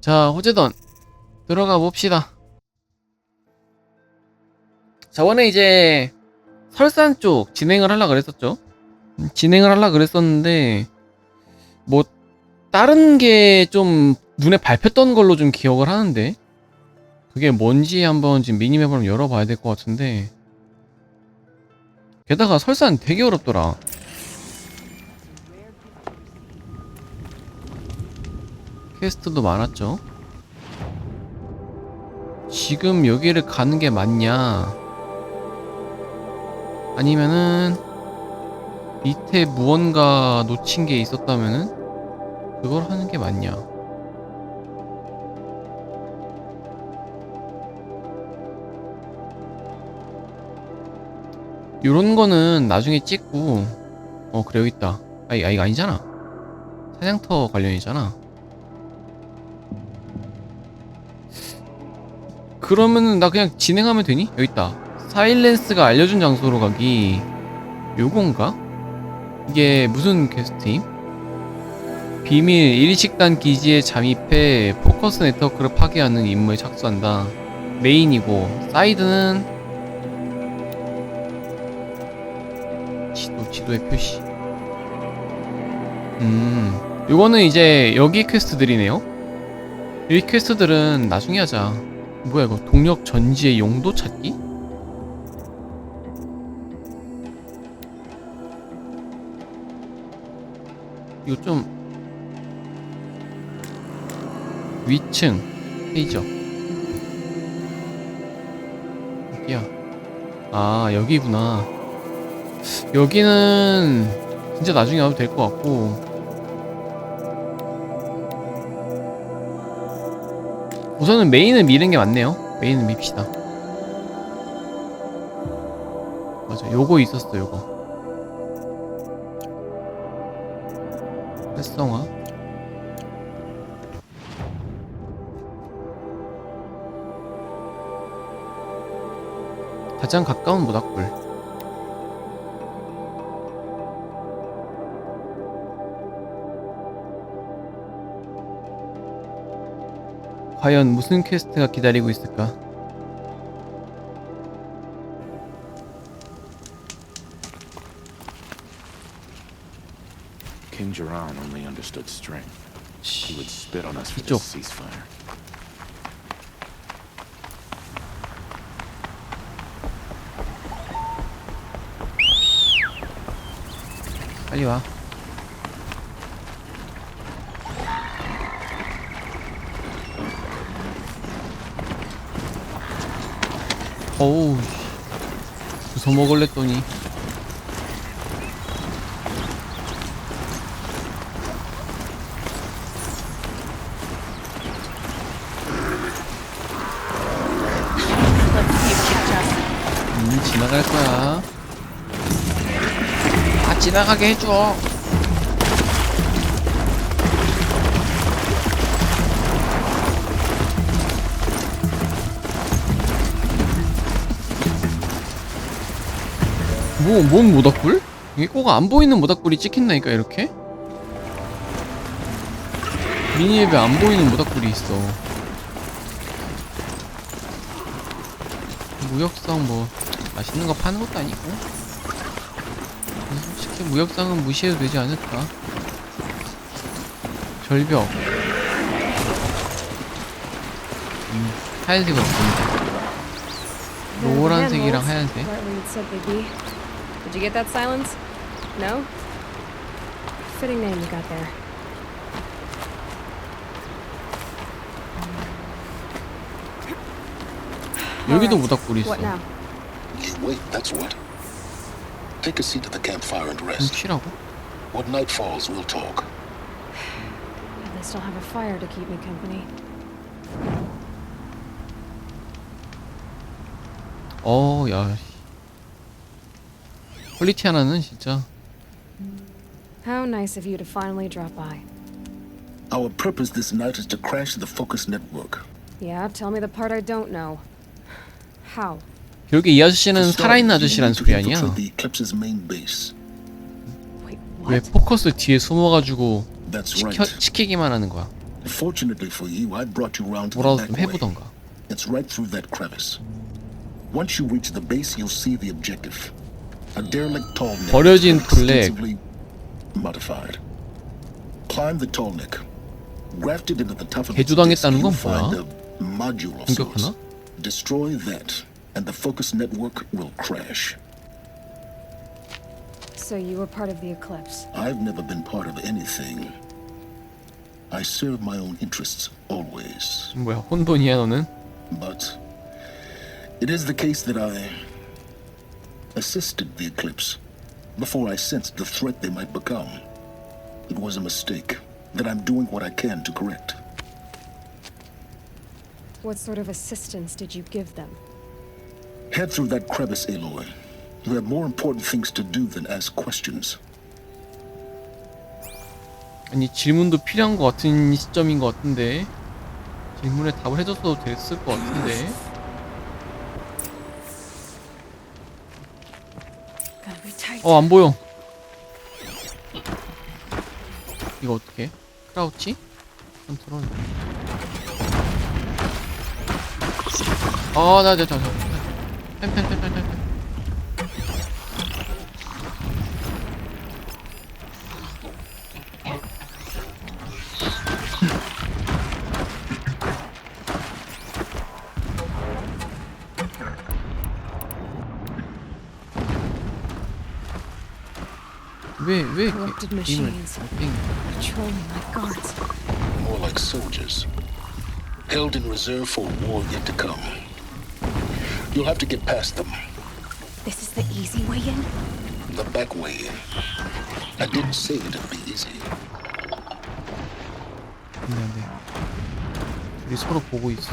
자, 호재던 들어가 봅시다. 저번에 이제 설산 쪽 진행을 하려고 그랬었죠. 진행을 하려고 그랬었는데 뭐 다른 게 좀 눈에 밟혔던 걸로 좀 기억을 하는데 그게 뭔지 한번 지금 미니맵을 한번 열어봐야 될 것 같은데, 게다가 설산 되게 어렵더라. 퀘스트도 많았죠. 지금 여기를 가는 게 맞냐, 아니면은 밑에 무언가 놓친 게 있었다면은 그걸 하는 게 맞냐. 요런 거는 나중에 찍고. 그래, 여기 있다. 이거 아니잖아. 사냥터 관련이잖아. 그러면은 나 그냥 진행하면 되니? 여기 있다. 사일렌스가 알려준 장소로 가기. 요건가? 이게 무슨 퀘스트임? 비밀 1식단 기지에 잠입해 포커스 네트워크를 파괴하는 임무에 착수한다. 메인이고, 사이드는 지도의 표시. 요거는 이제 여기 퀘스트들이네요. 이 퀘스트들은 나중에 하자. 뭐야 이거, 동력 전지의 용도 찾기? 이거 좀 위층 페이저 여기야. 아, 여기구나. 여기는 진짜 나중에 와도 될 것 같고, 우선은 메인을 미는 게 맞네요. 메인을 밉시다. 맞아, 요거 있었어. 요거 활성화. 가장 가까운 모닥불. 과연 무슨 퀘스트가 기다리고 있을까? King Jiran only understood strength. He would spit on us for 이쪽. this ceasefire. 빨리 와. 어우, 주워 먹을랬더니. 지나갈 거야. 지나가게 해줘. 뭔 모닥불? 이게 꼭 안 보이는 모닥불이 찍힌다니까, 이렇게? 미니앱에 안 보이는 모닥불이 있어. 무역상 뭐 맛있는 거 파는 것도 아니고, 솔직히 무역상은 무시해도 되지 않을까? 절벽. 하얀색은 없습니다. 노란색이랑 하얀색. Did you get that silence? No? Fitting name you got there. 여기도 모닥불이 있어. What now? You wait, that's what. Take a seat at the campfire and rest. 쉬라고? When night falls, we'll talk. At least I'll have a fire to keep me company. 야. 퀄리티 하나는 진짜. How nice of you to finally drop by. Our purpose this night is to crash the Focus network. Yeah, tell me the part I don't know. How? 결국에 이 아저씨는 살아있는 아저씨란 소리 아니야? The Eclipse's main base. Wait, 왜 what? 포커스 뒤에 숨어가지고 That's right. 시키기만 하는 거야? Fortunately for you, I brought you around to the 뭐라도 back 좀 way. 해보던가. It's right through that crevice. Once you reach the base, you'll see the objective. A derelict tall neck. 버려진 블랙. Extensively modified. Climb the tall neck. Grafted into the top of its disc, 개조당했다는 you'll 건 find 뭐야? a module of 공격하나? sorts. Destroy that, and the focus network will crash. So you were part of the Eclipse. I've never been part of anything. I serve my own interests always. 뭐야, 혼돈이야 너는? But it is the case that I assisted the Eclipse before I sensed the threat they might become. It was a mistake that I'm doing what I can to correct. What sort of assistance did you give them? Head through that crevice, Aloy. You have more important things to do than ask questions. 아니 질문도 필요한 것 같은 시점인 것 같은데 질문에 답을 해줬어도 됐을 것 같은데. Gotta be tight. 안 보여. 이거 어떻게? 크라우치? 컨트롤. 펜. 왜 Corrupted 이렇게 게임을 machines. 땡. Patrolling like guards. More like soldiers. Held in reserve for a war yet to come. You'll have to get past them. This is the easy way in? The back way in. I didn't say it'd be easy. 안돼. 둘이 서로 보고 있어.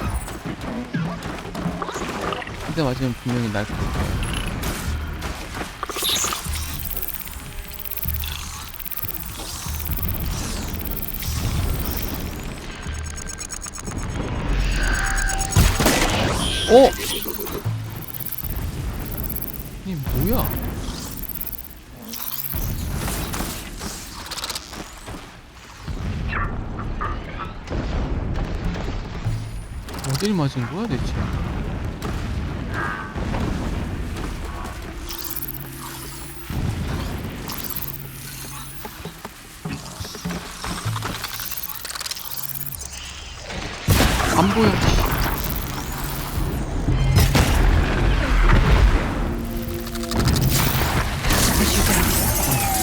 근데 맞으면 분명히 날 거야. 이게 뭐야? 어딜 맞은 거야 대체? 안 보여.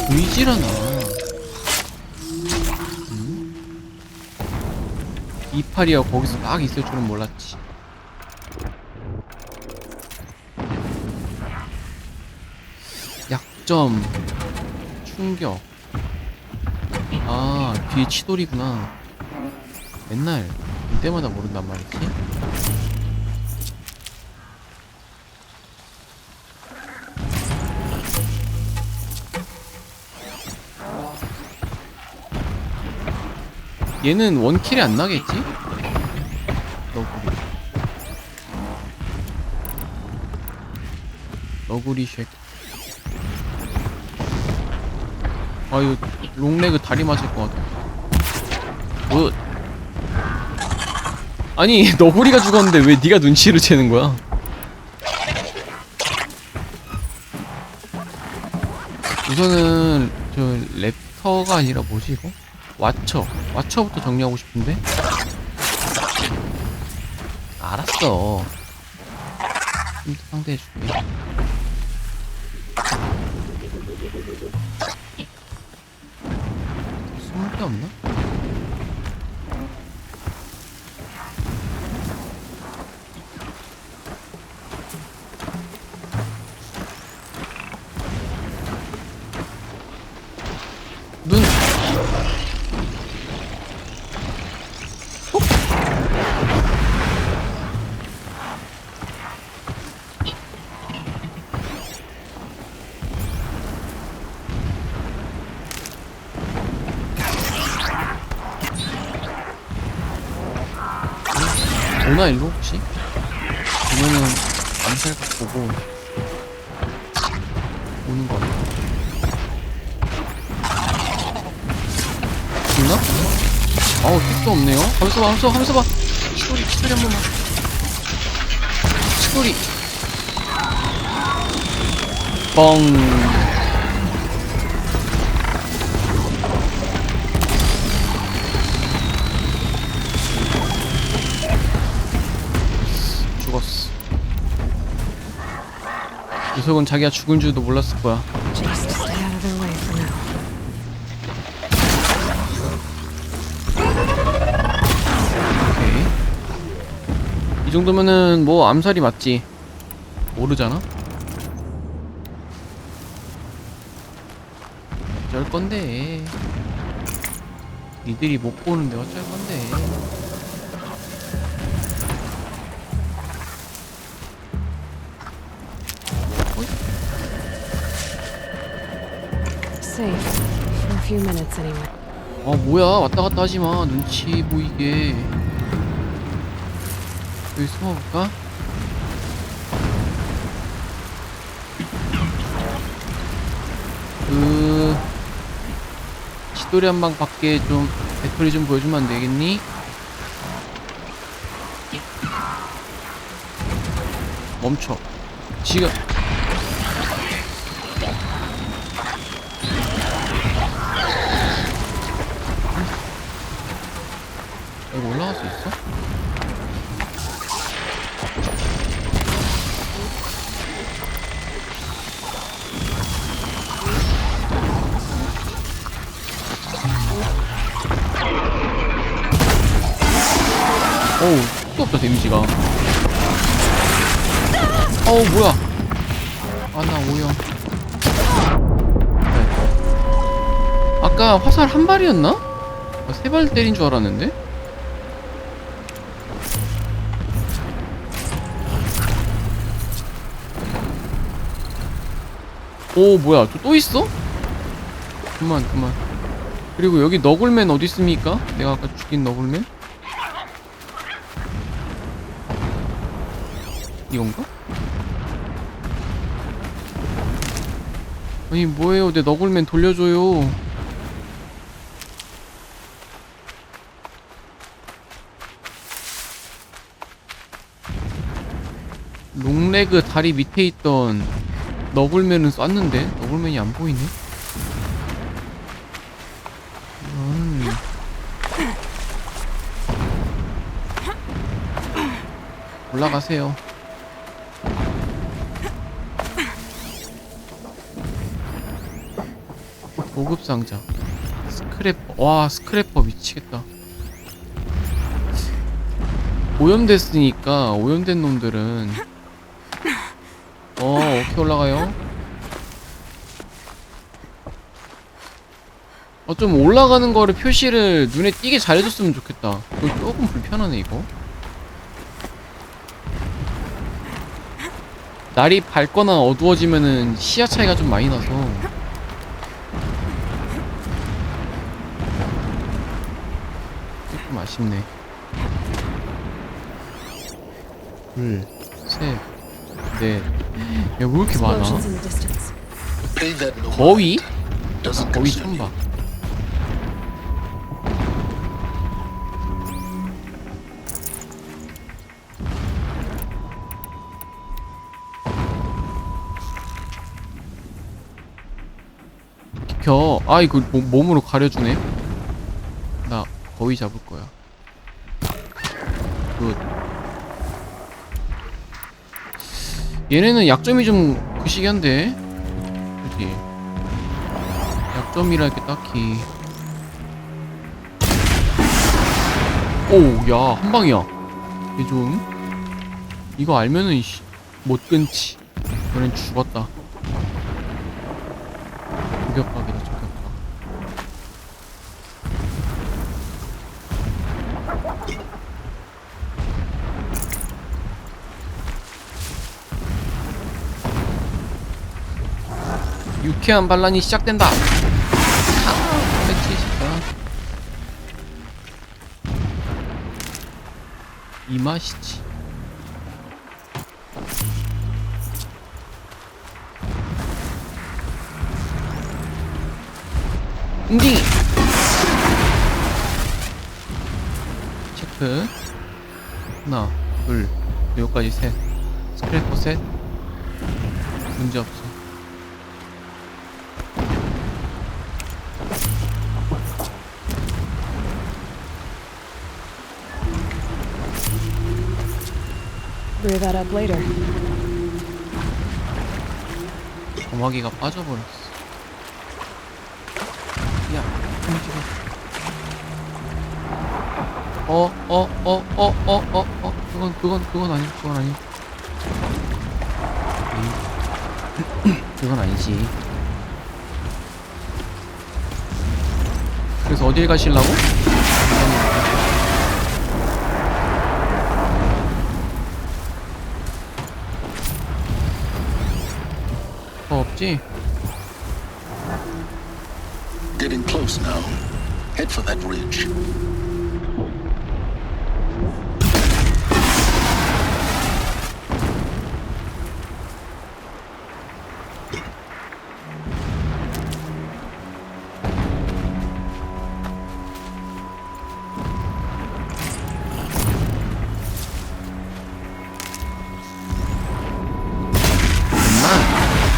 보이질않아. 이파리가 거기서 막 있을 줄은 몰랐지. 약점, 충격. 아, 뒤에 치돌이구나. 맨날 이때마다 모른단 말이지. 얘는 원킬이 안 나겠지? 너구리 쉑. 아 이거 롱레그 다리 맞을 것 같아. 굿. 아니 너구리가 죽었는데 왜 네가 눈치를 채는 거야? 우선은 저 랩터가 아니라 뭐지 이거? 와처부터 정리하고 싶은데? 알았어. 좀 상대해줄게. 숨을 데 없나? 눈! 오나 일로 혹시? 보면은 암살각 보고 오는 거 같아. 죽나? 어우, 택도 없네요. 하면서 봐. 치돌이 한 번만. 치돌이. 뻥. 죽었어. 녀석은 자기가 죽은 줄도 몰랐을 거야. Just stay out of their way for now. 오케이. 이 정도면은 뭐 암살이 맞지. 모르잖아. 어쩔 건데. 니들이 못 보는데 어쩔 건데. Safe. For a few minutes anyway. 아 뭐야, 왔다 갔다 하지마. 눈치 보이게. 여기 숨어볼까? 치돌이 한 방 밖에 좀 배터리 좀 보여주면 안 되겠니? 멈춰. 지금. 이거 올라갈 수 있어? 어우, 또 없다, 데미지가. 어우, 뭐야. 아, 나 오염. 네. 아까 화살 한 발이었나? 아, 세 발 때린 줄 알았는데? 오, 뭐야. 저 또 있어? 그만. 그리고 여기 너굴맨 어디 있습니까? 내가 아까 죽인 너굴맨? 이건가? 아니 뭐예요, 내 너굴맨 돌려줘요. 롱레그 다리 밑에 있던 너굴맨은 쐈는데 너굴맨이 안 보이네. 올라가세요. 고급 상자. 스크래퍼. 와, 스크래퍼 미치겠다. 오염됐으니까 오염된 놈들은 어떻게 올라가요? 좀 올라가는 거를 표시를 눈에 띄게 잘해줬으면 좋겠다. 이거 조금 불편하네 이거. 날이 밝거나 어두워지면은 시야 차이가 좀 많이 나서 조금 아쉽네. 둘, 셋, 넷. 야, 왜 이렇게 많아? Explosions in the distance. Pay that no 거위? mind. Doesn't 거위 concern 처음 봐. you. 비켜. 아, 이거 몸으로 가려주네. 나 거위 잡을 거야. 굿. 얘네는 약점이 좀 그시기한데. 그치? 약점이랄 게 딱히. 오, 야, 한 방이야. 개 좋음. 이거 알면은 못 끊지. 너넨 죽었다. 저격박이다, 저격박. 유쾌한 반란이 시작된다. 374. 이 맛이지. 웅딩이. 체크. 하나, 둘, 여기까지 셋. 스크래퍼 셋. 문제없어. Brew that up later. 점화기가 빠져버렸어. 야, 움직여. 그건 아니, 그건 아니. 그건 아니지. 그래서 어딜 가실라고? 더 없지? Getting close now. Head for that ridge.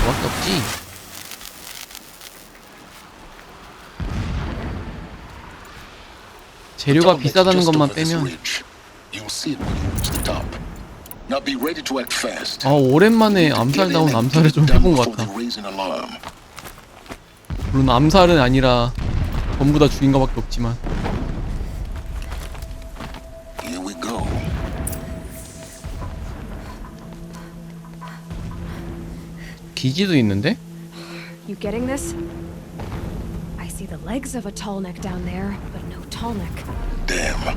그밖에 없지. 재료가 비싸다는 것만 빼면. You'll see it when you reach the top. Now be ready to act fast. 오랜만에 암살다운 암살을 좀 해본 것 같아. 물론 암살은 아니라 전부 다 죽인 것밖에 없지만. Here we go. 기지도 있는데? You getting this? I see the legs of a tall neck down there, but no tall neck. Damn.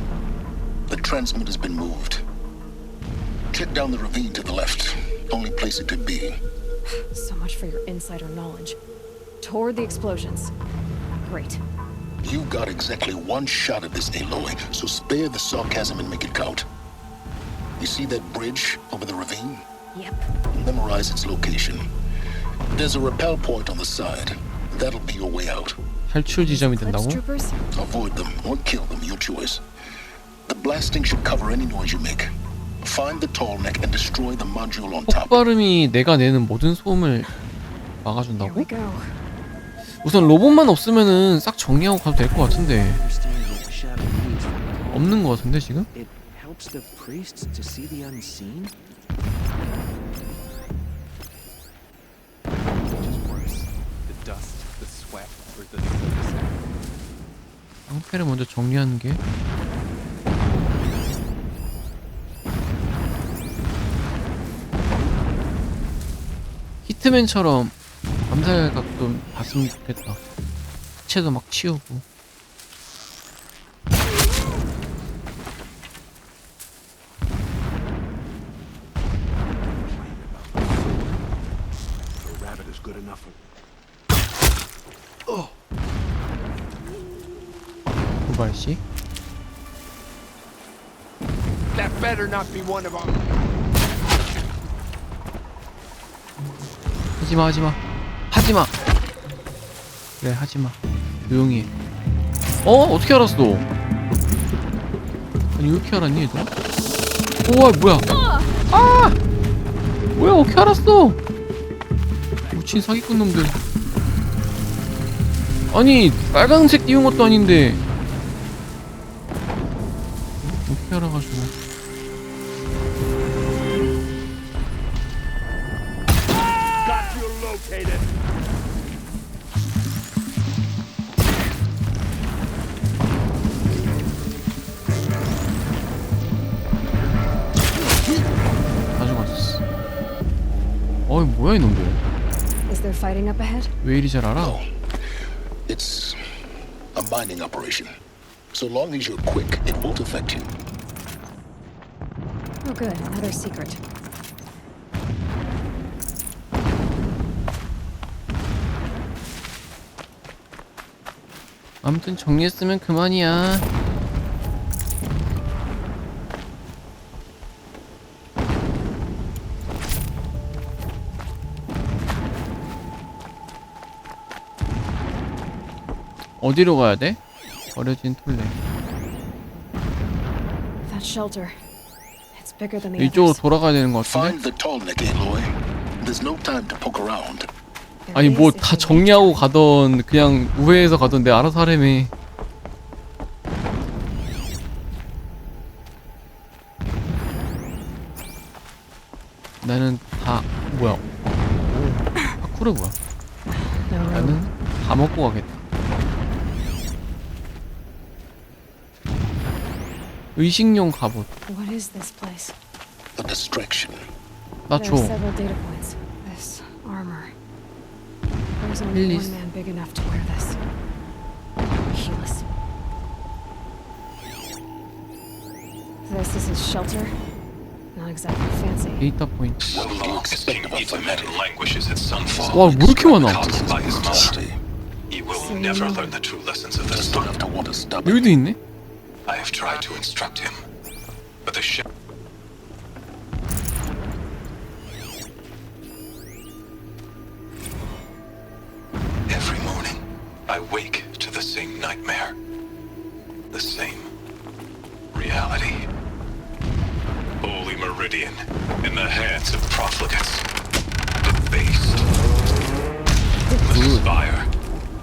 The transmitter's been moved. Check down the ravine to the left. Only place it could be. So much for your insider knowledge. Toward the explosions. Great. You got exactly one shot at this, Aloy, so spare the sarcasm and make it count. You see that bridge over the ravine? Yep. Memorize its location. There's a rappel point on the side. That'll be your way out. 탈출 지점이 Eclipse 된다고? troopers? Avoid them or kill them, your choice. The blasting should cover any noise you make. Find the tall neck and destroy the module on top. 폭발음이 내가 내는 모든 소음을 Here 막아준다고? we go. 우선 로봇만 없으면은 싹 정리하고 가도 될 것 같은데. Understand what the shadow needs from it. 없는 것 같은데 지금? It helps the priests to see the unseen. The dust, the sweat, or the soot. 깡패를 먼저 정리하는 게. 히트맨처럼 암살 각도 봤으면 좋겠다. 시체도 막 치우고. A rabbit is good enough for 고발씨. that. Better not be one of them. 하지마 하지마 하지마. 그래 하지마. 조용히 해. 어떻게 알았어? 아니 왜 이렇게 알았니 얘들아? 우와 뭐야? 아! 뭐야 어떻게 알았어? 미친 사기꾼 놈들. 아니 빨강색 띄운 것도 아닌데 어떻게 알아가지고. Got you located. 가져갔었어. 어이 뭐야 이놈들. Is there fighting up ahead? 왜 이리 잘 알아? No. It's a mining operation. So long as you're quick, it won't affect you. Oh good, another secret. 아무튼 정리했으면 그만이야. 어디로 가야 돼? 버려진 톨레. That shelter. It's bigger than the 이쪽으로 others. 돌아가야 되는 것 Find 같은데? the tall neck, Aloy. There's no time to poke around. There 아니 is 뭐 if 다 we 정리하고 try. 가던 그냥 우회해서 가던 내 알아서 하래매. 나는 다 뭐야? 오, 파쿠르 뭐야? No room. 나는 다 먹고 가겠다. 의식용 갑옷. What is this place? A distraction. 나 There are 줘. several data points. This armor. There's only Please. one man big enough to wear this. Healess. This is his shelter. Not exactly fancy. 데이터 포인트. What would you expect of a fanatic? languishes at sunfall. 와, 왜 이렇게 많아? by his master. Stay. He will never learn the true lessons of the Just sun. enough to want to stop it. 여기도 있네? I have tried to instruct him, but the ship. Every morning, I wake to the same nightmare, the same reality. Holy Meridian, in the hands of profligates, debased. The spire,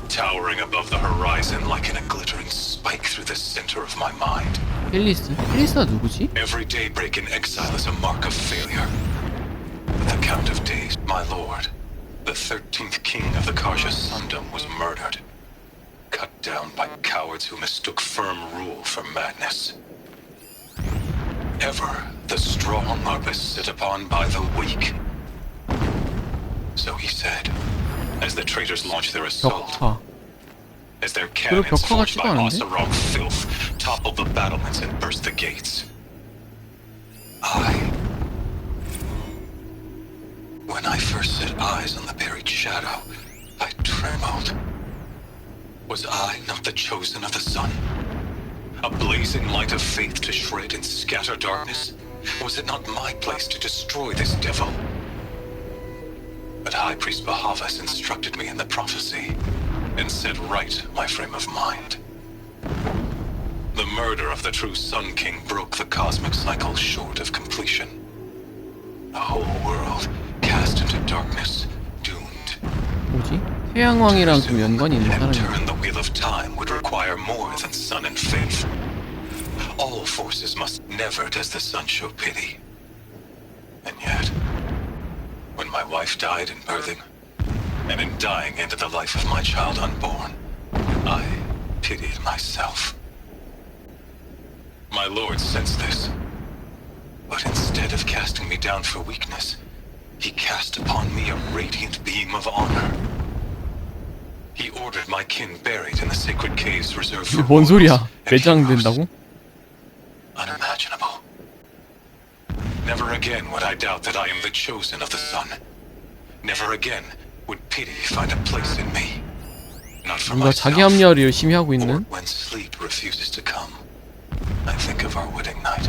towering above the horizon like in a glittering spike through the center of my mind. 헬리스? 헬리스가 누구지? Every daybreak in exile is a mark of failure. At the count of days, my lord, the 13th king of the Karja Sundom, was murdered. Cut down by cowards who mistook firm rule for madness. Ever the strong are beset upon by the weak. So he said, as the traitors launched their assault, 벽화. as their 별로 cannons 벽화 forged 같지도 by 않은데? Oseram filth toppled the battlements and burst the gates. When I first set eyes on the buried shadow, I trembled. Was I not the chosen of the sun? A blazing light of faith to shred and scatter darkness? Was it not my place to destroy this devil? But High Priest Bahavas instructed me in the prophecy and set right my frame of mind. The murder of the true Sun King broke the cosmic cycle short of completion. The whole world cast into darkness, doomed. 뭐지? 태양왕이랑 좀 연관이 있는 And 사람이. turn the wheel of time would require more than sun and faith. All forces must. Never does the sun show pity. And yet, when my wife died in birthing, and in dying into the life of my child unborn, I pitied myself. My lord sensed this, but instead of casting me down for weakness, he cast upon me a radiant beam of honor. He ordered my kin buried in the sacred caves reserved for 이게 뭔 소리야? royals and heroes. 매장된다고? Unimaginable. Never again would I doubt that I am the chosen of the sun. Never again would pity find a place in me. Not for 뭔가 자기 myself, 합리화를 열심히 하고 or 있는. when sleep refuses to come. I think of our wedding night.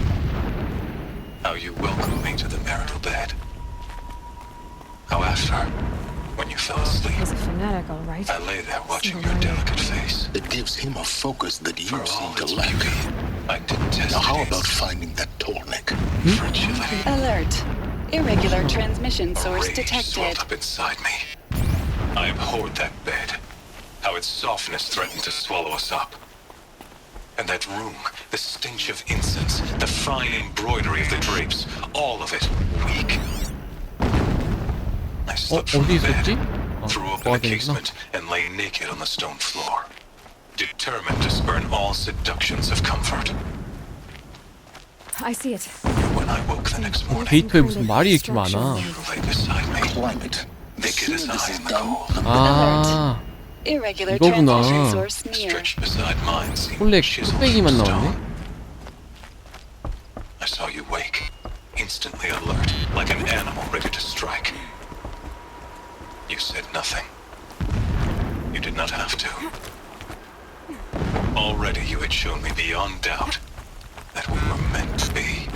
How you welcomed me to the marital bed. How after, when you fell asleep, He's a fanatic, all right. I lay there watching your delicate face. It gives him a focus that you For all seem to its lack. beauty, I detest Now, how its about finding that tall neck? fragility. Alert. Irregular transmission A source rage detected. swelled up inside me. I abhorred that bed. How its softness threatened to swallow us up. And that room, the stench of incense, the fine embroidery of the drapes, all of it weak. I slipped from 어디 the bed, 있었지? threw open the 도와드리구나. casement, and lay naked on the stone floor, determined to spurn all seductions of comfort. I see it. When I woke the next morning, 데이터에 무슨 말이 이렇게 많아? you lay beside me, Climate. The naked sooner as this I is in the done, cold. 아, Irregular 이거구나. transmission source near. Stretched beside mine seemed 콜렉 chiseled 뚝배기만 from 나왔네? stone. I saw you wake, instantly alert, like an animal ready to strike. You said nothing. You did not have to. Already you had shown me beyond doubt that we were meant to be.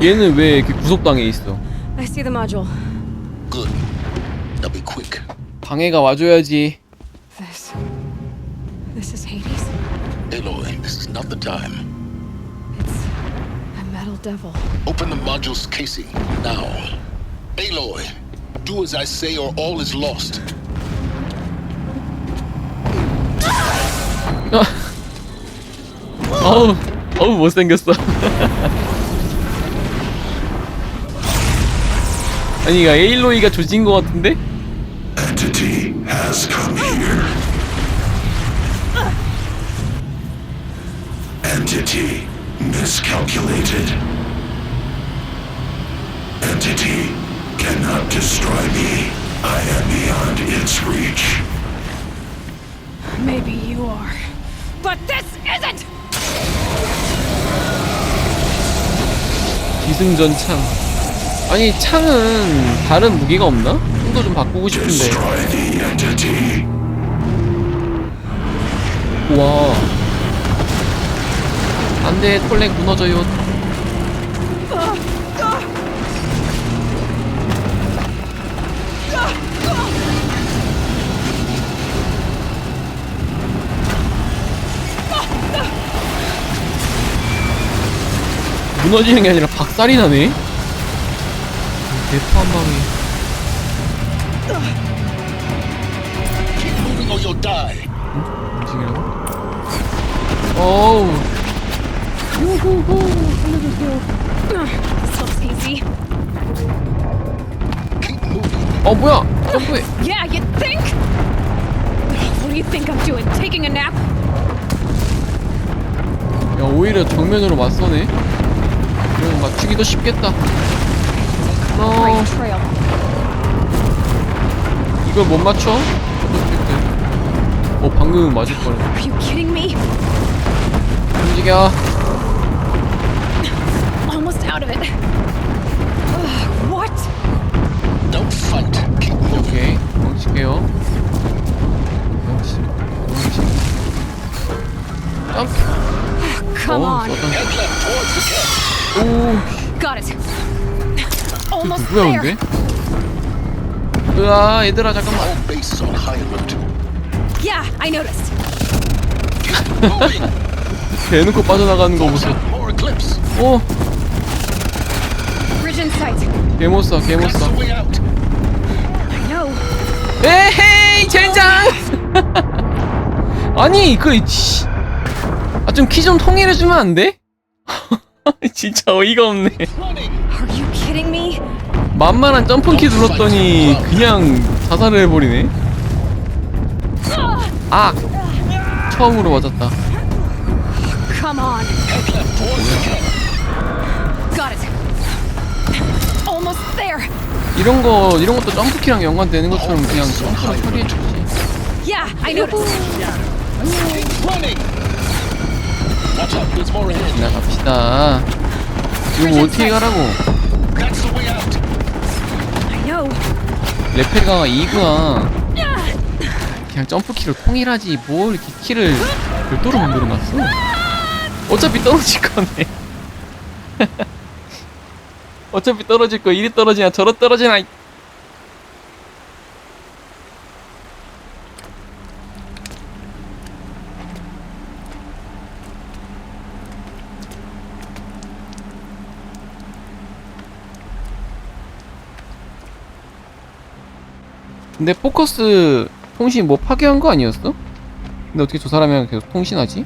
얘는 왜 이렇게 구속당해 있어? I see the module. good. Now be quick. 방해가 와줘야지. This is Hades. Aloy, this is not the time. It's a metal devil. Open the module's casing, now. Aloy, do as I say or all is lost. 어우 못생겼어. 아니 이거 에일로이가 조진 것 같은데? Entity has come here. Entity miscalculated. Entity cannot destroy me. I am beyond its reach. Maybe you are. But this isn't! 기승전창. 아니 창은 다른 무기가 없나? 좀더 좀 바꾸고 싶은데. Destroy the entity. 우와. 안돼 톨렉 무너져요. 무너지는 게 아니라 박살이 나네. 대포 한 방에. Keep moving or you'll die. 움직이라고? 어우. 우후후. 살려주세요. This looks easy. Keep moving. 어 뭐야? 점프해. Yeah, you think? What do you think I'm doing? Taking a nap? 야 오히려 정면으로 맞서네. 그럼 맞추기도 쉽겠다. Great trail. 이걸 못 맞춰? 방금 맞을 뻔. Are you kidding me? 움직여. Almost out of it. Ugh, what? Don't fight. Keep moving. 오케이, 멈출게요. 멈치. 점프. Come on. Head left towards the cat. 오, Got it. Almost 누구야 there. 근데? 으아, 얘들아 잠깐만. All bases on high alert. Yeah, I noticed. Moving. 대놓고 빠져나가는 거 보소. More eclipse. 오, Bridge in sight. 개못써, That's 개못써. the way out. I know. 에헤이, 젠장! 아니, 좀 키 좀 통일해주면 안 돼? 진짜 어이가 없네. Running. Are you kidding me? 만만한 점프키 눌렀더니 그냥 자살을 해버리네. 아! 처음으로 맞았다. Come on. Head left towards the cat. Got it. Almost there. 이런 것도 점프키랑 연관되는 것처럼 그냥 점프로 처리해주지. Yeah, I noticed. Keep running. Watch out. There's more ahead. 지나갑시다. 이거 뭐 어떻게 가라고? That's the way out. I know. 레펠가가 2구나. 그냥 점프키로 통일하지 뭘 이렇게 키를 별도로 만들어놨어. 어차피 떨어질 거네. 어차피 떨어질 거 이리 떨어지나 저리 떨어지나. 근데 포커스 통신 뭐 파괴한 거 아니었어? 근데 어떻게 저 사람이랑 계속 통신하지?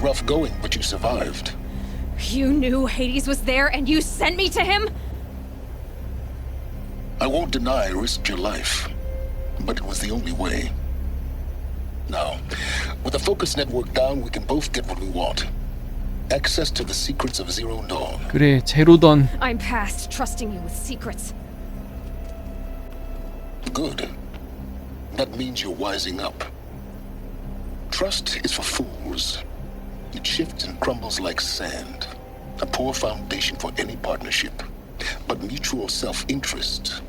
Rough going, but you survived. You knew Hades was there and you sent me to him? I won't deny I risked your life, but it was the only way. Now, with the focus network down, we can both get what we want. Access to the secrets of Zero Dawn. 그래 제로던. I'm past trusting you with secrets. Good. That means you're wising up. Trust is for fools. It shifts and crumbles like sand. A poor foundation for any partnership. But mutual self-interest,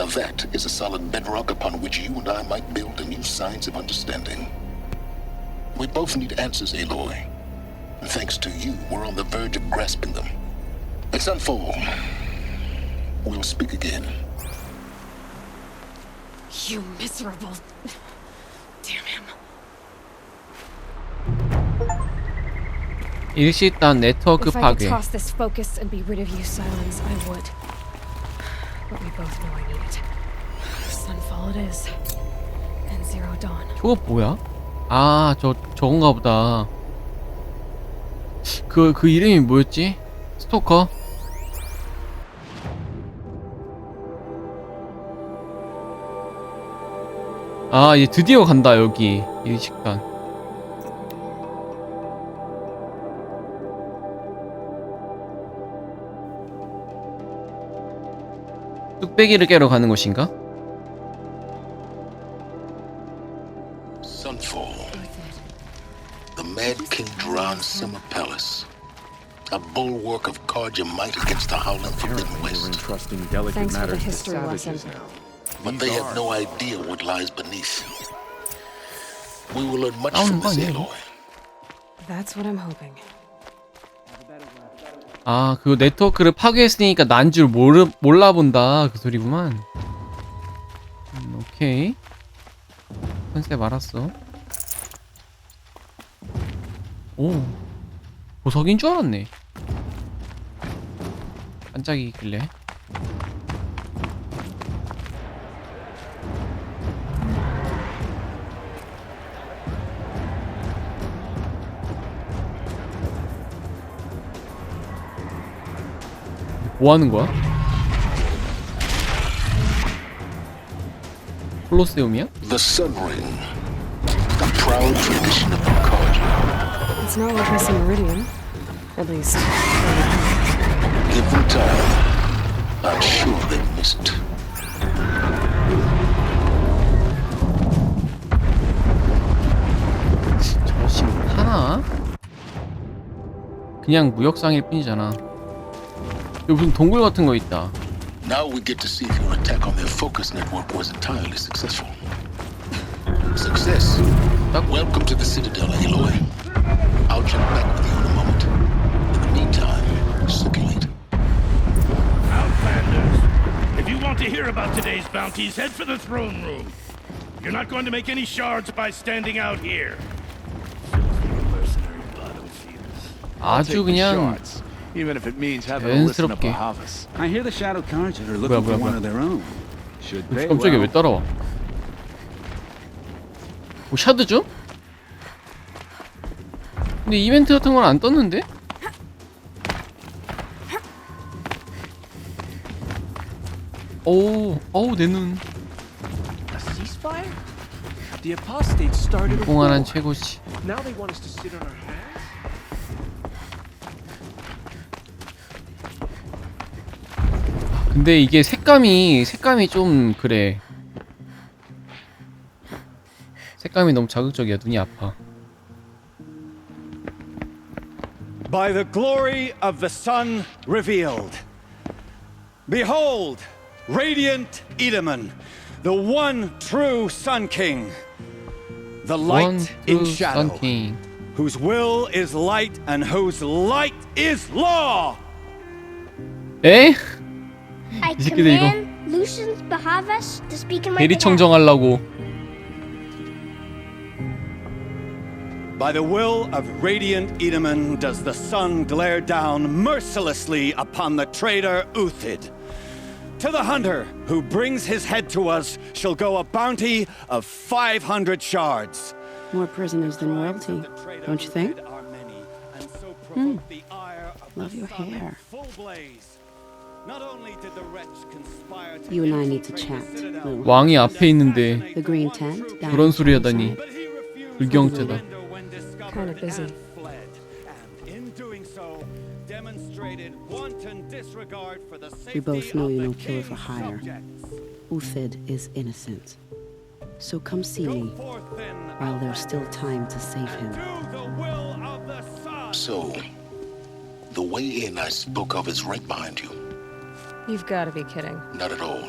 Now that is a solid bedrock upon which you and I might build a new science of understanding. We both need answers, Aloy. And thanks to you, we're on the verge of grasping them. At sunfall, we'll speak again. You miserable. Damn him. 일시단 네트워크 If I could 파괴. toss this focus and be rid of you, Silence, I would. But we both know I need it. Sunfall it is. And Zero Dawn. 저거 뭐야? 아, 저건가 보다. 그 이름이 뭐였지? 스토커? 아, 얘 드디어 간다, 여기. 이 식단. 뚝배기를 깨러 가는 곳인가? Sunfall. The Mad King Duran's summer palace. A bulwark of cards your might against the howling Forbidden We're West. entrusting delicate Thanks for the matters to history savages lesson. now. But they have no idea what lies beneath. We will learn much Oh, from this, yeah. Aloy. That's what I'm hoping. 아, 그 네트워크를 파괴했으니까 난 줄 몰라본다. 그 소리구만. 오케이. 컨셉 알았어. 오. 보석인 줄 알았네. 반짝이길래. 뭐 하는 거야? 콜로세움이야? The Sun Ring. A proud tradition of the Carja. It's not like missing Meridian. At least. Give them time. I'm sure they've missed. 저씨 하나? 그냥 무역상일 뿐이잖아. 여기 무슨 동굴 같은 거 있다. Now we get to see if your attack on their focus network was entirely successful. Success. Welcome to the Citadel, Aloy. I'll check back with you in a moment. In the meantime, circulate. Outlanders, if you want to hear about today's bounties, head for the throne room. You're not going to make any shards by standing out here. Mercenary bottom feeders. 아주 그냥 Even if it means having to listen to 자연스럽게. Bahavas. I hear the Shadow Carja are looking for one of their own. Should they? 깜짝이야 왜 따라와? 뭐 샤드죠? 근데 이벤트 같은 건 안 떴는데? 어우 내 눈. A ceasefire? The apostates started a 공활한 war. 최고지. Now they want us to sit on our hands? 근데 이게 색감이 좀 그래. 색감이 너무 자극적이야. 눈이 아파. By the glory of the sun revealed. Behold, radiant Edaman, the one true Sun King. The light in shadow, 썬킹. whose will is light and whose light is law. 에? I 이 새끼들 이거 command Lucius Bahavas to speak in my behalf. 대리청정하려고. By the will of radiant Edaman does the sun glare down mercilessly upon the traitor Uthid. To the hunter who brings his head to us shall go a bounty of 500 shards. More prisoners than royalty, don't you think? Love your hair. You and I need to chat. Lou. 왕이 앞에 있는데 The green tent down 그런 소리 하다니. 불경죄다. Kind of busy. We both know you're no killer for hire. Uthid is innocent. So come see me while there's still time to save him. So, the way in I spoke of is right behind you. You've got to be kidding. Not at all.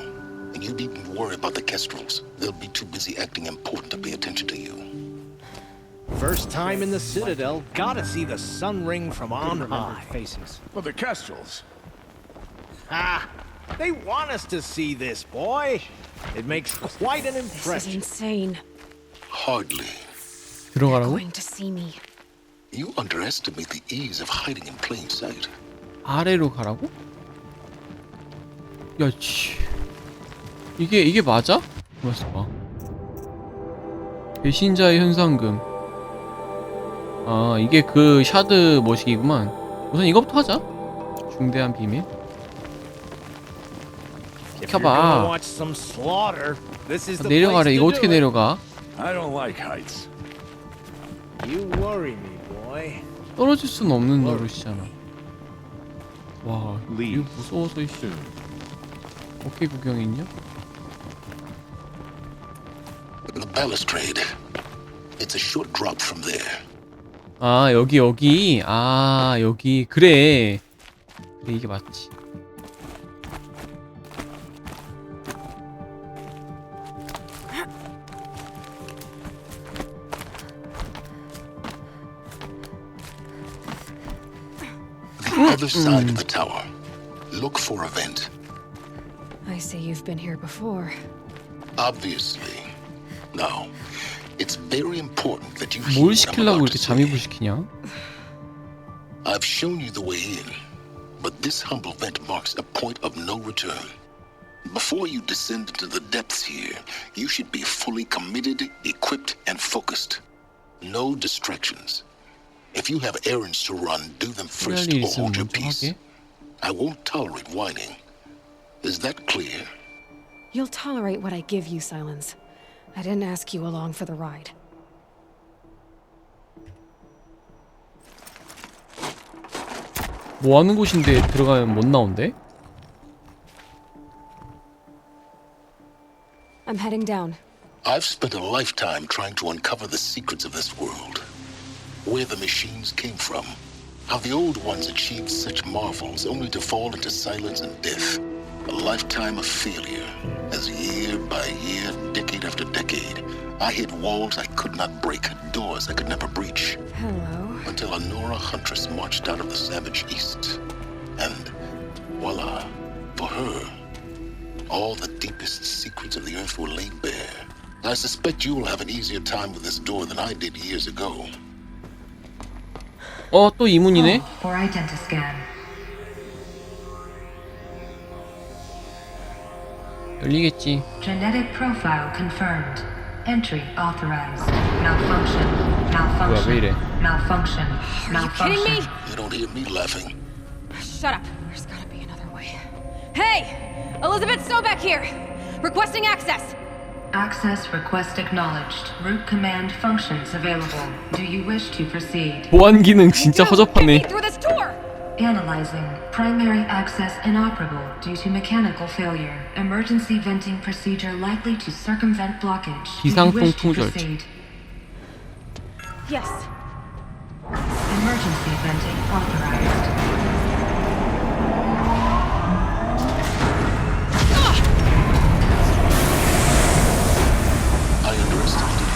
And you needn't worry about the Kestrels. They'll be too busy acting important to pay attention to you. First time in the Citadel, gotta see the sun ring from on high. Faces. Well, the Kestrels. Ah, they want us to see this, boy. It makes quite an This is impression. insane. Hardly. 들어가라고? Going to see me. You underestimate the ease of hiding in plain sight. 아래로 가라고? 야, 씨. 이게 맞아? 가만있어 봐. 배신자의 현상금. 아, 이게 그 샤드 머시기구만. 우선 이거부터 하자. 중대한 비밀. If you're gonna 켜봐. watch some slaughter, this is the 내려가래. place 이거 to 어떻게 do it. 내려가? I don't like heights. You worry me, boy. 떨어질 수는 없는 노릇이잖아. 와, 이거 무서워서 이씨. 어깨 구경이 있냐? The balustrade. It's a short drop from there. 아, 여기. 아, 여기. 그래. 그래, 이게 맞지. The other side of the tower. Look for a vent. I say you've been here before. Obviously. Now, it's very important that you 뭘 hear what I'm 시키려고 about 이렇게 to say. 잠입을 시키냐? I've shown you the way in, but this humble vent marks a point of no return. Before you descend into the depths here, you should be fully committed, equipped, and focused. No distractions. If you have errands to run, do them first 일 or 있으면 hold your 먼저 peace. 하게. I won't tolerate whining. Is that clear? You'll tolerate what I give you, Silence. I didn't ask you along for the ride. 뭐 하는 곳인데 들어가면 못 나온대? I'm heading down. I've spent a lifetime trying to uncover the secrets of this world. Where the machines came from. How the old ones achieved such marvels only to fall into silence and death. A lifetime of failure. As year by year, decade after decade, I hit walls I could not break, doors I could never breach. Hello. Until a Nora huntress marched out of the savage east. And voila, for her, all the deepest secrets of the earth were laid bare. I suspect you will have an easier time with this door than I did years ago. 또 이문이네? For identiscan. 열리겠지. Genetic profile confirmed. Entry authorized. Malfunction. Malfunction. 뭐야, 왜 이래? Malfunction. Are you kidding me? You don't hear me laughing. Shut up. There's gotta be another way. Hey! Elizabeth Sobeck here! Requesting access! Access request acknowledged. Root command functions available. Do you wish to proceed? 보안 기능 진짜 허접하네. Through this door! Analyzing. Primary access inoperable due to mechanical failure. Emergency venting procedure likely to circumvent blockage. Do you 비상통 wish to 통절. proceed? Yes. Emergency venting authorized. I underestimated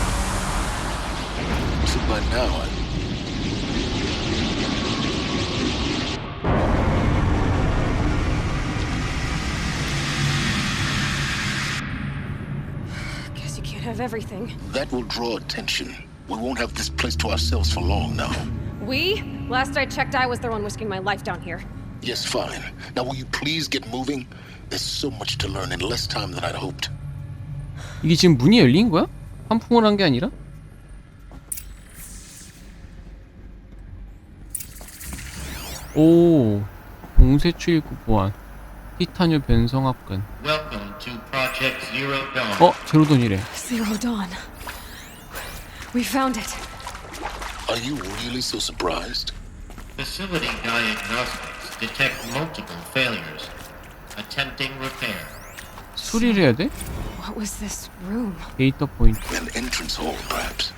you. So by now, Guess you can't have everything. that will draw attention. We won't have this place to ourselves for long now. We? Last I checked, I was the one risking my life down here. Yes, fine. Now will you please get moving? There's so much to learn in less time than I'd hoped. 이게 지금 문이 열린 거야? 환풍을 한 게 아니라? 오, 봉쇄 출입구 보안, 티타늄 변성 합근. Welcome to Project Zero Dawn. 제로돈이래. Zero Dawn. We found it. Are you really so surprised? Facility diagnostics detect multiple failures. Attempting repair. 수리를 해야 돼? What was this room? 데이터 포인트. An entrance hall, perhaps.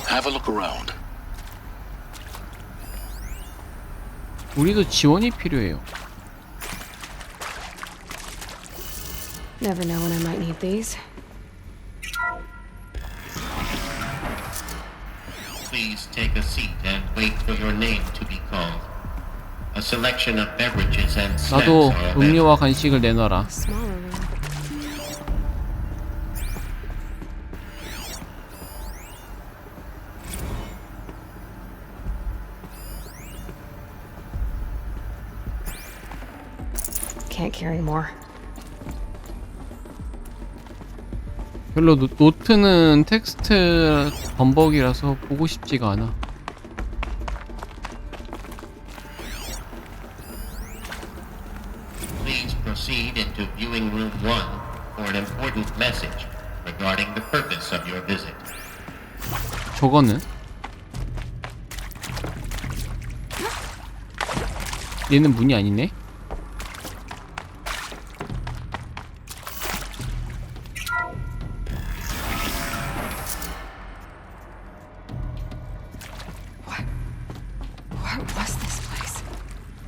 Have a look around. 우리도 지원이 필요해요. Never know when I might need these. Please take a seat and wait for your name to be called. A selection of beverages and snacks 나도 are available. 음료와 간식을 내놔라. Smaller room. Can't carry more. 별로 노트는 텍스트 범벅이라서 보고 싶지가 않아. Please proceed into viewing room 1 for an important message regarding the purpose of your visit. 저거는? 얘는 문이 아니네? What was this place?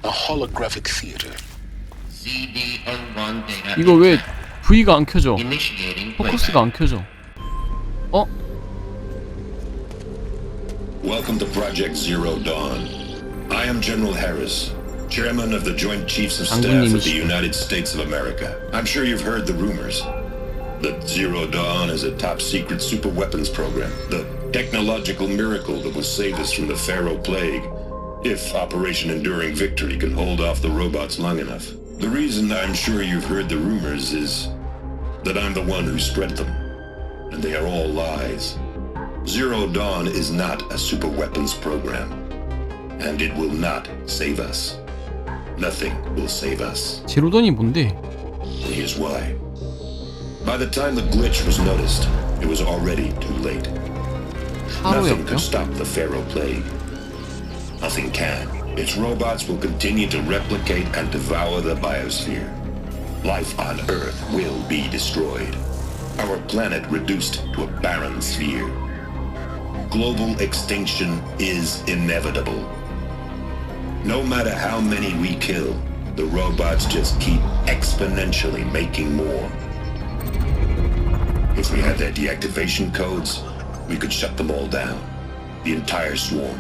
A holographic theater. CD01 data. 이거 왜 V가 안 켜져? Initiating 포커스가 안 켜져. 어? Welcome to Project Zero Dawn. I am General Harris, Chairman of the Joint Chiefs of Staff of the United States of America. I'm sure you've heard the rumors that Zero Dawn is a top-secret superweapons program, the technological miracle that will save us from the Pharaoh Plague, if Operation Enduring Victory can hold off the robots long enough. The reason I'm sure you've heard the rumors is that I'm the one who spread them, and they are all lies. Zero Dawn is not a superweapons program, and it will not save us. Nothing will save us. 제로돈이 뭔데? Here's why. By the time the glitch was noticed, it was already too late. Nothing could stop the Pharaoh Plague. Nothing can. Its robots will continue to replicate and devour the biosphere. Life on Earth will be destroyed. Our planet reduced to a barren sphere. Global extinction is inevitable. No matter how many we kill, the robots just keep exponentially making more. If we had their deactivation codes, we could shut them all down. The entire swarm.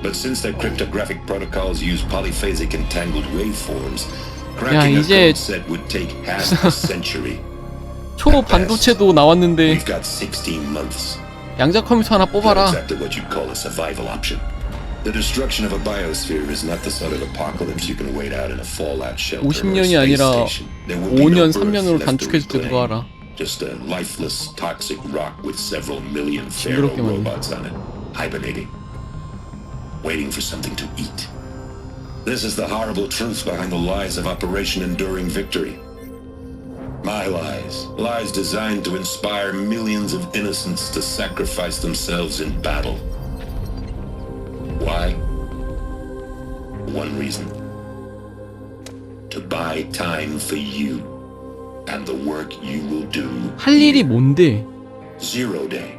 But since their cryptographic protocols use polyphasic entangled waveforms, cracking a code set would take half a century. 초 반도체도 나왔는데 We've got 16 months. 양자 컴퓨터 하나 뽑아라. Exactly what you'd call a survival option. The destruction of a biosphere is not the sort of apocalypse you can wait out in a fallout shelter. 50년이 아니라 5년, 3년으로 단축해서 들어가라. Just a lifeless, toxic rock with several million Pharaoh robots on it, hibernating, waiting for something to eat. This is the horrible truth behind the lies of Operation Enduring Victory. My lies. Lies designed to inspire millions of innocents to sacrifice themselves in battle. Why? One reason. To buy time for you and the work you will do. 할 일이 뭔데? Zero Day.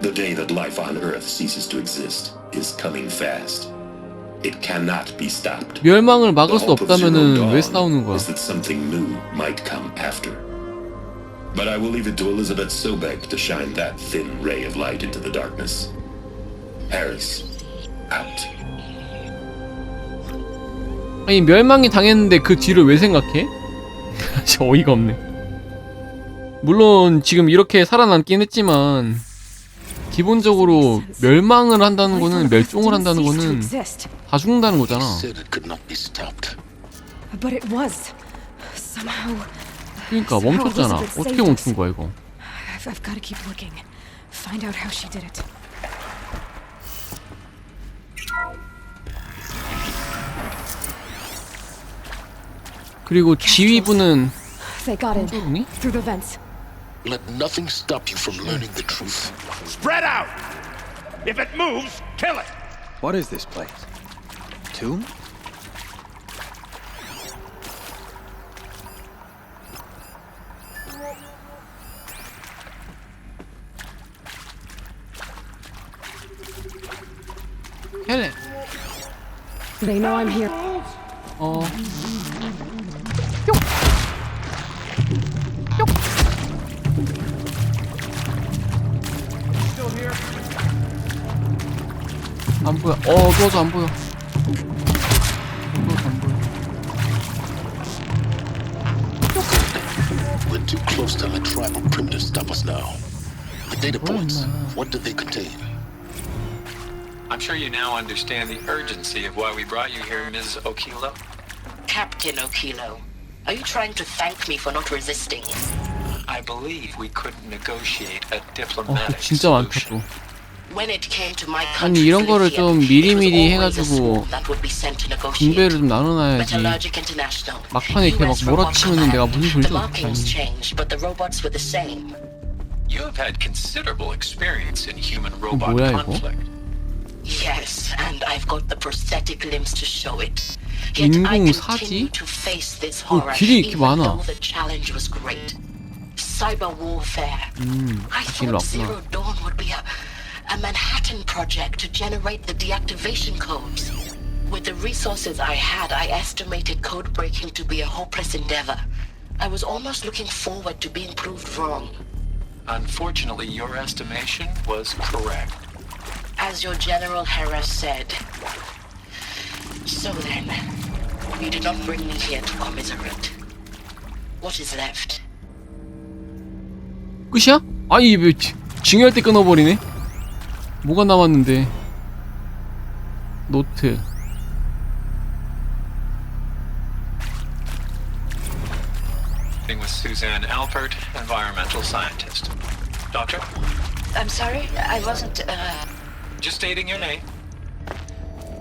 The day that life on Earth ceases to exist is coming fast. It cannot be stopped. 멸망을 막을 수 없다면은 왜 싸우는 거야? Is that something new might come after. But I will leave it to Elizabeth Sobek to shine that thin ray of light into the darkness. Harris, out. 아니 멸망이 당했는데 그 뒤를 왜 생각해? 진짜 어이가 없네. 물론 지금 이렇게 살아남긴 했지만 기본적으로 멸망을 한다는 거는 멸종을 한다는 거는 다 죽는다는 거잖아. 그러니까 멈췄잖아. 어떻게 멈춘 거야 이거? 그리고 지휘부는 홍조롱이? Let nothing stop you from learning the truth. Spread out! If it moves, kill it! What is this place? Tomb? Kill it. They know I'm here. 뭐야? 어두워서 안 보여. 어두워서 안 보여. We're too close to let tribal primitives stop us now. The data points, what do they contain? I'm sure you now understand the urgency of why we brought you here, Ms. Okilo. Captain Okilo, are you trying to thank me for not resisting? I believe we could negotiate a diplomatic 진짜 많다 또. When it came to my 아니 country, 이런 거를 좀 미리미리 해가지고 that would be sent to 분배를 negotiate. 좀 나눠놔야지. Metallurgic International. 막판에 이렇게 막 몰아치면은 내가 무슨 소리 The 좀 markings 못하니. changed, but the robots were the same. You have had considerable experience in human-robot 뭐야, 이거? conflict. Yes, and I've got the prosthetic limbs to show it. Yet I 인공 continue 사지? to face this horror, 길이 이렇게 even 많아. though the challenge was great. Cyber warfare. I 다시 thought 일로 Zero 왔구나. Dawn would be a Manhattan project to generate the deactivation codes. With the resources I had, I estimated code breaking to be a hopeless endeavor. I was almost looking forward to being proved wrong. Unfortunately, your estimation was correct. As your General Hera said. So then, you did not bring me here to commiserate. What is left? 끝이야? 아니 왜 중요할 때 끊어버리네? 뭐가 남았는데? 노트. Meeting with Suzanne Alpert, environmental scientist. Doctor? I'm sorry, I wasn't, Just stating your name.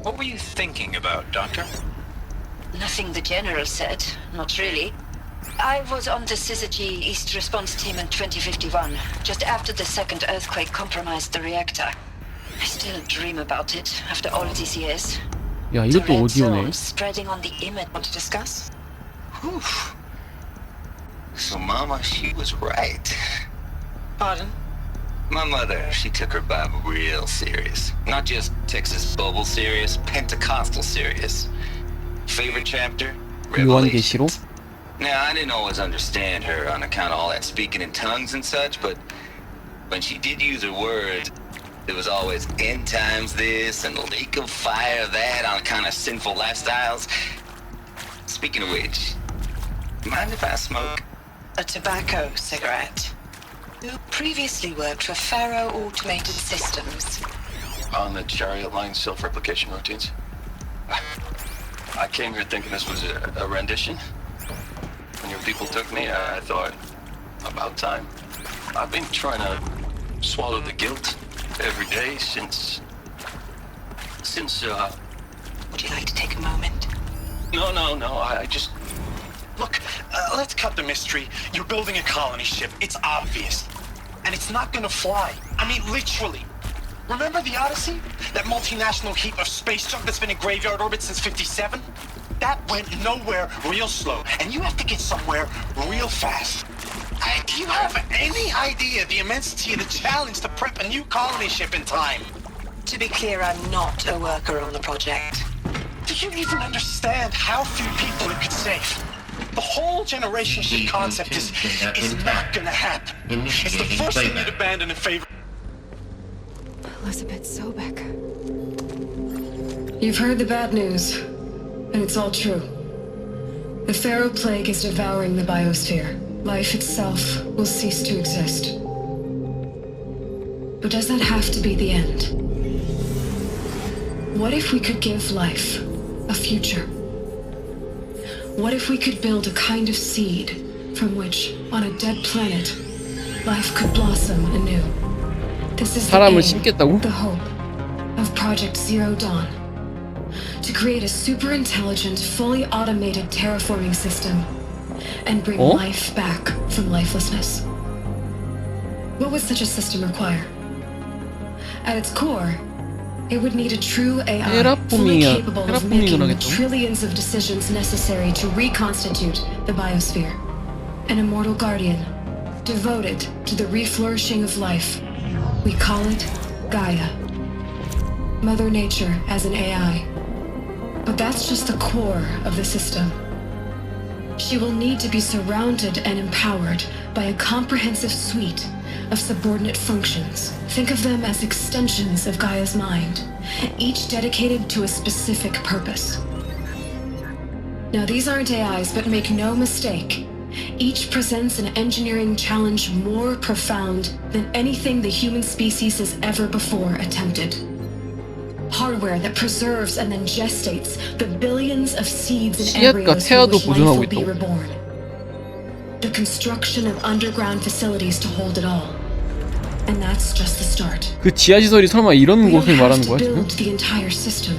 What were you thinking about, Doctor? Nothing the General said, not really. I was on the Syzygy East Response Team in 2051, just after the second earthquake compromised the reactor. I still dream about it after all these years. 야 이것도 The red 오디오네. zone spreading on the image. Want to discuss? Whew. So Mama, she was right. Pardon? My mother, she took her Bible real serious. Not just Texas Bible serious, Pentecostal serious. Favorite chapter? 요한계시록. Now, I didn't always understand her on account of all that speaking in tongues and such, but when she did use her words, it was always end times this and lake of fire that on kind of sinful lifestyles. Speaking of which, mind if I smoke? A tobacco cigarette. Who previously worked for Faro Automated Systems. On the Chariot Line self-replication routines? I came here thinking this was a rendition. When your people took me, I thought, about time. I've been trying to swallow the guilt every day since... Would you like to take a moment? No, I just... Look, let's cut the mystery. You're building a colony ship. It's obvious. And it's not gonna fly. I mean, literally. Remember the Odyssey? That multinational heap of space junk that's been in graveyard orbit since 57? That went nowhere real slow. And you have to get somewhere real fast. Do you have any idea the immensity of the challenge to prep a new colony ship in time? To be clear, I'm not a worker on the project. Do you even understand how few people it could save? The whole generation ship concept is not gonna happen. It's the first thing you'd abandon in favor. Elizabeth Sobek. You've heard the bad news, and it's all true. The Pharaoh Plague is devouring the biosphere. Life itself will cease to exist. But does that have to be the end? What if we could give life a future? What if we could build a kind of seed from which, on a dead planet, life could blossom anew? This is the 사람을 aim, 심겠다고? the hope of Project Zero Dawn. To create a super intelligent, fully automated terraforming system and bring life back from lifelessness. What would such a system require? At its core, it would need a true AI fully capable of making the trillions of decisions necessary to reconstitute the biosphere. An immortal guardian, devoted to the reflourishing of life. We call it Gaia. Mother Nature as an AI. But that's just the core of the system. she will need to be surrounded and empowered by a comprehensive suite of subordinate functions. Think of them as extensions of Gaia's mind, each dedicated to a specific purpose. Now, these aren't AIs, but make no mistake, each presents an engineering challenge more profound than anything the human species has ever before attempted. Hardware that preserves and then gestates the billions of seeds and embryos from which life will be reborn. The construction of underground facilities to hold it all. And that's just the start. 그 지하시설이 설마 이런 곳을 말하는 거야 지금? The entire system.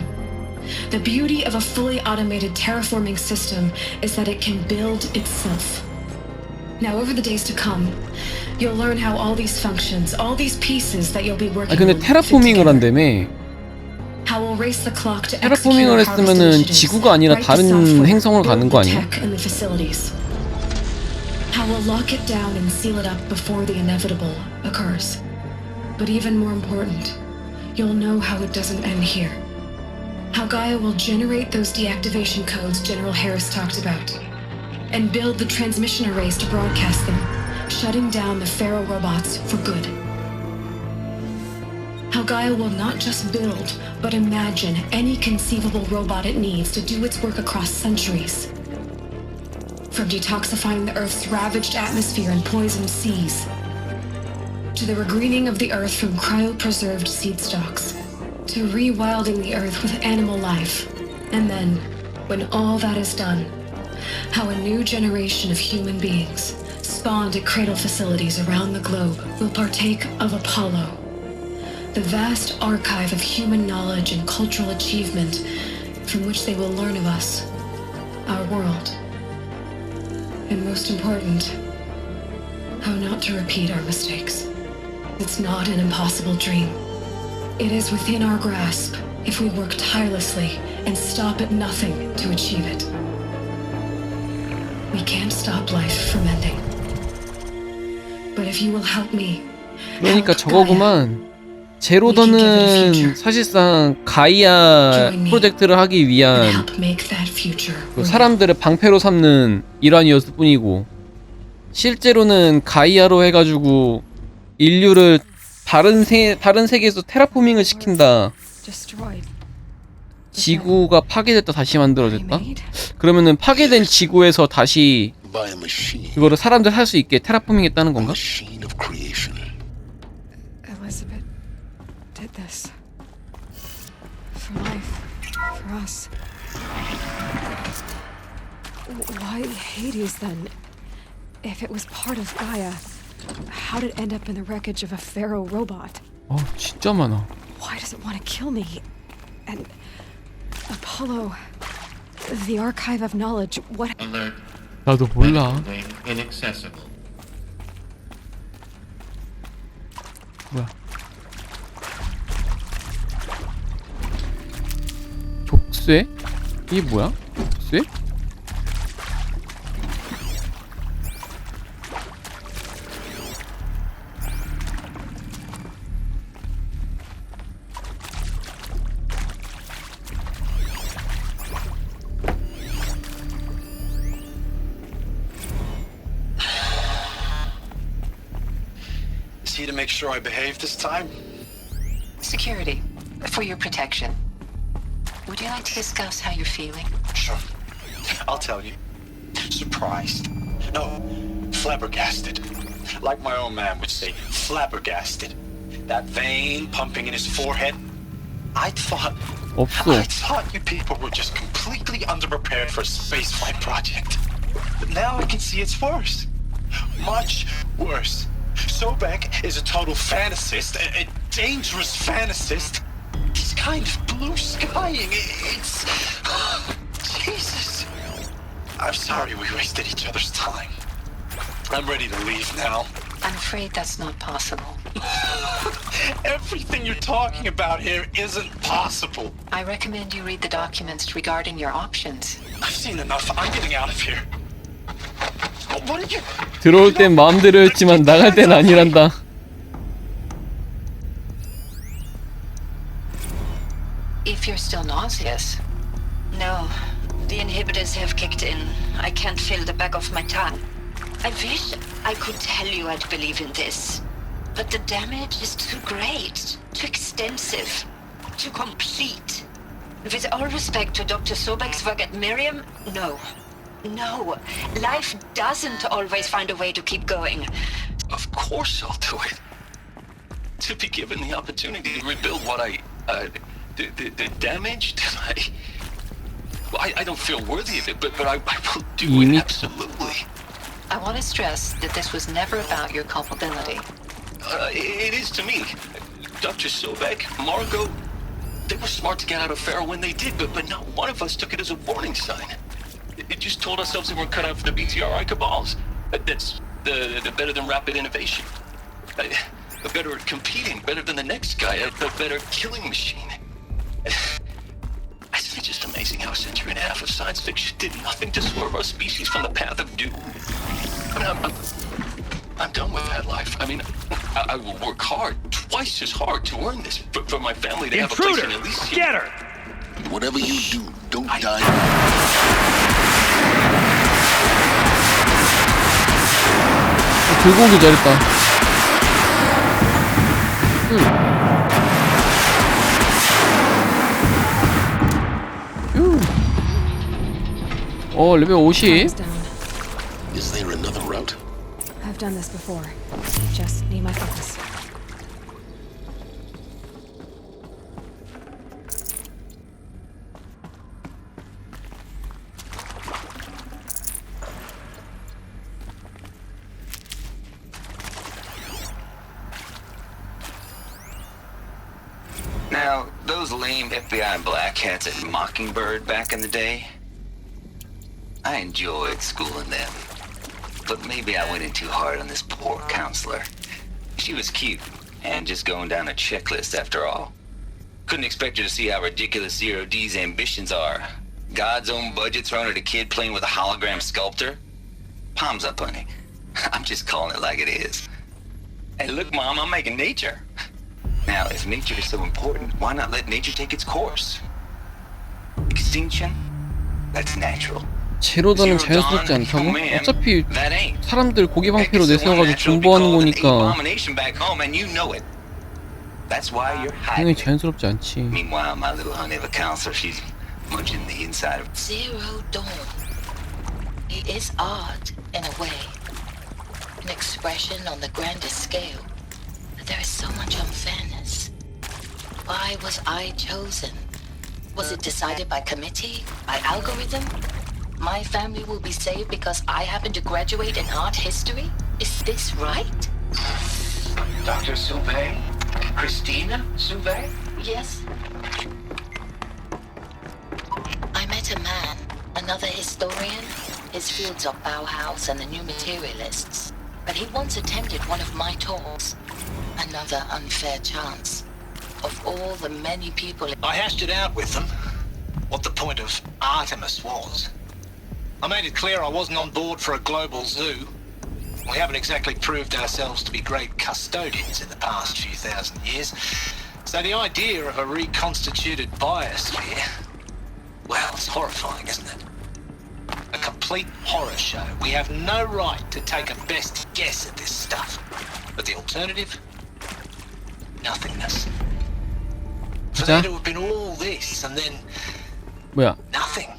The beauty of a fully automated terraforming system is that it can build itself. Now, over the days to come, you'll learn how all these functions, all these pieces that you'll be working 근데 on 테라포밍을 한다며. how we'll race the clock to 테라포밍을 했으면은 지구가 아니라 다른 행성을 가는 거 아니야? How we'll lock it down and seal it up before the inevitable occurs. But even more important, you'll know how it doesn't end here. How Gaia will generate those deactivation codes General Harris talked about, and build the transmission arrays to broadcast them, shutting down the Pharaoh robots for good. How Gaia will not just build, but imagine any conceivable robot it needs to do its work across centuries. From detoxifying the Earth's ravaged atmosphere and poisoned seas, to the regreening of the Earth from cryopreserved seed stalks, to rewilding the Earth with animal life. And then, when all that is done, how a new generation of human beings, spawned at cradle facilities around the globe, will partake of Apollo, the vast archive of human knowledge and cultural achievement from which they will learn of us, our world. And most important, how not to repeat our mistakes. It's not an impossible dream. It is within our grasp if we work tirelessly and stop at nothing to achieve it. We can't stop life from ending. But if you will help me, 그러니까 저거구만. 제로던은 사실상 가이아 프로젝트를 하기 위한 그 사람들을 방패로 삼는 일환이었을 뿐이고, 실제로는 가이아로 해가지고 인류를 다른 세계에서 테라포밍을 시킨다. 지구가 파괴됐다 다시 만들어졌다? 그러면은 파괴된 지구에서 다시 그거를 사람들 할 수 있게 테라포밍 했다는 건가? This for life, for us. Why Hades then? If it was part of Gaia, how did it end up in the wreckage of a Pharaoh robot? 진짜 많아. Why does it want to kill me? And Apollo, the archive of knowledge. What? Alert. 나도 몰라. Inaccessible. 뭐야? 족쇄? 이게 뭐야? 족쇄? Is he to make sure I behave this time? Security, for your protection. Would you like to discuss how you're feeling? Sure. I'll tell you. Surprised. No, flabbergasted. Like my old man would say, flabbergasted. That vein pumping in his forehead. I thought you people were just completely underprepared for a spaceflight project. But now I can see it's worse. Much worse. Sobek is a total fantasist, a dangerous fantasist. He's kind of blue skying. It's... Jesus. I'm sorry we wasted each other's time. I'm ready to leave now. I'm afraid that's not possible. Everything you're talking about here isn't possible. I recommend you read the documents regarding your options. I've seen enough. I'm getting out of here. What did you... 들어올 땐 마음대로였지만 나갈 땐 아니란다. If you're still nauseous. No, the inhibitors have kicked in. I can't feel the back of my tongue. I wish I could tell you I'd believe in this. But the damage is too great, too extensive, too complete. With all respect to Dr. Sobek's work at Miriam, no. No. Life doesn't always find a way to keep going. Of course I'll do it. To be given the opportunity to rebuild what the damage that I don't feel worthy of it, but I will do it, absolutely. I want to stress that this was never about your culpability. It is to me. Dr. Sobek, Margot, they were smart to get out of Pharaoh when they did, but not one of us took it as a warning sign. It just told ourselves that we're cut out for the BTRI cabals. That's the better than rapid innovation. Better at competing, better than the next guy, a better killing machine. Isn't it just amazing how a century and a half of science fiction did nothing to swerve our species from the path of doom? I mean, I'm done with that life. I mean, I will work hard, twice as hard to earn this, for my family to have a place in at least... Get her! Whatever you do, don't die. 들고 오기 잘했다. 레벨 50. Is there another route? I've done this before. Just need my focus. Now, those lame FBI black hats at Mockingbird back in the day, I enjoyed schooling them. But maybe I went in too hard on this poor counselor. She was cute, and just going down a checklist after all. Couldn't expect her to see how ridiculous Zero D's ambitions are. God's own budget thrown at a kid playing with a hologram sculptor? Palms up, honey. I'm just calling it like it is. Hey, look, Mom, I'm making nature. Now, if nature is so important, why not let nature take its course? Extinction? That's natural. 제로던은 자연스럽지 않다고? 어차피 사람들 고기 방패로 내세워가지고 존버하는 거니까 당연히 자연스럽지 않지. Meanwhile, my little honey of a counselor, she's munching the inside of Zero Dawn. It is art, in a way. An expression on the grandest scale. But there is so much unfairness. Why was I chosen? Was it decided by committee? By algorithm? My family will be saved because I happen to graduate in art history? Is this right? Dr. Sauvé? Christina Sauvé? Yes. I met a man, another historian. His fields are Bauhaus and the New Materialists. But he once attended one of my talks. Another unfair chance. Of all the many people... I hashed it out with them, what the point of Artemis was. I made it clear I wasn't on board for a global zoo. We haven't exactly proved ourselves to be great custodians in the past few thousand years. So the idea of a reconstituted biosphere, well, it's horrifying, isn't it? A complete horror show. We have no right to take a best guess at this stuff. But the alternative? Nothingness. For there to have been all this and then 뭐야? nothing.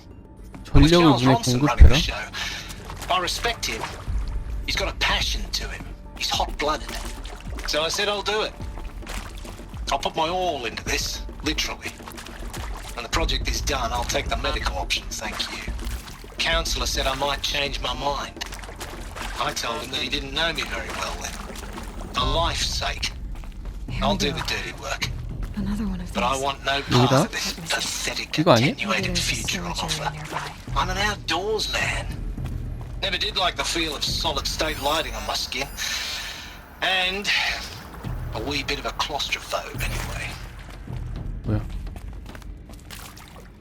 전력을 눈에 공급해라. I respect him. He's got a passion to him. He's hot-blooded. So I said I'll do it. I'll put my all into this, literally. When the project is done, I'll take the medical option, thank you. The counselor said I might change my mind. I told him that he didn't know me very well then. For life's sake. I'll do the dirty work. Another one of these. But I want no part of this pathetic, attenuated future on offer. I'm an outdoors man. Never did like the feel of solid-state lighting on my skin. And a wee bit of a claustrophobe, anyway. 뭐야?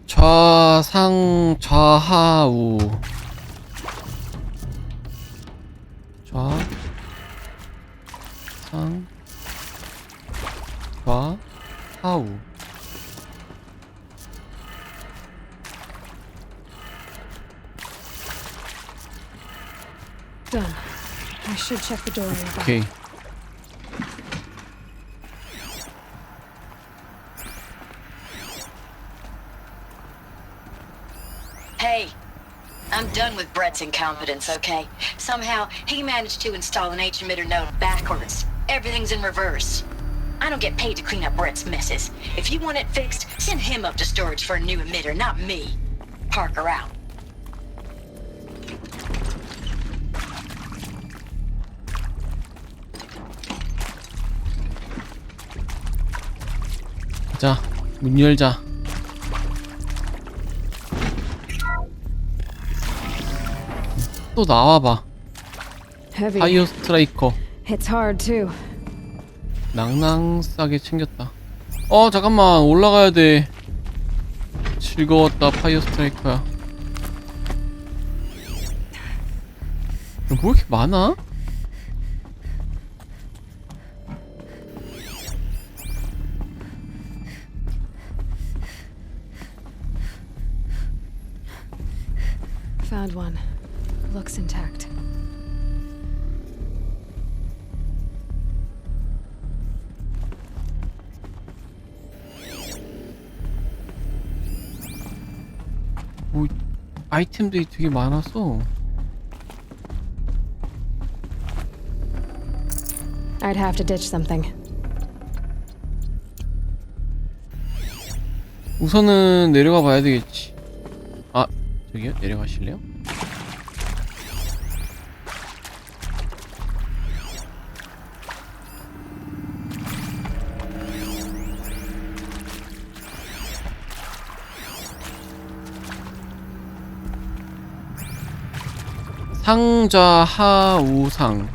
좌상 좌하우. 좌상 좌하우. Done. I should check the door nearby. 오케이. Hey, I'm done with Brett's incompetence, okay? Somehow, he managed to install an H-emitter node backwards. Everything's in reverse. I don't get paid to clean up Brett's messes. If you want it fixed, send him up to storage for a new emitter, not me. Parker out. 자, 문 열자. 또 나와봐. Heavy. 파이어 스트라이커. It's hard too. 낭낭싸게 챙겼다. 잠깐만, 올라가야 돼. 즐거웠다, 파이어 스트라이커야. 뭐 이렇게 많아? Found one. Looks intact. 뭐 아이템들이 되게 많았어. I'd have to ditch something. 우선은 내려가 봐야 되겠지. 아, 저기요? 내려가실래요? 상좌 하우상.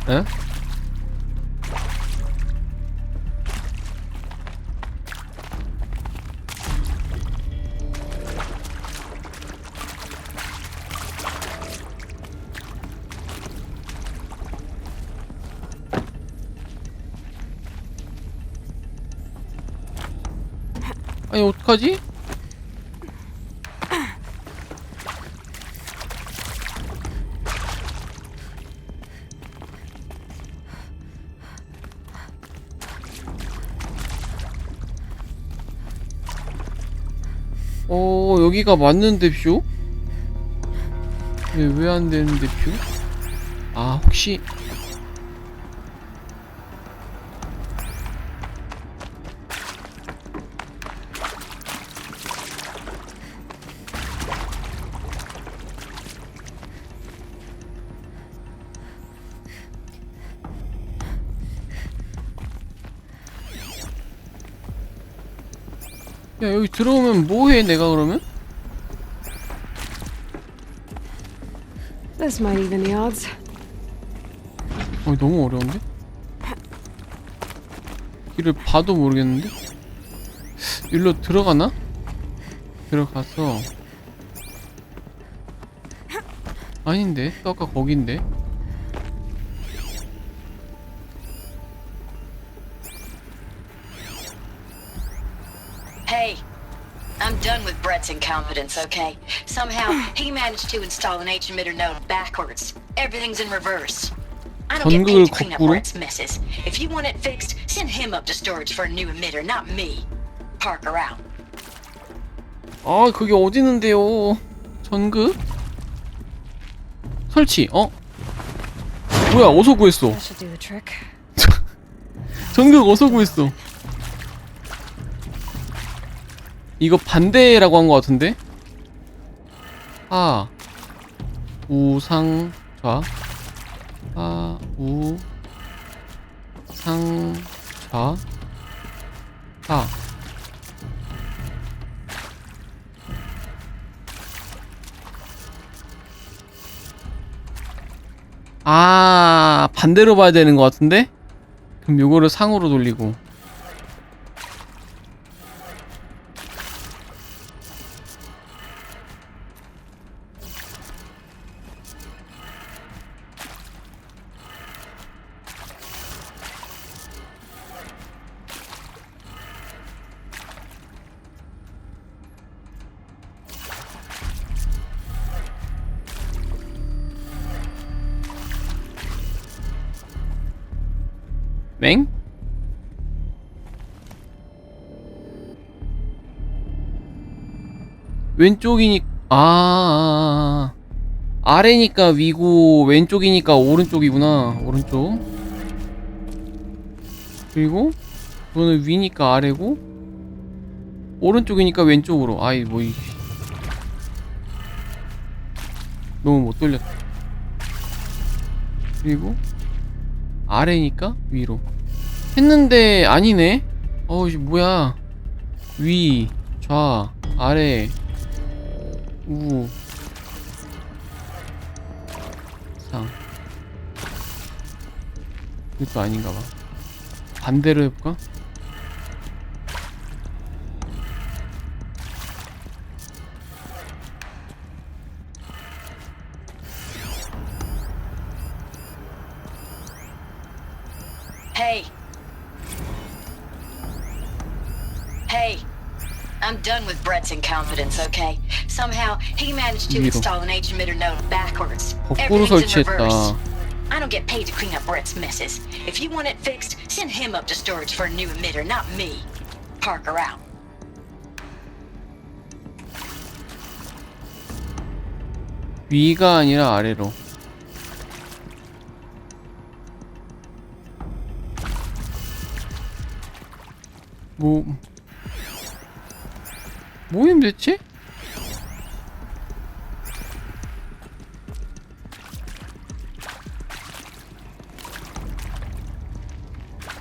에? 아니 어떡하지? 여기가 맞는데 뷰? 왜 안 되는데 뷰? 아 혹시 야 여기 들어오면 뭐해 내가 그러면? This might even the odds. 너무 어려운데? 길을 봐도 모르겠는데? 일로 들어가나? 들어가서 아닌데? 또 아까 거긴데? Hey, I'm done with Brett's incompetence, okay? Somehow, he managed to install an H-emitter node backwards. Everything's in reverse. I don't get paid to clean up Brett's messes. If you want it fixed, send him up to storage for a new emitter, not me. Parker out. 아, 그게 어디 있는데요? 전극? 설치, 뭐야, 어디서 구했어? That should do the trick. 전극 어디서 구했어? 이거 반대라고 한 것 같은데? 하 우상 좌 하 우 상 좌 하 아 반대로 봐야 되는 것 같은데? 그럼 요거를 상으로 돌리고 맹? 왼쪽이니 아래니까 위고 왼쪽이니까 오른쪽이구나. 오른쪽. 그리고 이거는 위니까 아래고 오른쪽이니까 왼쪽으로. 아이 뭐 이 너무 못 돌렸다. 그리고 아래니까 위로 했는데 아니네. 이게 뭐야. 위, 좌, 아래, 우, 상. 이것도 아닌가봐. 반대로 해볼까? Hey. Hey. I'm done with Brett's incompetence, okay? Somehow, he managed to install an H-emitter node backwards. 거꾸로 Everything's in 설치했다. reverse. I don't get paid to clean up Brett's messes. If you want it fixed, send him up to storage for a new emitter, not me. Parker out. 위가 아니라 아래로. 뭐임 대체?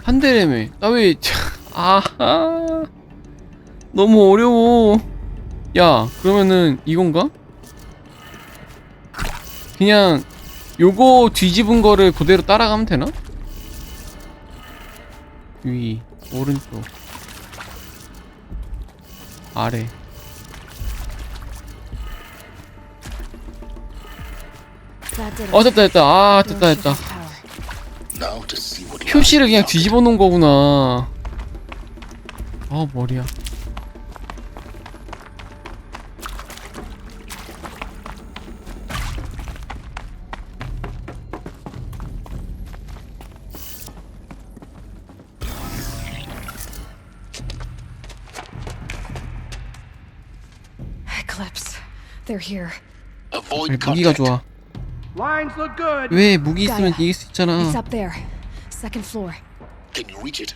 한 대래매. 나 왜 아하 너무 어려워. 야 그러면은 이건가? 그냥 요거 뒤집은 거를 그대로 따라가면 되나? 위, 오른쪽, 아래. 됐다. 됐다. 표시를 그냥 뒤집어 놓은 거구나. 머리야. Eclipse. They're here. 무기가 좋아. Lines look good. 왜 무기 있으면 이길 수 있잖아. It's up there. Second floor. Can you reach it?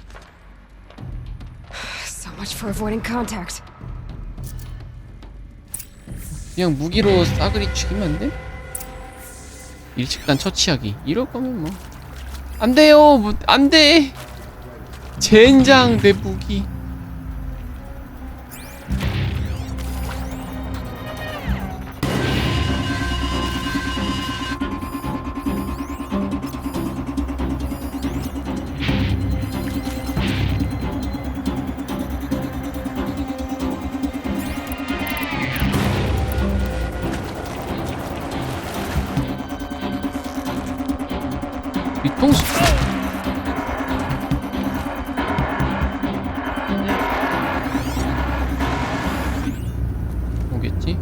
So much for avoiding contact. 그냥 무기로 싸그리 죽이면 안 돼? 일식단 처치하기. 이럴 거면 뭐. 안 돼요! 안 돼! 젠장, 내 무기. 뒤통수. 오겠지?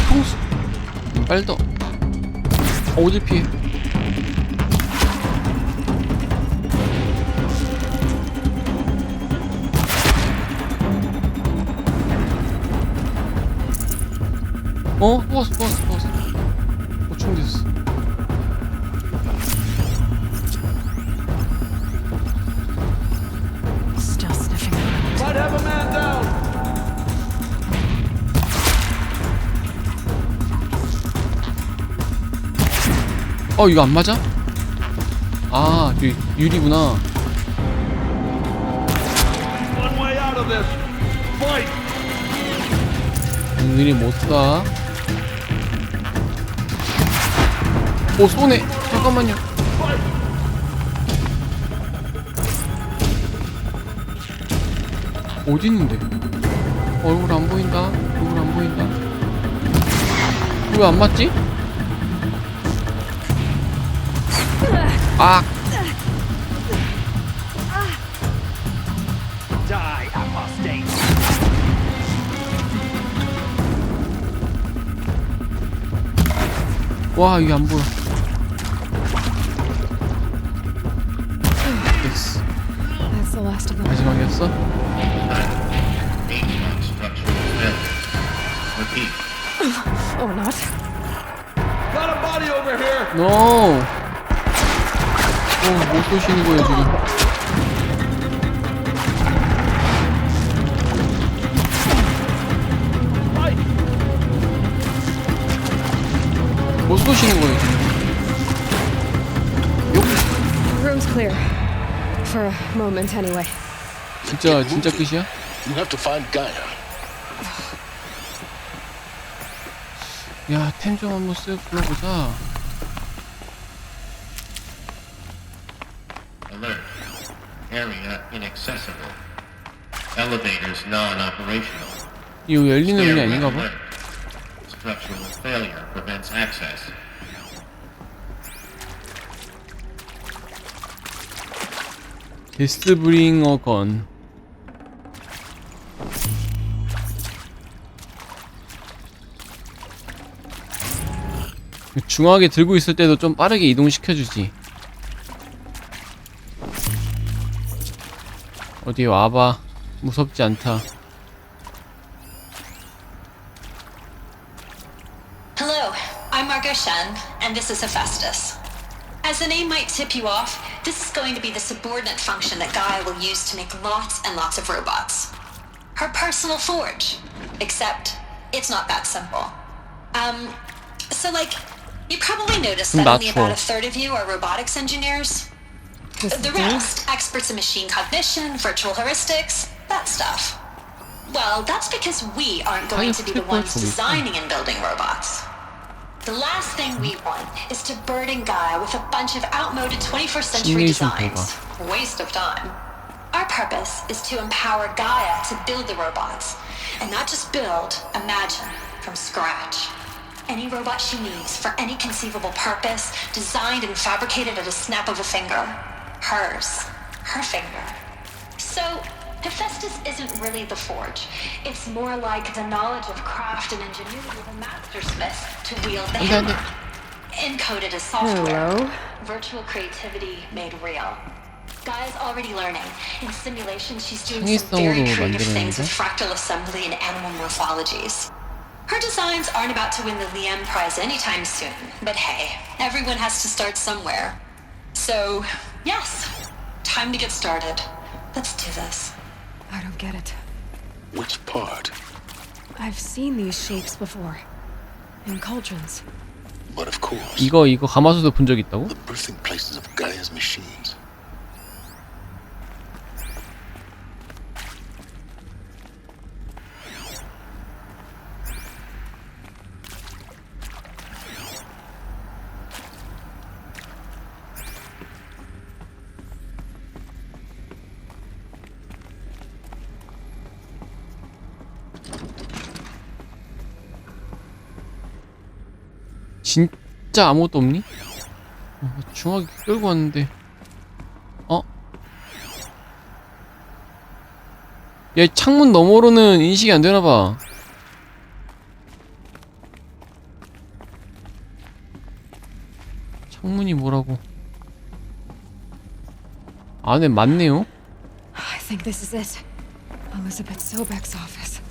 뒤통수. 빨더. 어딜 피해? 뽑았어. 충됐어. Still sniffing. Might have a man down. 이거 안 맞아? 유리구나. One way out of this. Fight. 오늘이 못 쏴. 쏘네. 잠깐만요. 어디 있는데? 얼굴 안 보인다. 왜 안 맞지? Die, apostate. 와, 이게 안 보여. 아니었어? Or not. Got a body over here. No. 뭐 쏘시는 거예요 지금? 뭐 쏘시는 거예요 지금? Room's clear. For a moment, anyway. 진짜 끝이야? You have to find Gaia. 야, 템 좀 한번 쓱 불러보자. Alert. Area inaccessible. Elevators non-operational. 이거 열리는 문이 아닌가 봐. Structural failure prevents access. 데스브링어 건. 중하게 들고 있을 때도 좀 빠르게 이동시켜주지. 어디 와봐. 무섭지 않다. Hello, I'm Margot Shen, and this is Hephaestus. As the name might tip you off, this is going to be the subordinate function that Gaia will use to make lots and lots of robots. Her personal forge. Except, it's not that simple. So like, you probably noticed that only about a third of you are robotics engineers. The rest, experts in machine cognition, virtual heuristics, that stuff. Well, that's because we aren't going to be the ones designing and building robots. The last thing we want is to burden Gaia with a bunch of outmoded 21st century designs. Waste of time. Our purpose is to empower Gaia to build the robots. And not just build, imagine, from scratch. Any robot she needs for any conceivable purpose, designed and fabricated at a snap of a finger. Hers. Her finger. So, Hephaestus isn't really the forge. It's more like the knowledge of craft and ingenuity of a mastersmith to wield the hammer. Encoded as software. Hello? Virtual creativity made real. Gaia's already learning. In simulation, she's doing some 창의성으로 very creative things 만들었는데? with fractal assembly and animal morphologies. Her designs aren't about to win the Liam Prize anytime soon, but hey, everyone has to start somewhere. So, yes, time to get started. Let's do this. I don't get it. Which part? I've seen these shapes before. In cauldrons. But of course, 이거 가마솥에 본 적 있다고? the birthing places of Gaia's machines. 진짜 아무것도 없니? 중하게 끌고 왔는데. 야, 창문 너머로는 인식이 안 되나봐. 창문이 뭐라고. 안에 맞네요? I think this is it. Elizabeth Sobek's office.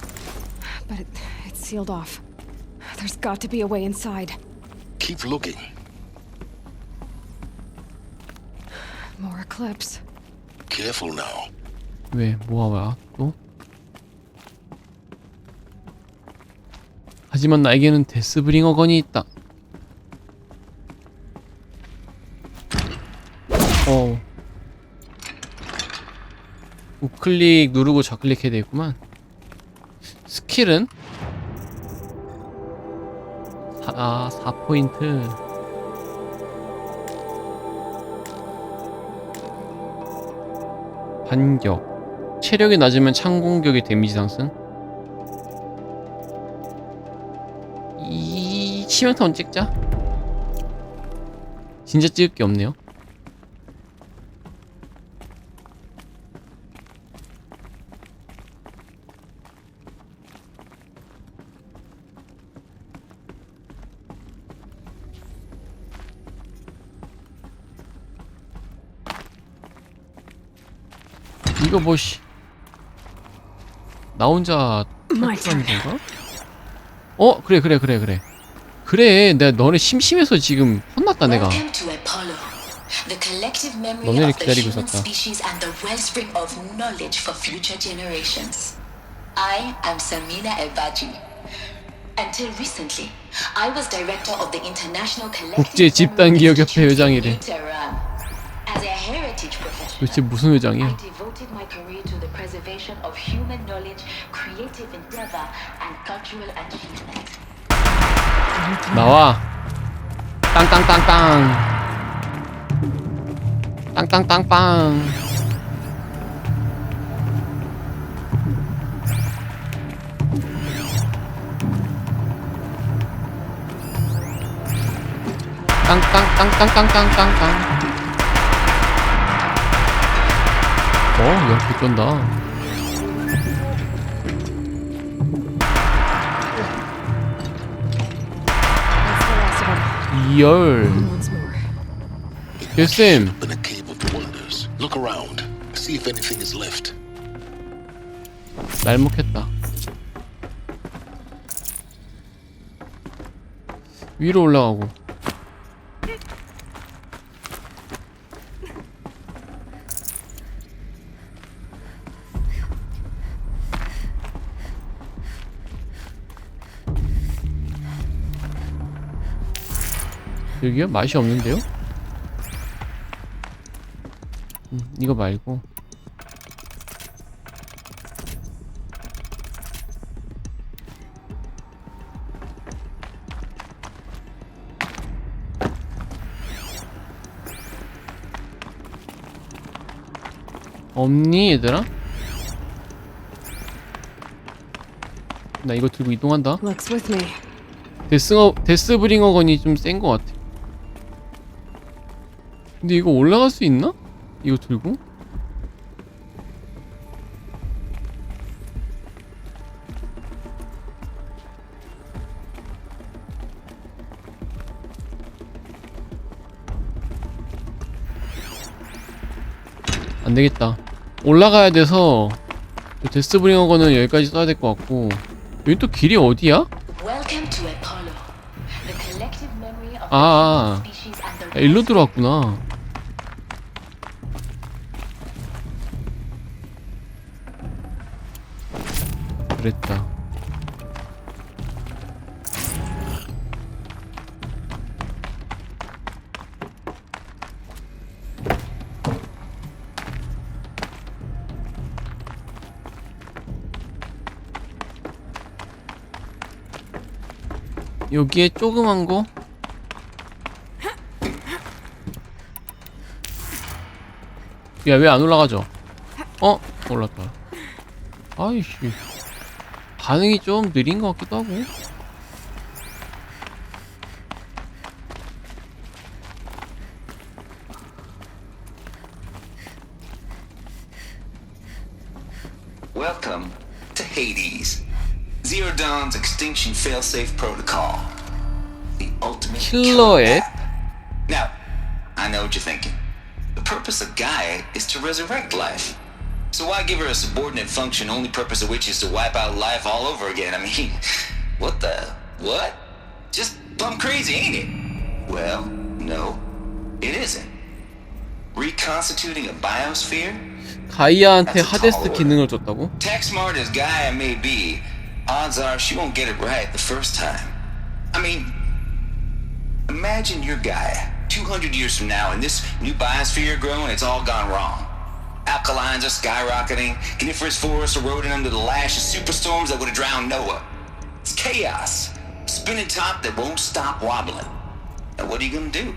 But it's sealed off. There's got to be a way inside. Keep looking. More eclipse. Careful now. 왜? 뭐야 또? 하지만 나에게는 데스브링어 건이 있다. 우클릭 누르고 좌클릭해야 되겠구만. 스킬은? 4포인트. 반격. 체력이 낮으면 창 공격의 데미지 상승. 이 치명타 한번 찍자. 진짜 찍을 게 없네요. 이거 뭐 씨. 나 혼자 탈출하는 건가? 그래 내가 너네 심심해서 지금 혼났다 내가. 너네를 기다리고 있었다. I am Samina El-Baji. Until recently, I was director of the International Collective 국제 집단 기억 협회 회장이래. As a heritage professional, 도대체 무슨 회장이야? I devoted my career to the preservation of human knowledge, creative endeavor, and cultural achievement. 나와. 땅땅땅땅. 땅땅땅빵. 땅땅땅땅땅땅땅땅. 연필 쩐다. 이열. 쌤. Look around. See if anything is left. 날먹혔다. 위로 올라가고. 여기요? 맛이 없는데요? 이거 말고. 없니 얘들아? 나 이거 들고 이동한다. 데스브링어건이 좀 센 것 같아. 근데 이거 올라갈 수 있나? 이거 들고? 안 되겠다. 올라가야 돼서 데스브링어건은 여기까지 써야 될 것 같고. 여기 또 길이 어디야? 일로 들어왔구나. 그랬다. 여기에 조그만 거? 야, 왜 안 올라가죠? 올랐다. 아이씨. 반응이 좀 느린 것 같기도 하고. Welcome to Hades. Zero Dawn's extinction failsafe protocol. The ultimate killer app. Now, I know what you're thinking. The purpose of Gaia is to resurrect life. So why give her a subordinate function, only purpose of which is to wipe out life all over again? I mean, what? Just plumb crazy, ain't it? Well, no, it isn't. Reconstituting a biosphere? 가이아한테 하데스 기능을 줬다고? Tech smart as Gaia may be, odds are she won't get it right the first time. I mean, imagine your Gaia 200 years from now and this new biosphere growing, it's all gone wrong. Alkalines are skyrocketing, coniferous forests eroding under the lash of superstorms that would have drowned Noah. It's chaos, spinning top that won't stop wobbling. Now what are you gonna do?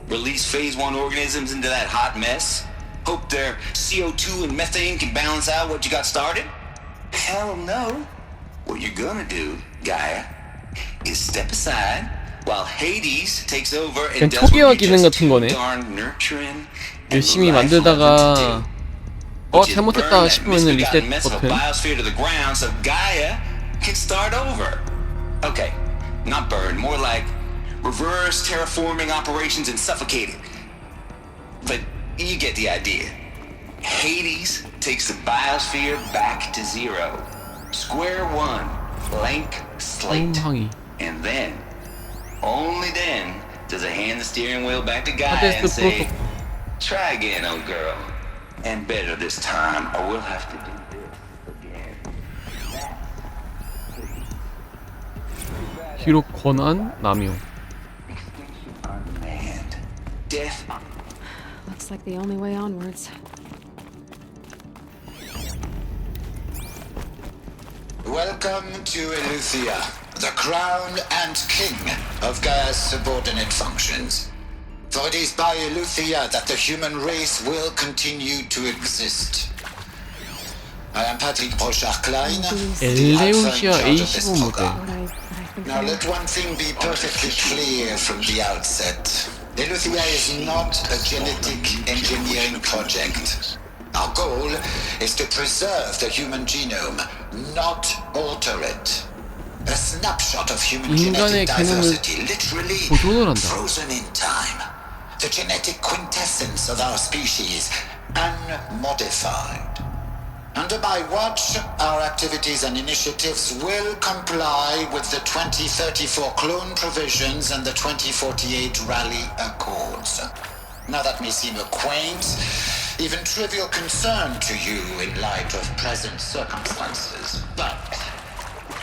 Release phase 1 organisms into that hot mess? Hope their CO2 and methane can balance out what you got started? Hell no. What you're gonna do, Gaia, is step aside while Hades takes over and does what you're just too darn nurturing. 열심히 만들다가 잘못했다 싶으면은 리셋 버튼. Biosphere to the ground so Gaia can start over. Okay, not burn, more like reverse terraforming operations and suffocating. But you get the idea. Hades takes the biosphere back to zero. square one, blank slate. And then, only then, does it hand the steering wheel back to Gaia and say, try again, old girl. And better this time, or we'll have to do this again. 기록 권한 남용. Death. Looks like the only way onwards. Welcome to Eleuthia, the crown and king of Gaia's subordinate functions. For it is by Eleuthia that the human race will continue to exist. I am Patrick Brochard-Klein, the alpha in charge of this program. Now let one thing be perfectly clear from the outset. Eleuthia is not a genetic engineering project. Our goal is to preserve the human genome, not alter it. A snapshot of human genetic diversity, literally frozen in time. The genetic quintessence of our species, unmodified. Under my watch, our activities and initiatives will comply with the 2034 clone provisions and the 2048 Rally Accords. Now that may seem a quaint, even trivial concern to you in light of present circumstances, but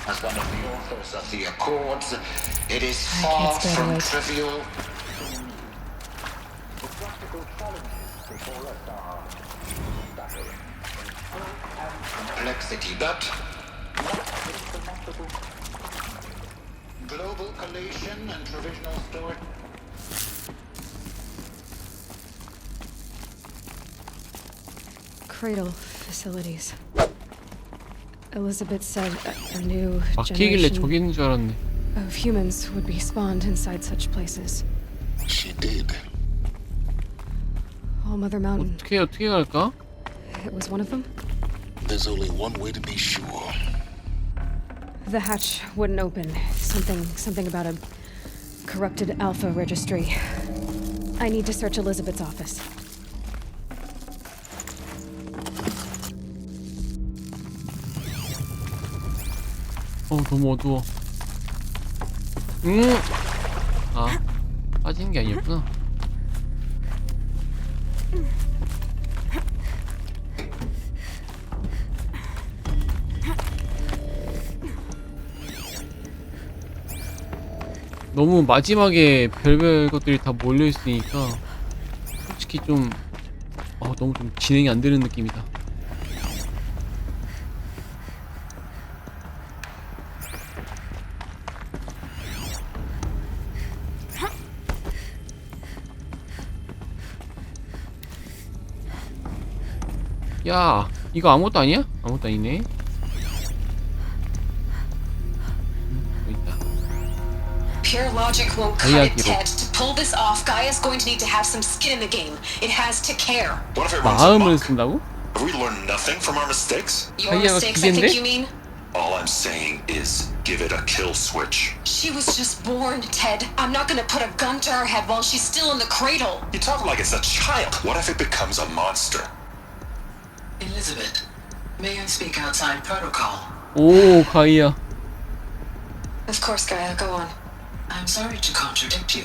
as one of the authors of the Accords, it is far from trivial. The practical challenges before us are staggering. Complexity, but not insurmountable. Global collation and provisional storage. Cradle facilities. Elizabeth said a new 막히길래 저기 있는 줄 알았네. of humans would be spawned inside such places. She did. All Mother Mountain. 어떻게 갈까? It was one of them? There's only one way to be sure. The hatch wouldn't open. Something about a corrupted alpha registry. I need to search Elizabeth's office. 너무 어두워. 아, 빠지는 게 아니었구나. 너무 마지막에 별별 것들이 다 몰려 있으니까 솔직히 좀 너무 좀 진행이 안 되는 느낌이다. 야, 이거 아무것도 아니야? 아무것도 아니네. Pure logic won't cut it, Ted. To pull this off, Gaia's going to need to have some skin in the game. It has to care. What if it runs amok? 마음을 쓴다고? Have we learned nothing from our mistakes? Your mistakes, I think you mean? All I'm saying is give it a kill switch. She was just born, Ted. I'm not gonna put a gun to her head while she's still in the cradle. You talk like it's a child. What if it becomes a monster? Elizabeth, may I speak outside protocol? 오, 가이야. Of course, Gaia, go on. I'm sorry to contradict you,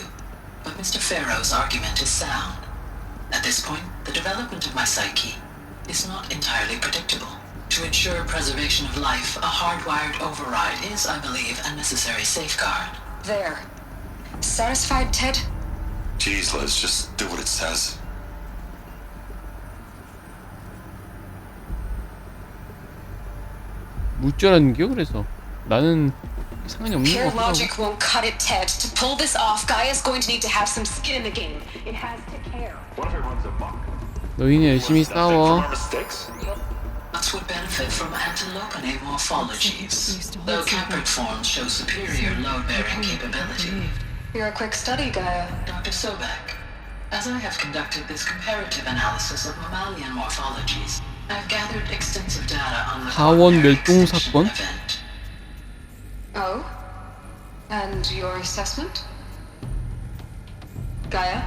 but Mr. Farrow's argument is sound. At this point, the development of my psyche is not entirely predictable. To ensure preservation of life, a hardwired override is, I believe, a necessary safeguard. There. Satisfied, Ted? Jeez, Liz, just do what it says. 묻자라는겨 그래서 나는 상관이 없는 거 Pure 같더라고. logic won't cut it, Ted. To pull this off, Gaia's going to need to have some skin in the game. It has to care. What if it runs amok? 너희는 열심히 싸워. Us would benefit from antilope morphologies, though caprid forms show superior load-bearing capability. You're a quick study, Gaia. Dr. Sobek, as I have conducted this comparative analysis of mammalian morphologies, I've gathered extensive data on the 하원 멸종 사건? Oh? And your assessment? Gaia?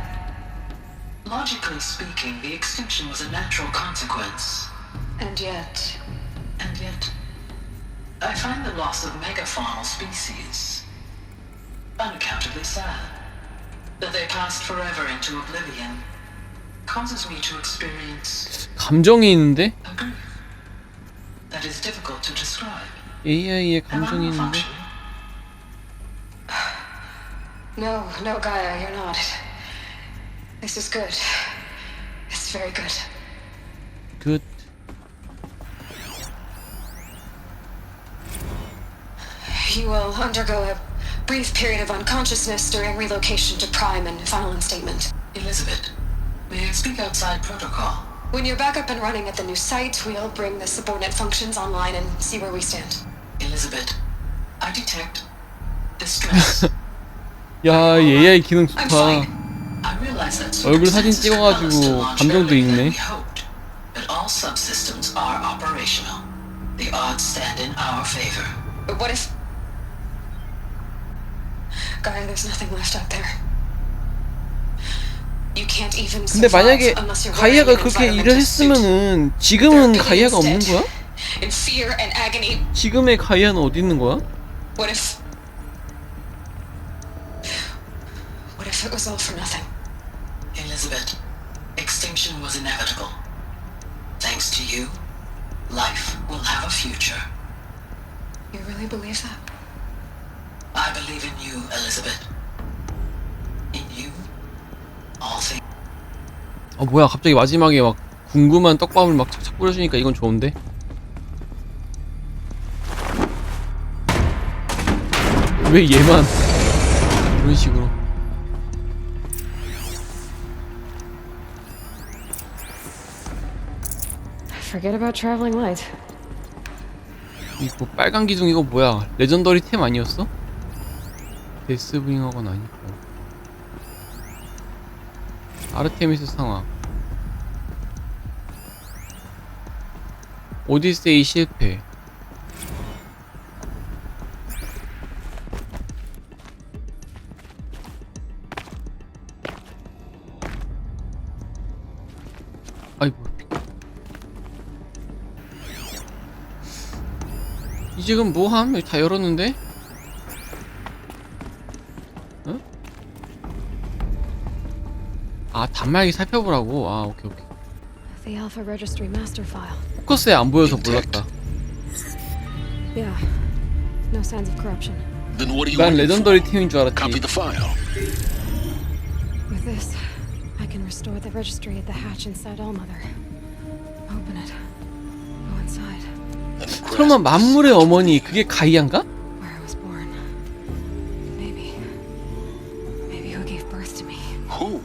Logically speaking, the extinction was a natural consequence. And yet... I find the loss of megafaunal species unaccountably sad. That they passed forever into oblivion causes me to experience 감정이 있는데? a grief that is difficult to describe. AI에 감정이 있는데? No, no, Gaia, you're not. This is good. It's very good. Good. You will undergo a brief period of unconsciousness during relocation to Prime and final instatement. Elizabeth, may I speak outside protocol? When you're back up and running at the new site, we'll bring the subordinate functions online and see where we stand. Elizabeth, I detect distress. 야, 이 AI 기능 I'm 좋다. fine. I realize that 얼굴 사진 circumstances compel us to 찍어가지고 launch 감정도 earlier than 읽네. we hoped, but all subsystems are operational. The odds stand in our favor. But what if... Gaia, there's nothing left out there. You can't even 근데 survive 만약에 unless you're 가이아가 wearing an 그렇게 일을 environmental suit. 했으면은 지금은 가이아가 없는 거야? In fear and agony. 지금의 가이아는 어디 있는 거야? What if it was all for nothing? Elizabeth, extinction was inevitable. Thanks to you, life will have a future. You really believe that? I believe in you, Elizabeth. In you, all things. 뭐야, 갑자기 마지막에 막 궁금한 떡밥을 막 착착 뿌려주니까 이건 좋은데? 왜 얘만 이런 식으로? Forget about traveling light. 이 뭐 빨간 기둥 이거 뭐야? 레전더리 템 아니었어? 데스브링어건 아니고. 아르테미스 상황. 오디세이 실패. 아이고. 이 지금 뭐함? 여기 다 열었는데? 응? 아, 단말기 살펴보라고? 아, 오케이. The Alpha Registry master file. 포커스에 안 보여서 몰랐다. Yeah. No signs of corruption. Then what are you 난 waiting 레전더리 for? 팀인 줄 알았지. Copy the file. With this, I can restore the registry at the hatch inside Allmother. Open it. Go inside. 설마 만물의 어머니 그게 가이아인가? Where I was born. Maybe who gave birth to me. Who?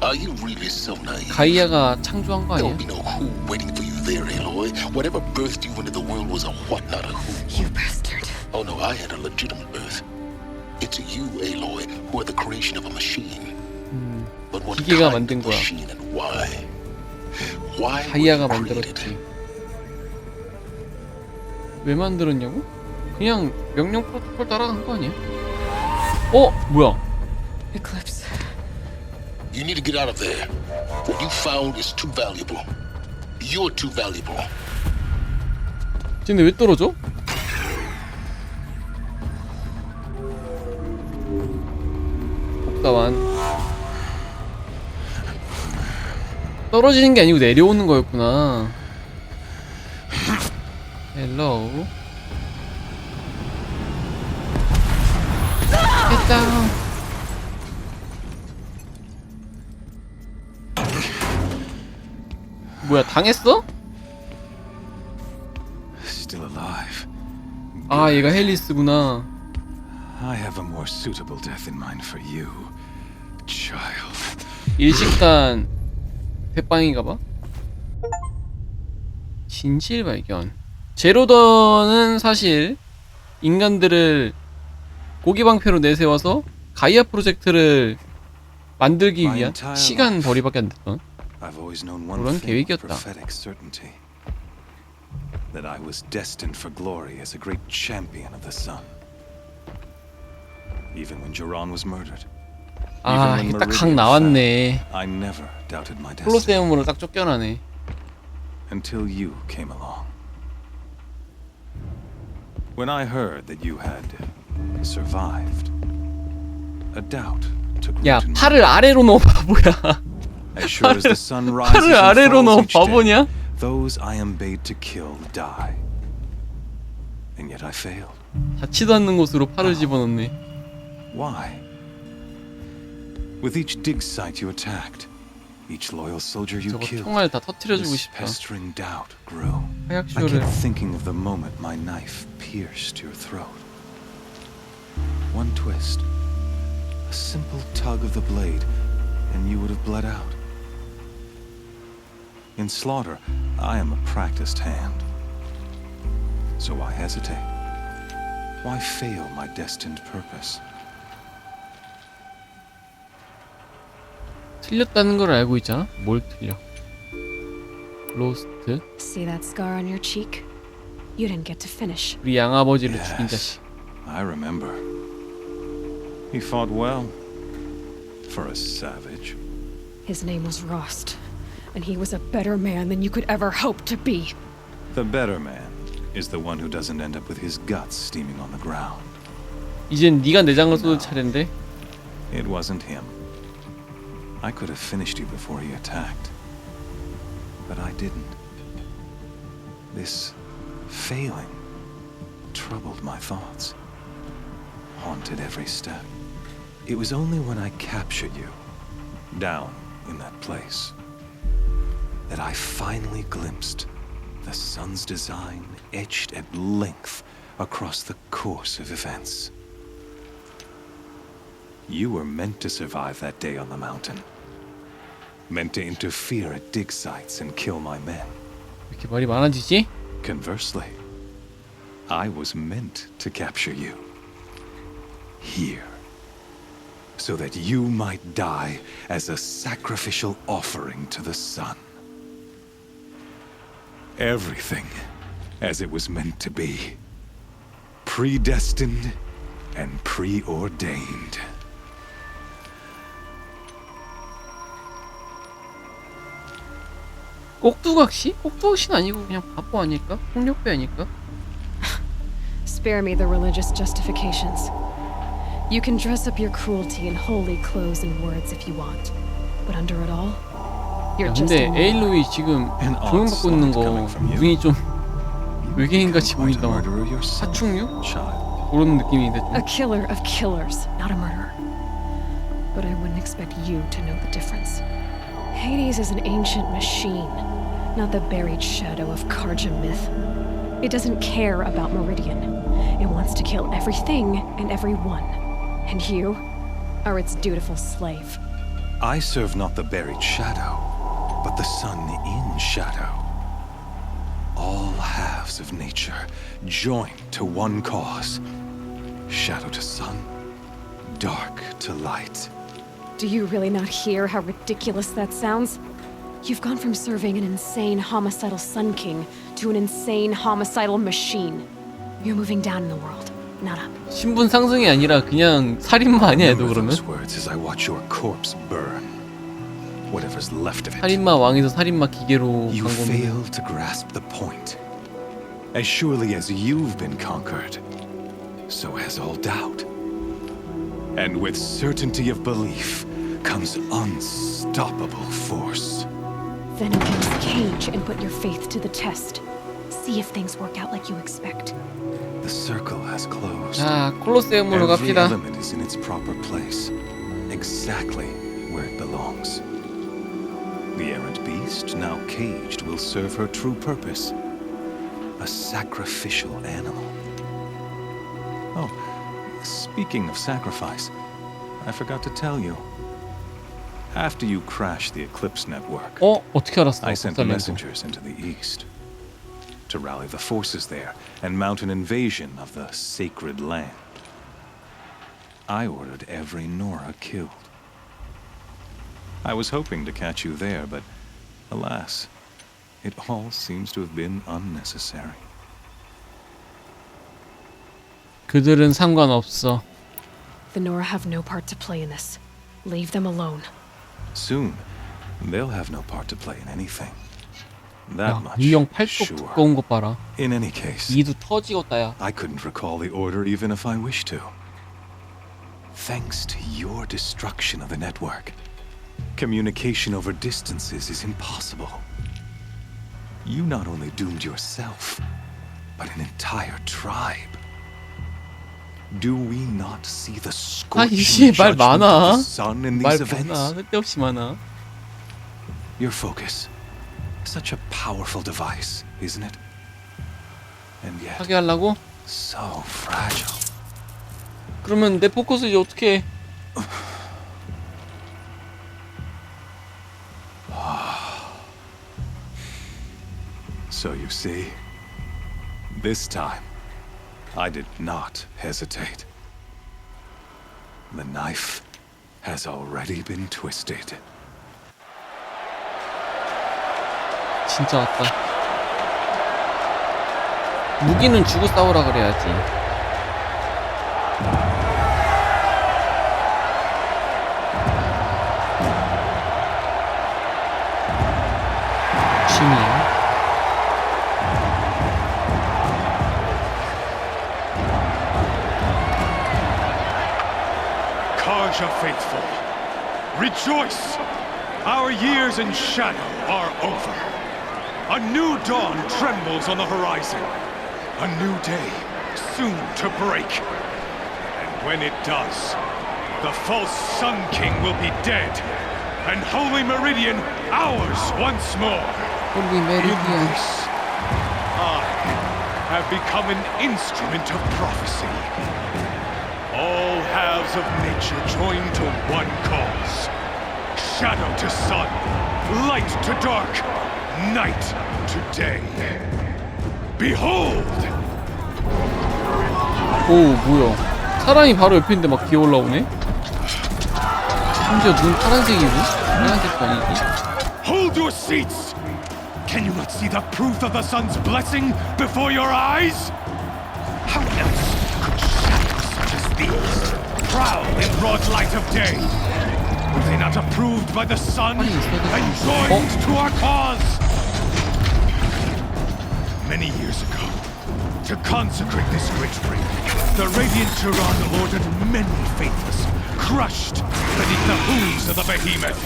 Are you really so naive? 가이아가 창조한 거 아니야? There'll be no who waiting for you there, Aloy. Whatever birthed you into the world was a what, not a who. You bastard. Oh no, I had a legitimate birth. It's you, Aloy, who are the creation of a machine. But what 기계가 kind 만든 of 거야. machine and why? Why were 가이아가 you created? 만들었지. 왜 만들었냐고? 그냥 명령 프로토콜 따라간 거 아니야? 뭐야? Eclipse. You need to get out of there. What you found is too valuable. You're too valuable. 근데 왜 떨어져? 복사완. 떨어지는 게 아니고 내려오는 거였구나. 헬로우. 됐다. 뭐야, 당했어? Still alive. 아, 얘가 헬리스구나. I have a more suitable death in mind for you, child. 일식단 대빵인가봐. 진실 발견. 제로던은 사실 인간들을 고기방패로 내세워서 가이아 프로젝트를 만들기 위한 시간 벌이밖에 안 됐던 그런 계획이었다. That I was destined for glory as a great champion of the sun. Even when Jiran was murdered. 아, 이게 딱 각 나왔네. I never doubted my destiny. 콜로세움으로 딱 쫓겨나네. Until you came along. When I heard that you had survived, a doubt took root 야, in my 팔을 아래로 넣어 바보야. As sure as the sun rises 팔을 and 아래로 넣어 falls each day, 바보냐? those I am bade to kill die. And yet I failed. 닿지도 않는 곳으로 팔을 집어넣네. Why? With each dig site you attacked, each loyal soldier you 저거 killed, 총알 다 터트려주고 this 싶다. pestering doubt grew. I 화약쇼를. kept thinking of the moment my knife pierced your throat. One twist, a simple tug of the blade, and you would have bled out. In slaughter, I am a practiced hand. So why hesitate? Why fail my destined purpose? 틀렸다는 걸 알고 있잖아? 뭘 틀려? 로스트? See that scar on your cheek? You didn't get to finish. 우리 양아버지를 죽인 자식. I remember. He fought well. For a savage. His name was Rost, and he was a better man than you could ever hope to be. The better man is the one who doesn't end up with his guts steaming on the ground. 이젠 네가 내장을 쏟을 차례인데. It wasn't him. I could have finished you before he attacked. But I didn't. This failing troubled my thoughts, haunted every step. It was only when I captured you, down in that place, that I finally glimpsed the sun's design etched at length across the course of events. You were meant to survive that day on the mountain. Meant to interfere at dig sites and kill my men. 이렇게 말이 많아지지? Conversely, I was meant to capture you. Here. So that you might die as a sacrificial offering to the sun. Everything as it was meant to be. Predestined and preordained. 꼭두각시? 꼭두각시는 아니고 그냥 바보 아닐까? 폭력배 아닐까? Spare me the religious justifications. You can dress up your cruelty in holy clothes and words if you want, but under it all, you're 야, just 근데 a man. 에일로이 지금 조명받고 있는 거 눈이 좀 외계인같이 보인다. 파충류? 그런 느낌인데 좀. A killer of killers, not a murderer. But I wouldn't expect you to know the difference. Hades is an ancient machine, not the buried shadow of Karja myth. It doesn't care about Meridian. It wants to kill everything and everyone. And you are its dutiful slave. I serve not the buried shadow, but the sun in shadow. All halves of nature joined to one cause. Shadow to sun, dark to light. Do you really not hear how ridiculous that sounds? You've gone from serving an insane homicidal Sun King to an insane homicidal machine. You're moving down in the world, not up. 신분 상승이 아니라 그냥 살인마 아니야, 얘도 그러면? Words as I watch your corpse burn. Whatever's left of it. 살인마 왕에서 살인마 기계로 You 간 겁니다. fail to grasp the point. As surely as you've been conquered, so has all doubt. And with certainty of belief comes unstoppable force. Then open this cage and put your faith to the test. See if things work out like you expect. The circle has closed. 자, 콜로세움으로 Every 갑시다. element is in its proper place, exactly where it belongs. The errant beast, now caged, will serve her true purpose. A sacrificial animal. Oh, speaking of sacrifice, I forgot to tell you. After you crashed the Eclipse network, 어떻게 알았어? I sent messengers into the east to rally the forces there and mount an invasion of the sacred land. I ordered every Nora killed. I was hoping to catch you there, but alas, it all seems to have been unnecessary. 그들은 상관없어. The Nora have no part to play in this. Leave them alone. Soon, they'll have no part to play in anything. That 야, much 유형 is 8속 sure. 두꺼운 것 봐라. In any case, 이도 터지겠다 야. I couldn't recall the order even if I wished to. Thanks to your destruction of the network, communication over distances is impossible. You not only doomed yourself, but an entire tribe. Do we not see the scorching 씨, 말 judgment of 많아. the sun in 말 these events? 많아. 쓸데없이 많아. Your focus, such a powerful device, isn't it? And yet, 파괴하려고? so fragile. 그러면 내 포커스 이제 어떻게 해? So you see, this time, I did not hesitate. The knife has already been twisted. 진짜 왔다. 무기는 주고 싸우라 그래야지. 취미야. Karja faithful, rejoice! Our years in shadow are over. A new dawn trembles on the horizon. A new day soon to break. And when it does, the false Sun King will be dead, and Holy Meridian ours once more. Holy Meridian. In this, I have become an instrument of prophecy. All halves of nature join to one cause. Shadow to sun, light to dark, night to day. Behold! 오 뭐야? 사람이 바로 옆에 있는데 막 기어 올라오네? 심지어 눈 파란색이고? 파란색도 아니지? Hold your seats! Can you not see the proof of the sun's blessing before your eyes? How else could shadows such as these prowl in broad light of day? Were they not approved by the sun and joined to our cause? Many years ago, to consecrate this great ring, the Radiant Tyrann ordered many faithless, crushed beneath the hooves of the behemoth.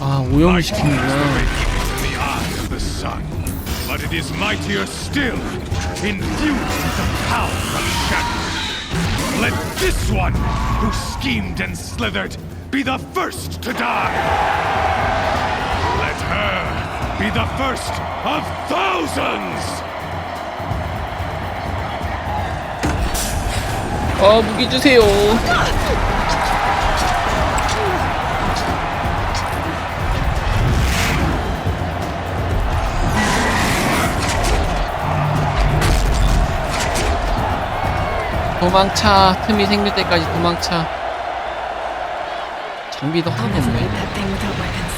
아 오염을 시키는구나. In the eye of the sun, but it is mightier still, infused with the power of shadow. Let this one, who schemed and slithered, be the first to die. Let her be the first of thousands. 아 무기 주세요. 도망차. 틈이 생길 때까지 도망차. 장비도 하나도 없네. That thing without weapons.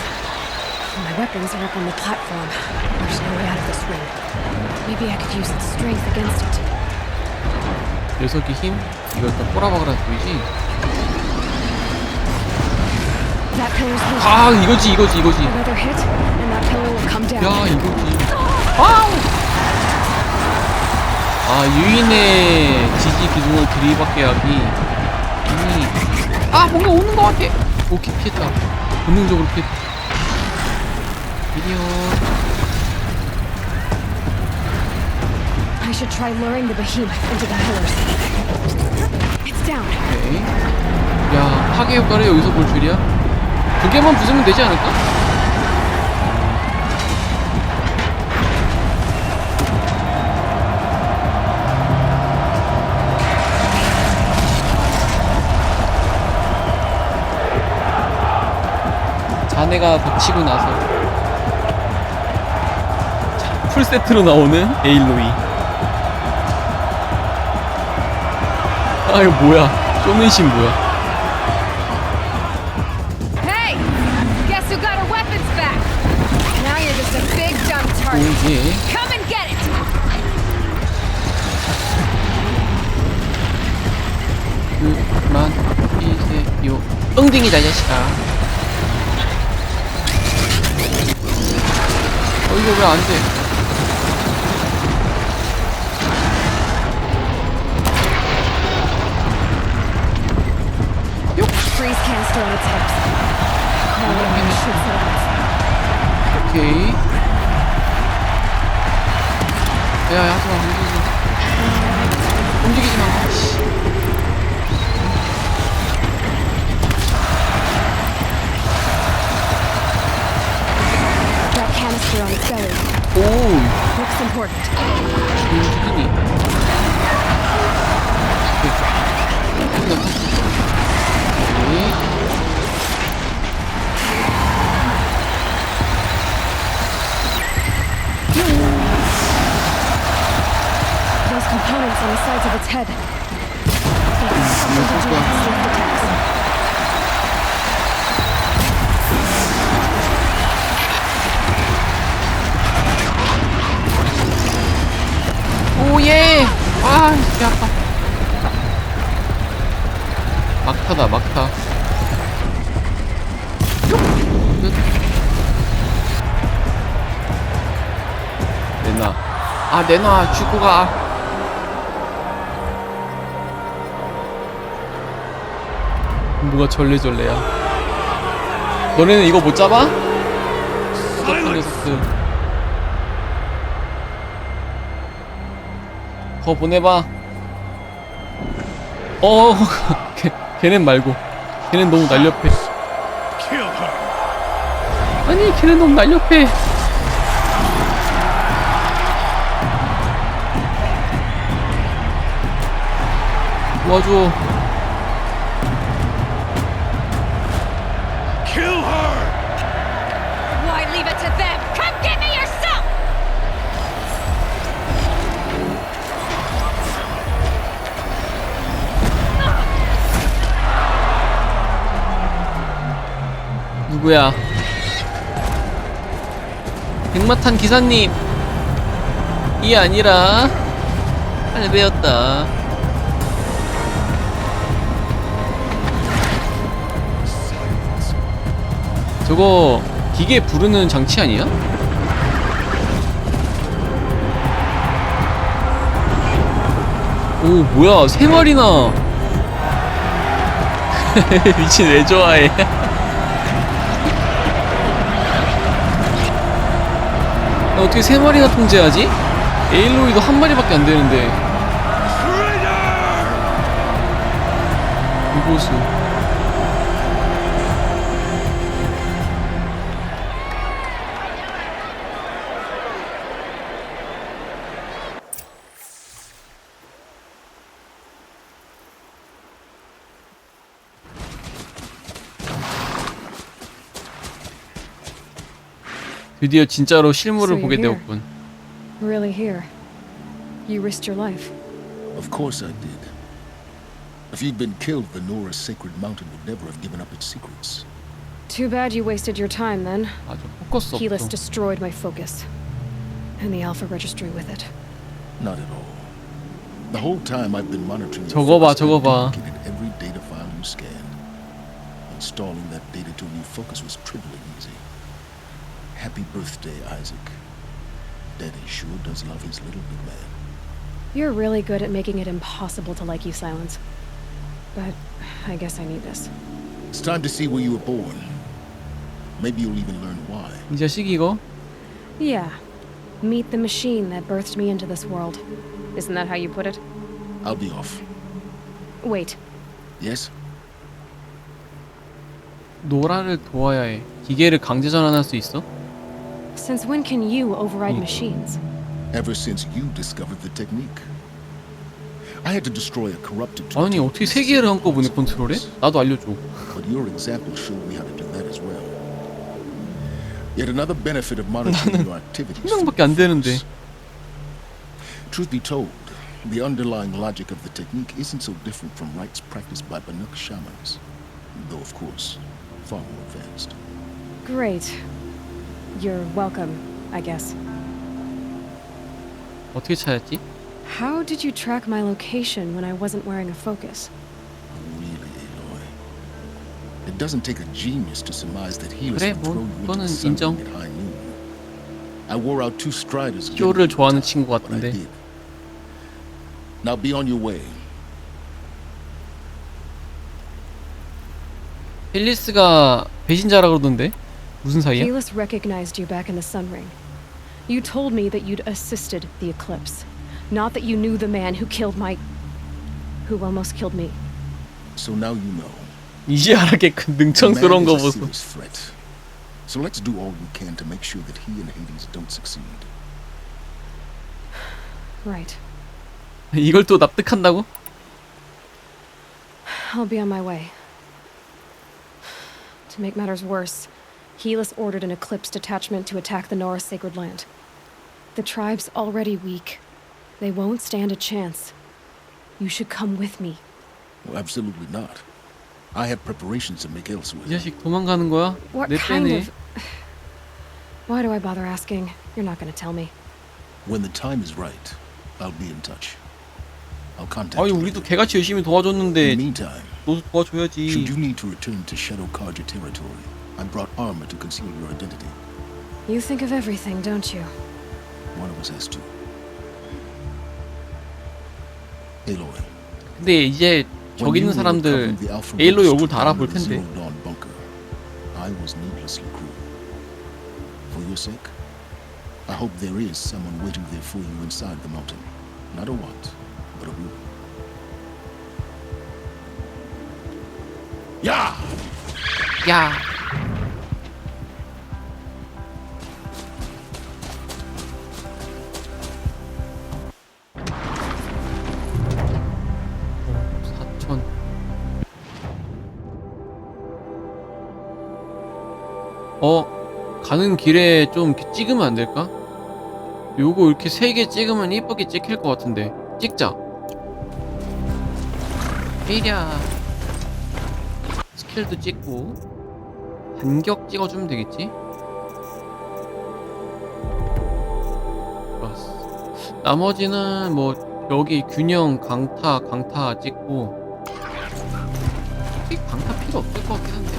My weapons are up on the platform. There's no way out of this ring. Maybe I could use its strength against it. 녀석이 힘? 이거 일단 꼬라박으라 보이지? That pillar's loose. 아 이거지. Another hit, and that pillar will come down. 야 이거지. 아 유인의 지지 기둥을 들이받게 하기 이미 아 뭔가 오는 것 같아. 오케이 피했다. 본능적으로 피했다. 미디어. I should try luring the behemoth into the pillars. It's down. 오케이. 야 파괴 효과를 여기서 볼 줄이야? 두 개만 부수면 되지 않을까? 자네가 붙이고 나서 자, 풀세트로 나오는 에일로이. 아 이거 뭐야? 쇼맨신 뭐야? Hey! Guess who got her weapons back? Now you're just a big dumb target. 오예. Come and get it! 그만 이세요. 엉덩이다 자식아. 이거 왜 안 돼? Freeze canister on its hips. Now shoots it off. 오케이. 야, 하지마, 움직이지 마. 씨. That canister on its belly. 오, Looks important. 움직이니. Those components on the sides of its head. They have something to do with the swift attacks. 오예! 아, 배 아파. 막타다, 막타. 내놔. 아, 내놔. 죽고 가. 뭐가 절레절레야. 너네는 이거 못 잡아? 똑같은 녀석들. 더 보내봐. 걔넨 말고. 걔넨 너무 날렵해. 아니, 걔넨 너무 날렵해. 도와줘. Kill her! Why leave it to them? Come get me yourself! 누구야? 백마탄 기사님! 이 아니라 할배였다. 저거 기계 부르는 장치 아니야? 오, 뭐야, 3마리나. 미친, 왜 좋아해? 어떻게 3마리나 통제하지? 에일로이도 1마리밖에 안 되는데. 이보수. 드디어 진짜로 실물을 So 보게 you're here. 되었군. Really here. You risked your life. Of course I did. If you'd been killed, the Nora's sacred mountain would never have given up its secrets. Too bad you wasted your time then. 맞아, 포커스 Keyless 없어. destroyed my focus. And the Alpha registry with it. Not at all. The whole time I've been monitoring your 저거 봐, focus, 저거 I've 봐. duplicated every data file you scanned. Installing that data to a new focus was trivially easy. Happy birthday, Isaac. Daddy sure does love his little big man. You're really good at making it impossible to like you, Silence. But I guess I need this. It's time to see where you were born. Maybe you'll even learn why. 이 자식 이거? Yeah. Meet the machine that birthed me into this world. Isn't that how you put it? I'll be off. Wait. Yes? 노라를 도와야 해. 기계를 강제 전환할 수 있어? Since when can you override machines? Ever since you discovered the technique. I had to destroy a corrupted 아니, 어떻게 3개를 한꺼번에 컨트롤해? 나도 알려줘. But your example showed me how to do that as well. Yet another benefit of monitoring your activities. 한 명밖에 안 되는데. Truth be told, the underlying logic of the technique isn't so different from rites practiced by Banuk shamans, though of course, far more advanced. Great. You're welcome, I guess. 어떻게 찾았지? How did you track my location when I wasn't wearing a focus? Really, Aloy. It doesn't take a genius to surmise that healers 그래, would throw 뭐 you into 그거는 the sun 인정. at high noon. I wore out two striders. 쇼를 좋아하는 친구 같은데. Now be on your way. 힐리스가 배신자라 그러던데 무슨 사이야? Helis recognized you back in the Sun Ring. You told me that you'd assisted the eclipse, not that you knew the man who almost killed me. So now you know. 이제 알았겠군. 능청스러운 거 보소. So let's do all we can to make sure that he and Hades don't succeed. Right. 이걸 또 납득한다고? I'll be on my way. To make matters worse, Helis ordered an Eclipse detachment to attack the Nora Sacred Land. The tribe's already weak. They won't stand a chance. You should come with me. Well, absolutely not. I have preparations to make elsewhere. 이 자식 도망가는 거야? What 내 kind 빼네. of... Why do I bother asking? You're not going to tell me. When the time is right, I'll be in touch. I'll contact 아니 you. 우리도 개같이 열심히 도와줬는데 In the meantime, 너도 도와줘야지. should you need to return to Shadow Karja territory, I brought armor to conceal your identity. You think of everything, don't you? One of us has to. Aloy. 근데 이제 저기 있는 사람들 에일로이 얼굴 다 알아볼 텐데. I was needlessly cruel. For your sake, I hope there is someone waiting there for you inside the mountain. Not a what, but a who. 야! 야! 가는 길에 좀 이렇게 찍으면 안 될까? 요거 이렇게 3개 찍으면 이쁘게 찍힐 것 같은데. 찍자. 이랴. 스킬도 찍고 반격 찍어주면 되겠지? 좋았어. 나머지는 뭐 여기 균형 강타 찍고. 강타 필요 없을 것 같긴 한데.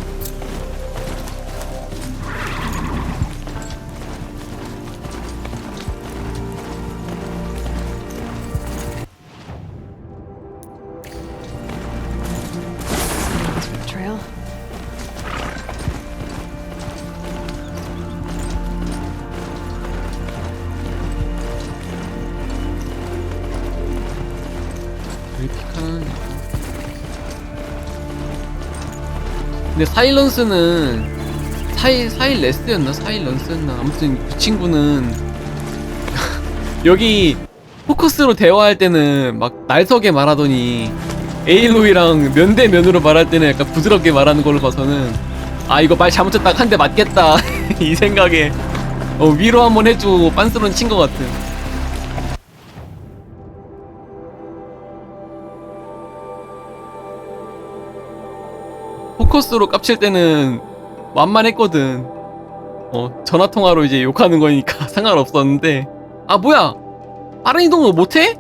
근데 사일런스는 사일레스였나? 사일런스였나? 아무튼 그 친구는 여기 포커스로 대화할 때는 막 날석에 말하더니 에일로이랑 면대면으로 말할 때는 약간 부드럽게 말하는 걸로 봐서는 아 이거 말 잘못했다 한 대 맞겠다 이 생각에 위로 한번 해주고 빤스런 친 것 같은. 포커스로 깝칠 때는 만만했거든. 전화통화로 이제 욕하는 거니까 상관없었는데. 아 뭐야, 빠른 이동도 못해?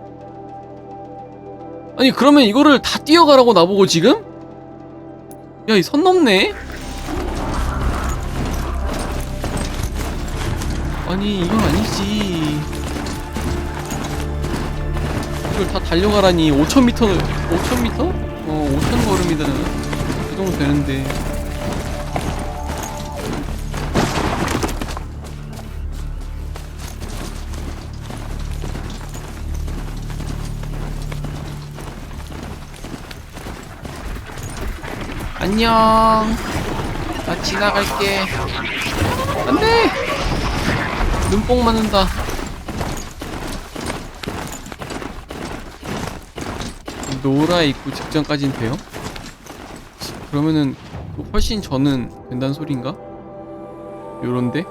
아니 그러면 이거를 다 뛰어가라고 나보고 지금? 야 이 선 넘네? 아니 이건 아니지. 이걸 다 달려가라니. 5,000m? 5,000걸음이다. 그 정도 되는데. 안녕. 나 지나갈게. 안돼. 눈뽕 맞는다. 노라 입구 직전까지는 돼요? 그러면은 훨씬 저는 된다는 소린가? 요런데?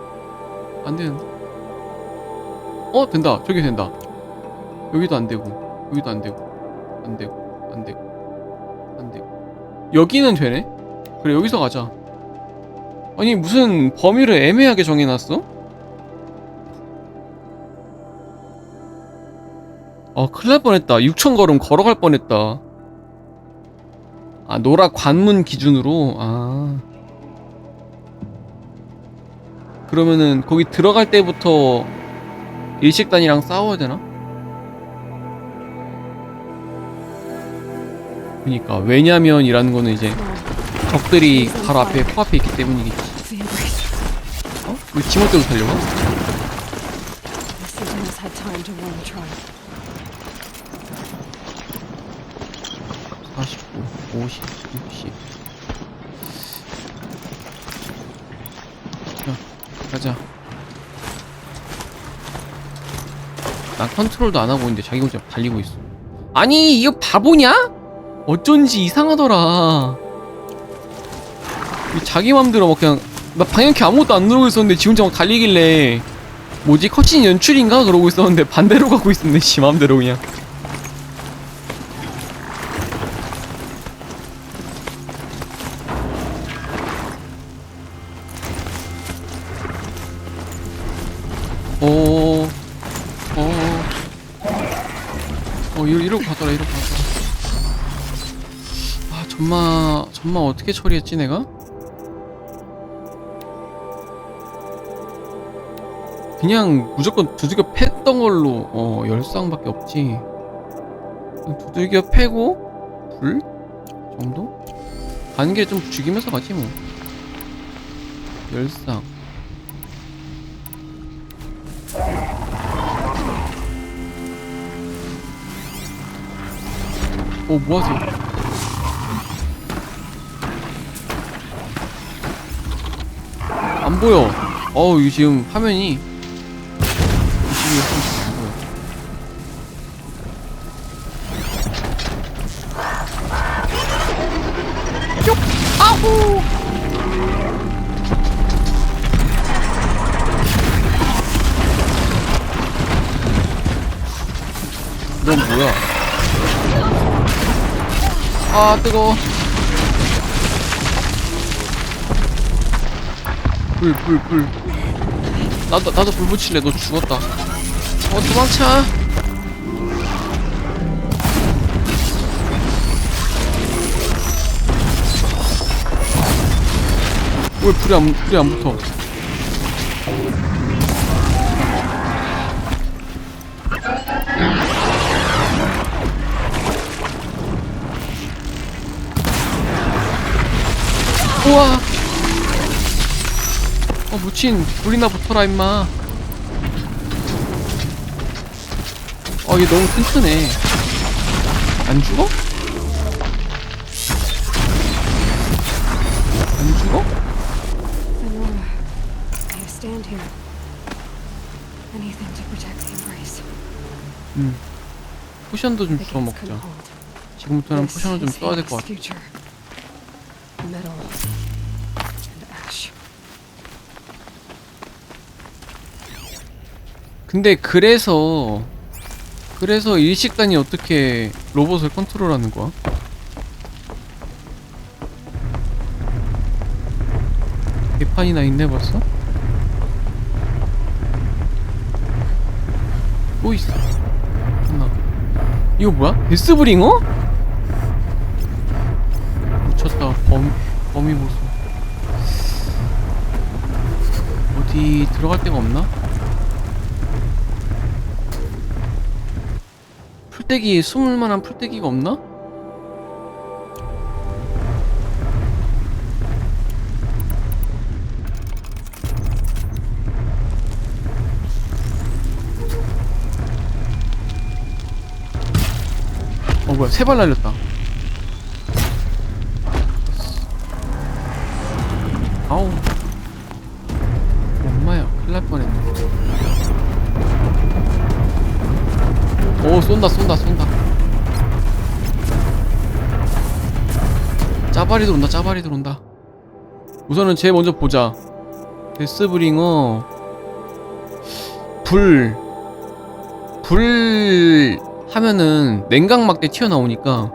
안 되는데? 된다. 저기 된다. 여기도 안 되고, 여기도 안 되고, 안 되고, 안 되고, 안 되고. 여기는 되네? 그래, 여기서 가자. 아니, 무슨 범위를 애매하게 정해놨어? 큰일 날 뻔했다. 6,000걸음 걸어갈 뻔했다. 아, 노라 관문 기준으로? 아. 그러면은 거기 들어갈 때부터 일식단이랑 싸워야 되나? 그니까 왜냐면이라는 거는 이제 적들이 바로 앞에 코앞에 있기 때문이겠지. 어? 왜 지멋대로 살려고? 49, 50, 60. 자, 가자. 난 컨트롤도 안 하고 있는데 자기 혼자 달리고 있어. 아니 이거 바보냐? 어쩐지 이상하더라. 자기 맘대로 막 그냥 나 방향키 아무것도 안 누르고 있었는데 지 혼자 막 달리길래 뭐지 컷신 연출인가? 그러고 있었는데 반대로 가고 있었네. 지 맘대로 그냥. 이러고 가더라. 아 전마 어떻게 처리했지 내가? 그냥 무조건 두들겨 팼던 걸로 10쌍밖에 없지. 두들겨 패고 불 정도? 가는 길에 좀 죽이면서 가지 뭐. 10쌍. 뭐하세요? 안 보여. 이거 지금 화면이 안 보여. 쭉! 아후! 넌 뭐야? 아 뜨거워. 불 나도 불 붙일래. 너 죽었다. 도망쳐. 왜 불이 안 붙어? 우와. 무친 불이나 붙어라 임마. 얘 너무 튼튼해. 안 죽어? 안 죽어? 포션도 좀 주워 먹자. 지금부터는 포션을 좀 써야 될 것 같아. 근데 그래서 일식단이 어떻게 로봇을 컨트롤하는 거야? 개판이나 있네 벌써? 또 있어. 하나. 이거 뭐야? 데스브링어? 미쳤다. 범위 보소. 어디 들어갈 데가 없나? 풀떼기, 숨을만한 풀떼기가 없나? 뭐야, 3발 날렸다. 아우. 엄마야, 큰일 날 뻔했네. 쏜다. 짜발이 들어온다. 우선은 제일 먼저 보자. 데스브링어. 불 하면은 냉각막대 튀어나오니까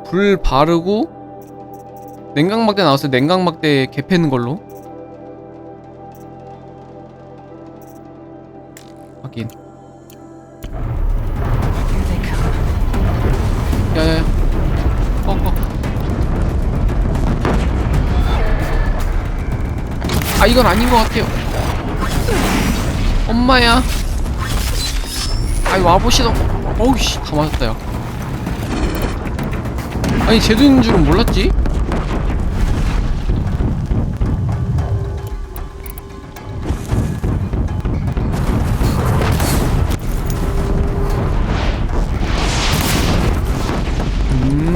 불 바르고 냉각막대 나왔을 때 냉각막대 개패는 걸로 확인. 야야야 꺼. 이건 아닌 것 같아요. 엄마야. 아이 와보시던. 어우씨 다 맞았다 야. 아니 쟤도 있는 줄은 몰랐지?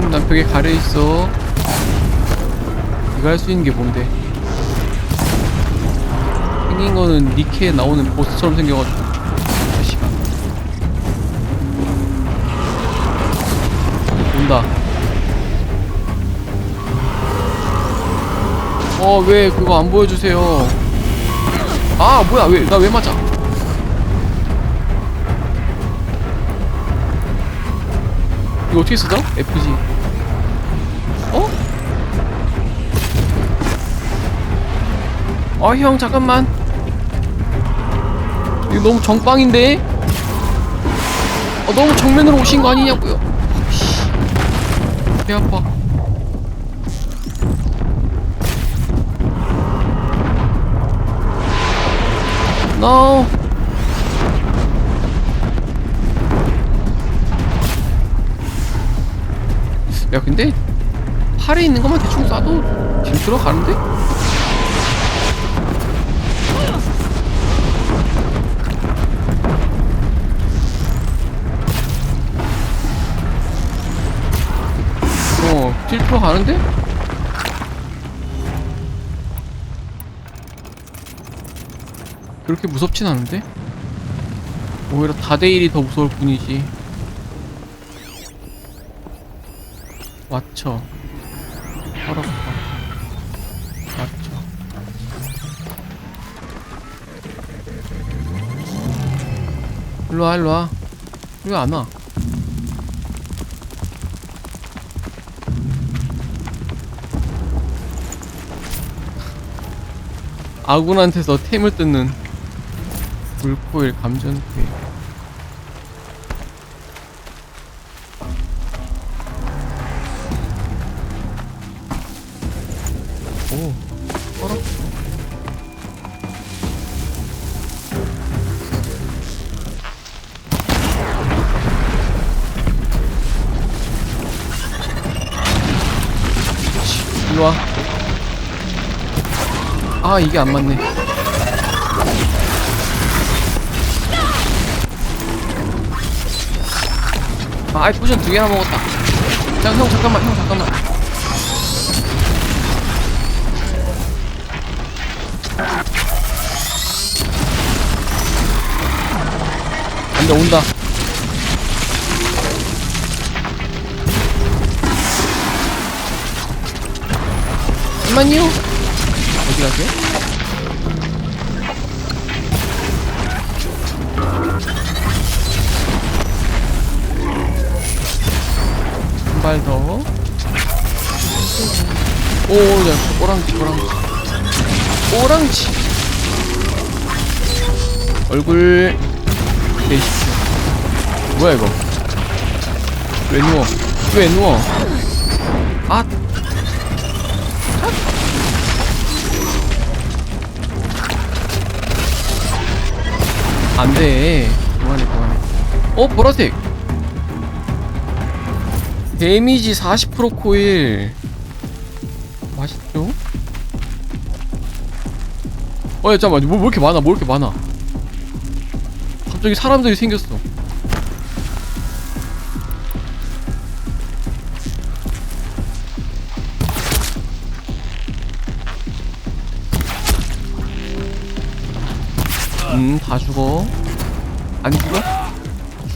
난 벽에 가려있어. 이거 할 수 있는 게 뭔데? 생긴 거는 니케에 나오는 보스처럼 생겨가지고. 시간. 온다. 왜 그거 안 보여주세요. 아 뭐야, 왜 나 왜 맞아? 이거 어떻게 쓰죠? FG. 형 잠깐만. 이거 너무 정빵인데? 너무 정면으로 오신 거 아니냐고요? 배 아파. No. 야 근데 팔에 있는 것만 대충 쏴도 딜 들어가는데? 딜 들어가는데? 그렇게 무섭진 않은데? 오히려 다대일이 더 무서울 뿐이지. 맞춰. 알았어. 맞춰. 일로와 일로와. 왜 안 와? 아군한테서 템을 뜯는 불코일 감전괴. 오, 어렵어. 일로와. 아 이게 안 맞네. 아이 포션 2개나 먹었다. 야 형 잠깐만, 형 잠깐만. 안돼 온다. 잠깐만요. 어디 가세요? 한 발 더. 오, 야, 오랑지, 오랑지. 오랑지. 얼굴 내십시오. 뭐야 이거? 왜 누워? 왜 누워? 아. 안돼. 그만해 그만해. 보라색. 데미지 40% 코일. 맛있죠? 야 잠깐만, 뭐 이렇게 많아? 뭐 이렇게 많아? 갑자기 사람들이 생겼어. 다 죽어. 안 죽어?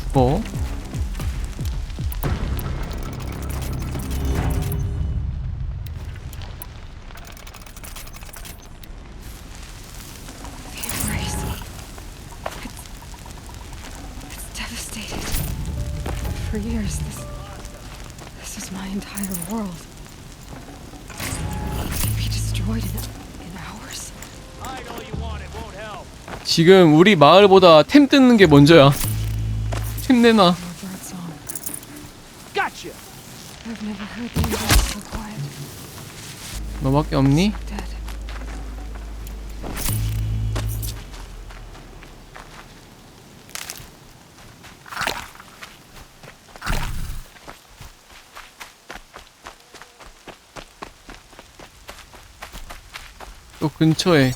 죽어. It's devastated. For years, this is my entire world. Be destroyed in hours. I know you want it won't help. 지금 우리 마을보다 템 뜯는 게 먼저야. 템 내놔. Gotcha. I've never heard the universe so quiet. 너밖에 없니? Dead. 또 근처에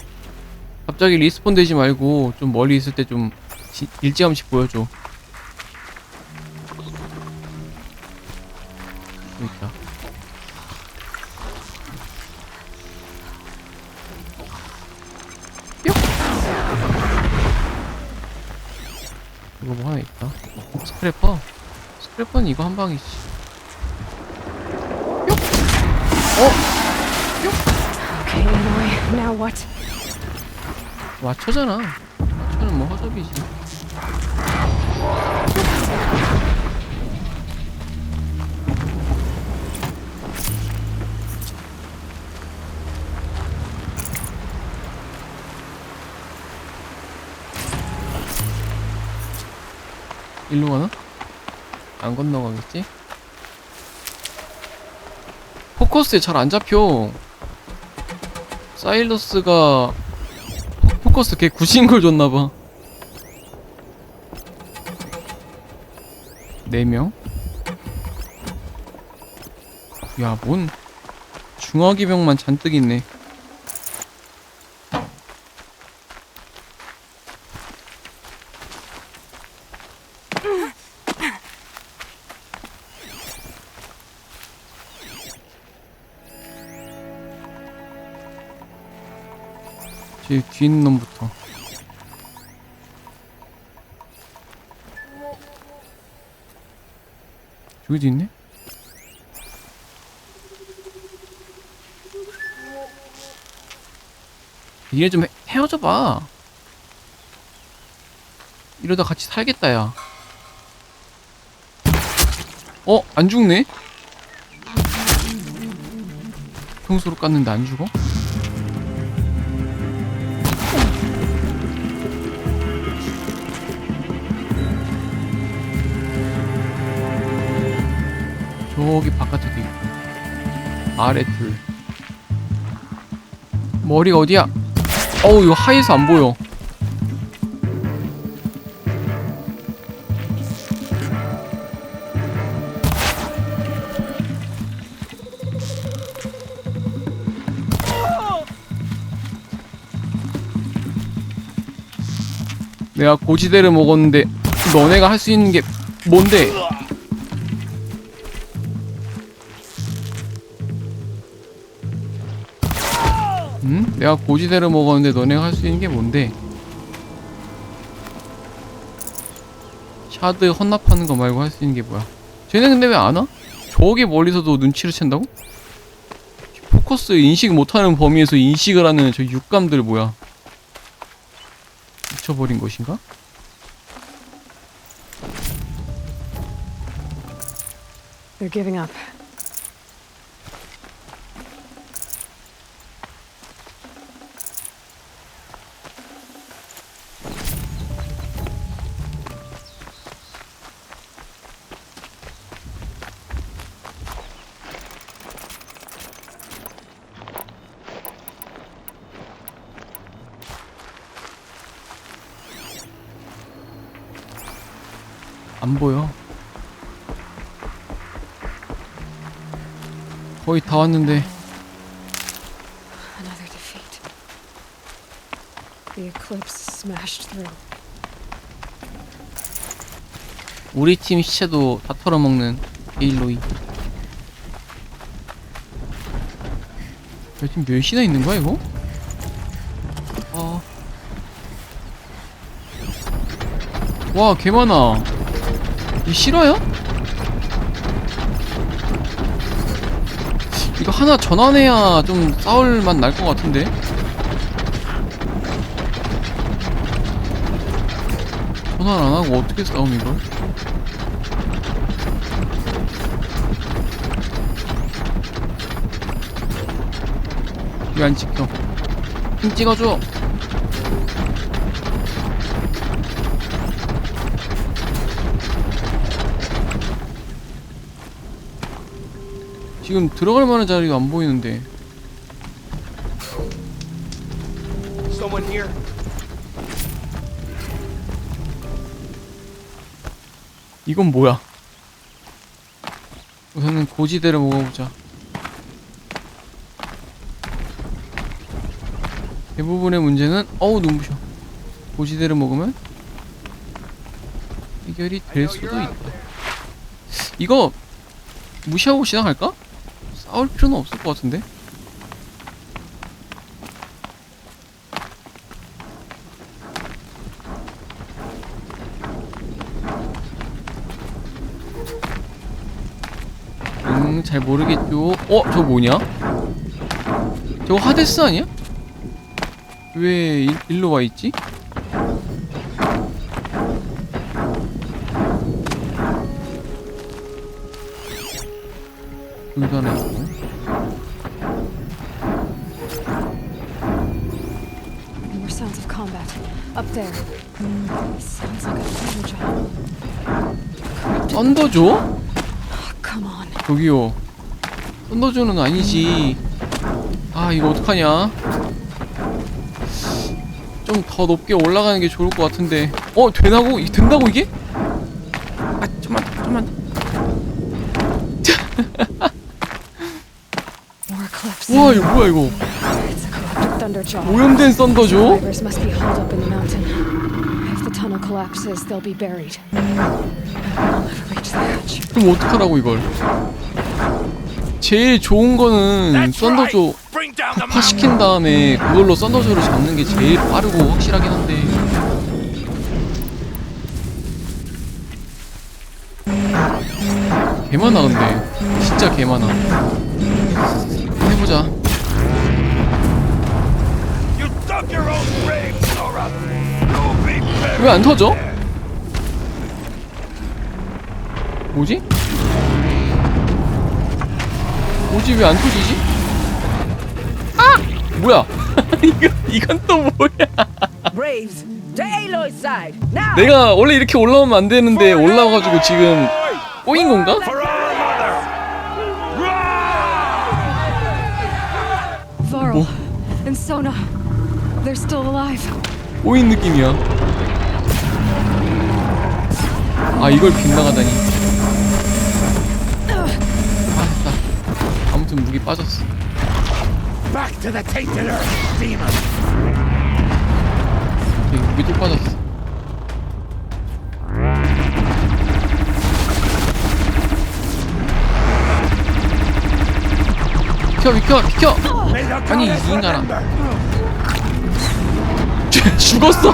갑자기 리스폰 되지 말고 좀 멀리 있을 때 좀 일찌감치 보여줘. 여기 있다. 뿅! 이거 뭐 하나 있다. 스크래퍼. 스크래퍼는 이거 한 방이지. 뿅! Okay, Aloy, now what? 와초잖아. 와초는 뭐 허접이지. 일로 가나? 안 건너가겠지? 포커스에 잘 안 잡혀. 사일러스가 포커스 걔 구신 걸 줬나봐. 4명? 야, 뭔 중화기병만 잔뜩 있네. 제 뒤에 있는 놈부터. 저기도 있네? 얘네 좀 헤어져봐. 이러다 같이 살겠다, 야. 안 죽네? 평소로 깠는데 안 죽어? 저기 바깥에도 있고. 아래 둘. 머리가 어디야? 어우, 이거 하이에서 안 보여. 내가 고지대를 먹었는데 너네가 할 수 있는 게 뭔데? 응? 내가 고지대를 먹었는데 너네가 할 수 있는 게 뭔데? 샤드 헌납하는 거 말고 할 수 있는 게 뭐야? 쟤네 근데 왜 안 와? 저기 멀리서도 눈치를 챈다고? 포커스 인식 못하는 범위에서 인식을 하는 저 육감들 뭐야? 미쳐버린 것인가? They're giving up. 안 보여. 거의 다 왔는데. Another defeat. The eclipse smashed through. 우리 팀 시체도 다 털어먹는 에일로이. 지금 몇이나 있는 거야 이거? 와, 개 많아. 이 실화야? 이거 하나 전환해야 좀 싸울 맛 날 것 같은데? 전환 안 하고 어떻게 싸움 이걸? 왜 안 찍혀? 힘 찍어줘! 지금 들어갈 만한 자리가 안 보이는데. Someone here? 이건 뭐야? 우선은 고지대를 먹어보자. 대부분의 문제는 눈부셔. 고지대를 먹으면 해결이 될 수도 있다. 이거 무시하고 지나갈까? 싸울 필요는 없을 것 같은데. 잘 모르겠죠. 저거 뭐냐? 저거 하데스 아니야? 왜 일로 와 있지? 여기도 하나 있고. More sounds of combat up there. Sounds like a thunder job. 썬더조? Come on. 저기요. 썬더조는 아니지. 아, 이거 어떡하냐? 좀 더 높게 올라가는 게 좋을 것 같은데. 된다고 이게? 아, 좀만. 와, 이거 뭐야 이거? 오염된 썬더죠? Survivors must be holed up in the mountain. If the tunnel collapses, they'll be buried. I'll never reach the hatch. 그럼 어떡하라고 이걸? 제일 좋은 거는 썬더조 폭파시킨 다음에 그걸로 썬더조를 잡는 게 제일 빠르고 확실하긴 한데. 개 많아 근데. 진짜 개 많아. 해보자. 왜 안 터져? 뭐지? 왜 안 터지지? 아! 뭐야? 이건 또 뭐야? 내가 원래 이렇게 올라오면 안 되는데 올라와가지고 지금 꼬인 건가? Varl and Sona, they're still alive. 꼬인 느낌이야. 아, 이걸 빗나가다니. 아무튼 무기 빠졌어. Back to the tainted earth, demon. 무기 또 빠졌어. 비켜! 아니, 이 인간아. 죽었어.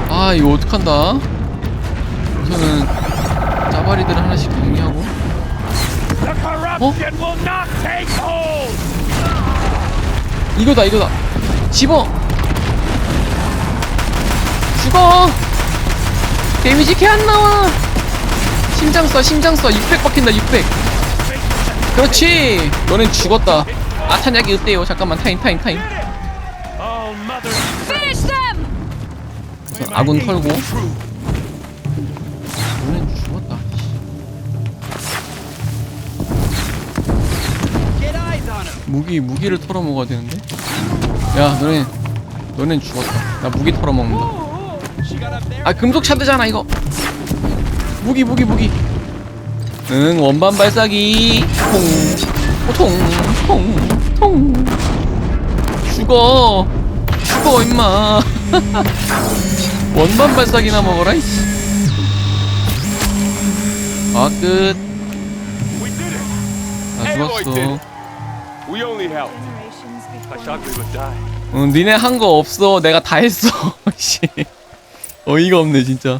아, 이거 어떡한다. 우선은 짜바리들 하나씩 정리하고. 이거다. 집어. 죽어. 데미지 개 안 나와. 심장 쏴. 600 박힌다. 600. 그렇지. 너넨 죽었다. 아탄약이 어때요? 잠깐만. 타임. Finish them! 아군 털고. 너넨 죽었다. 무기를 털어 먹어야 되는데. 야, 너넨 죽었다. 나 무기 털어 먹는다. 아, 금속 샤드잖아 이거. 무기. 응, 원반 발사기. 통. 죽어 임마. 원반 발사기나 먹어라 이씨. 아, 끝. 나 죽었어. We only helped. I thought we would die. 니네 한 거 없어. 내가 다 했어. 씨. 어이가 없네 진짜.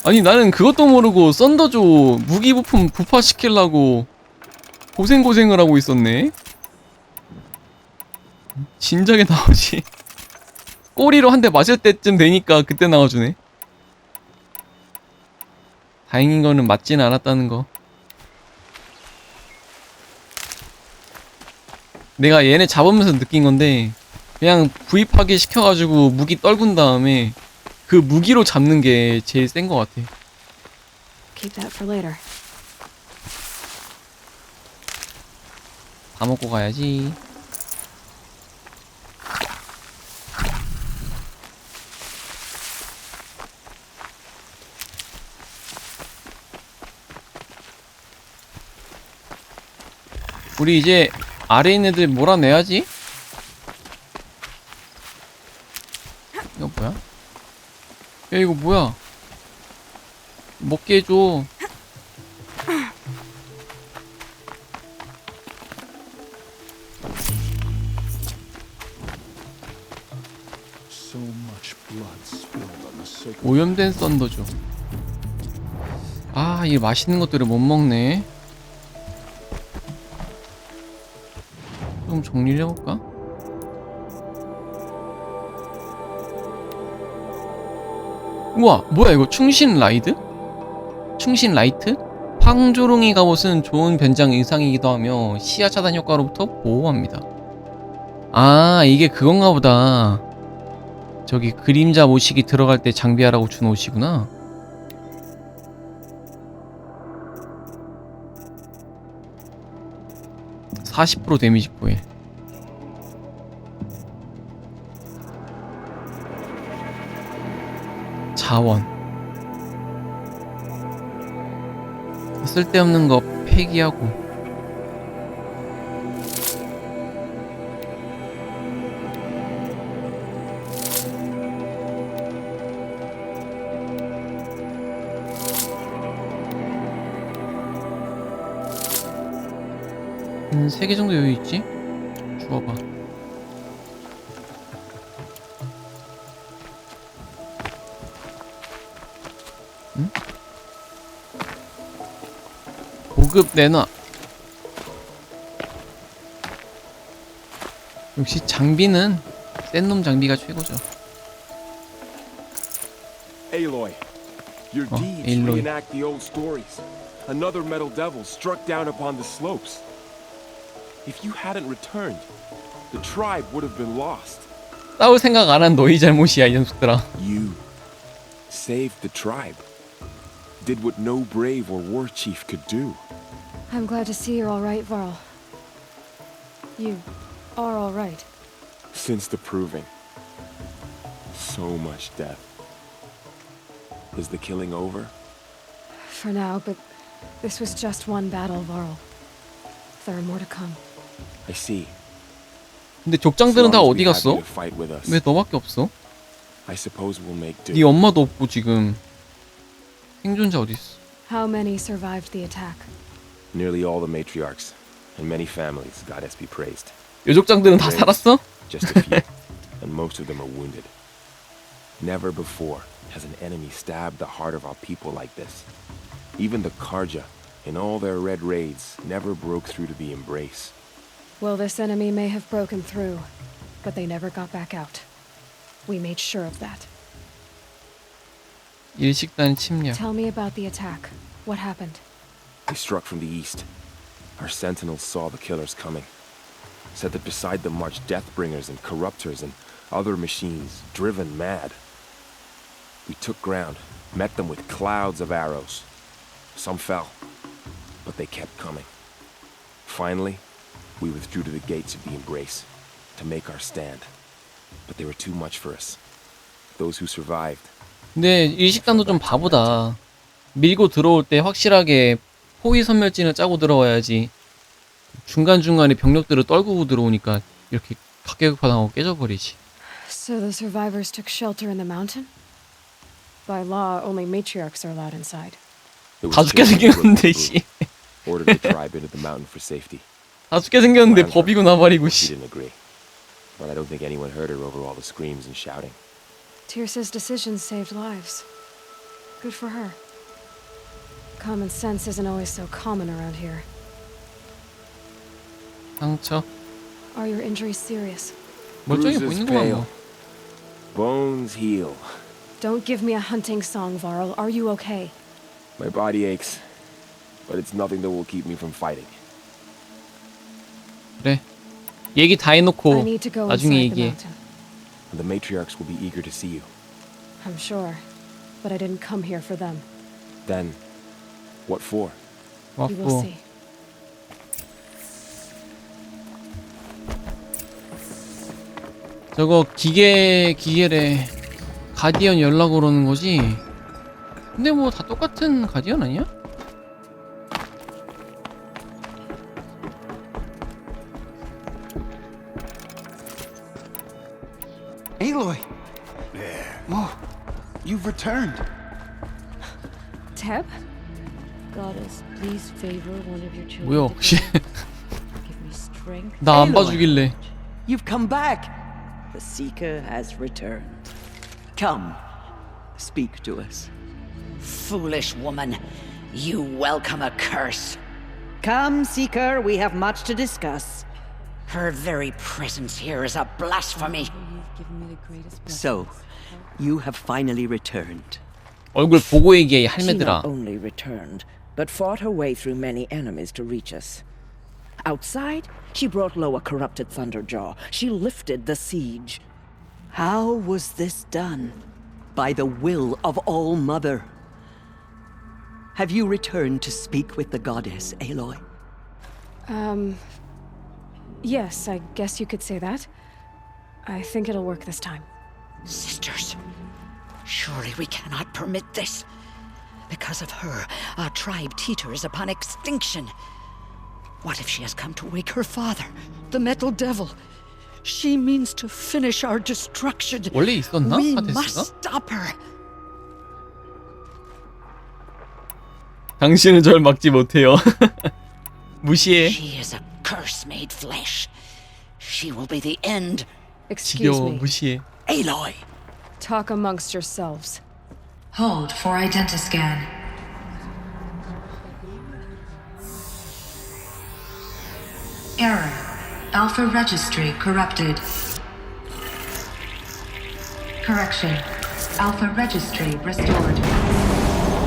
아니, 나는 그것도 모르고 썬더조 무기 부품 부파시키려고 고생을 하고 있었네. 진작에 나오지. 꼬리로 한 대 맞을 때쯤 되니까 그때 나와주네. 다행인 거는 맞지는 않았다는 거. 내가 얘네 잡으면서 느낀 건데, 그냥 구입하기 시켜가지고 무기 떨군 다음에 그 무기로 잡는 게 제일 센 거 같아. Keep that for later. 다 먹고 가야지. 우리 이제 아래 있는 애들 몰아내야지. 이거 뭐야? 야 이거 뭐야? 먹게 해줘. 오염된 썬더죠. 아, 이 맛있는 것들을 못 먹네. 좀 정리를 해볼까? 우와, 뭐야 이거 충신 라이드? 충신 라이트? 황조롱이 갑옷은 좋은 변장 의상이기도 하며 시야 차단 효과로부터 보호합니다. 아, 이게 그건가 보다. 저기 그림자 모시기 들어갈 때 장비하라고 준 옷이구나. (40% 데미지 코일). 자원. 쓸데없는 거 폐기하고. 한 3개 정도 여유 있지? 주워봐. 응? 보급 내놔. 역시 장비는 센 놈 장비가 최고죠. Aloy, your deeds Aloy. reenact the old stories. Another metal devil struck down upon the slopes. If you hadn't returned, the tribe would have been lost. 싸울 생각 안 한 너희 잘못이야, 이 녀석들아. You saved the tribe. Did what no brave or war chief could do. I'm glad to see you're all right, Varl. You are all right. Since the proving. So much death. Is the killing over? For now, but this was just one battle, Varl. There are more to come. I see. 근데 족장들은 다 어디 갔어? 왜 너밖에 없어? I suppose we'll make do. 네 엄마도 없고 지금. 생존자 어디 있어? How many survived the attack? Nearly all the matriarchs and many families, goddess be praised. 여족장들은 다 살았어? Just a few, and most of them are wounded. Never before has an enemy stabbed the heart of our people like this. Even the Karja, in all their red raids, never broke through to the embrace. Well, this enemy may have broken through, but they never got back out. We made sure of that. 일식단 침략. Tell me about the attack. What happened? They struck from the east. Our sentinels saw the killers coming. Said that beside them marched Deathbringers and Corruptors and other machines, driven mad. We took ground, met them with clouds of arrows. Some fell, but they kept coming. Finally, we withdrew to the gates of the embrace to make our stand. But they were too much for us. Those who survived. 근데 일식단도 좀 바보다. 밀고 들어올 때 확실하게 포위 선멸진을 짜고 들어와야지. 중간중간에 병력들을 떨구고 들어오니까 이렇게 각계격파당하고 깨져버리지. So the survivors took shelter in the mountain? By law, only matriarchs are allowed inside. 다 죽게 생겼는데 씨. Ordered the tribe into the mountain for safety. 다 죽게 생겼는데 법이고 나발이고 She 씨. didn't agree. But I don't think anyone heard her over all the screams and shouting. Tirsa's decisions saved lives. Good for her. Common sense isn't always so common around here. 상처. Are your injuries serious? 멀쩡해 Bruises 보이는구만 pale. 뭐. Bones heal. Don't give me a hunting song, Varl. Are you okay? My body aches, but it's nothing that will keep me from fighting. 그래. 얘기 다 해놓고 I need to go 나중에 inside the 얘기해. mountain. The matriarchs will be eager to see you. I'm sure, but I didn't come here for them. Then, what for? You will see. 저거 기계래. 가디언 연락 오는 거지. 근데 뭐 다 똑같은 가디언 아니야? Aloy! Oh, you've returned. Teb? Goddess, please favor one of your children. 뭐야 혹시 Give me strength. 나 안 봐주길래. You've come back. The Seeker has returned. Come, speak to us. Foolish woman, you welcome a curse. Come, Seeker, we have much to discuss. Her very presence here is a blasphemy. So, you have finally returned. 얼굴 보고 얘기해 She 할매들아. not only returned, but fought her way through many enemies to reach us. Outside, she brought low a corrupted Thunderjaw. She lifted the siege. How was this done? By the will of All-Mother. Have you returned to speak with the goddess, Aloy? Yes, I guess you could say that. I think it'll work this time. Sisters, surely we cannot permit this. Because of her, our tribe teeters upon extinction. What if she has come to wake her father, the Metal Devil? She means to finish our destruction. 원래 있었나? We 하데스가? must stop her. 당신은 절 막지 못해요. 무시해. She is a curse made flesh. She will be the end. Excuse 지겨워. me. 무시해. Aloy. Talk amongst yourselves. Hold for identiscan. Error. Alpha registry corrupted. Correction. Alpha registry restored.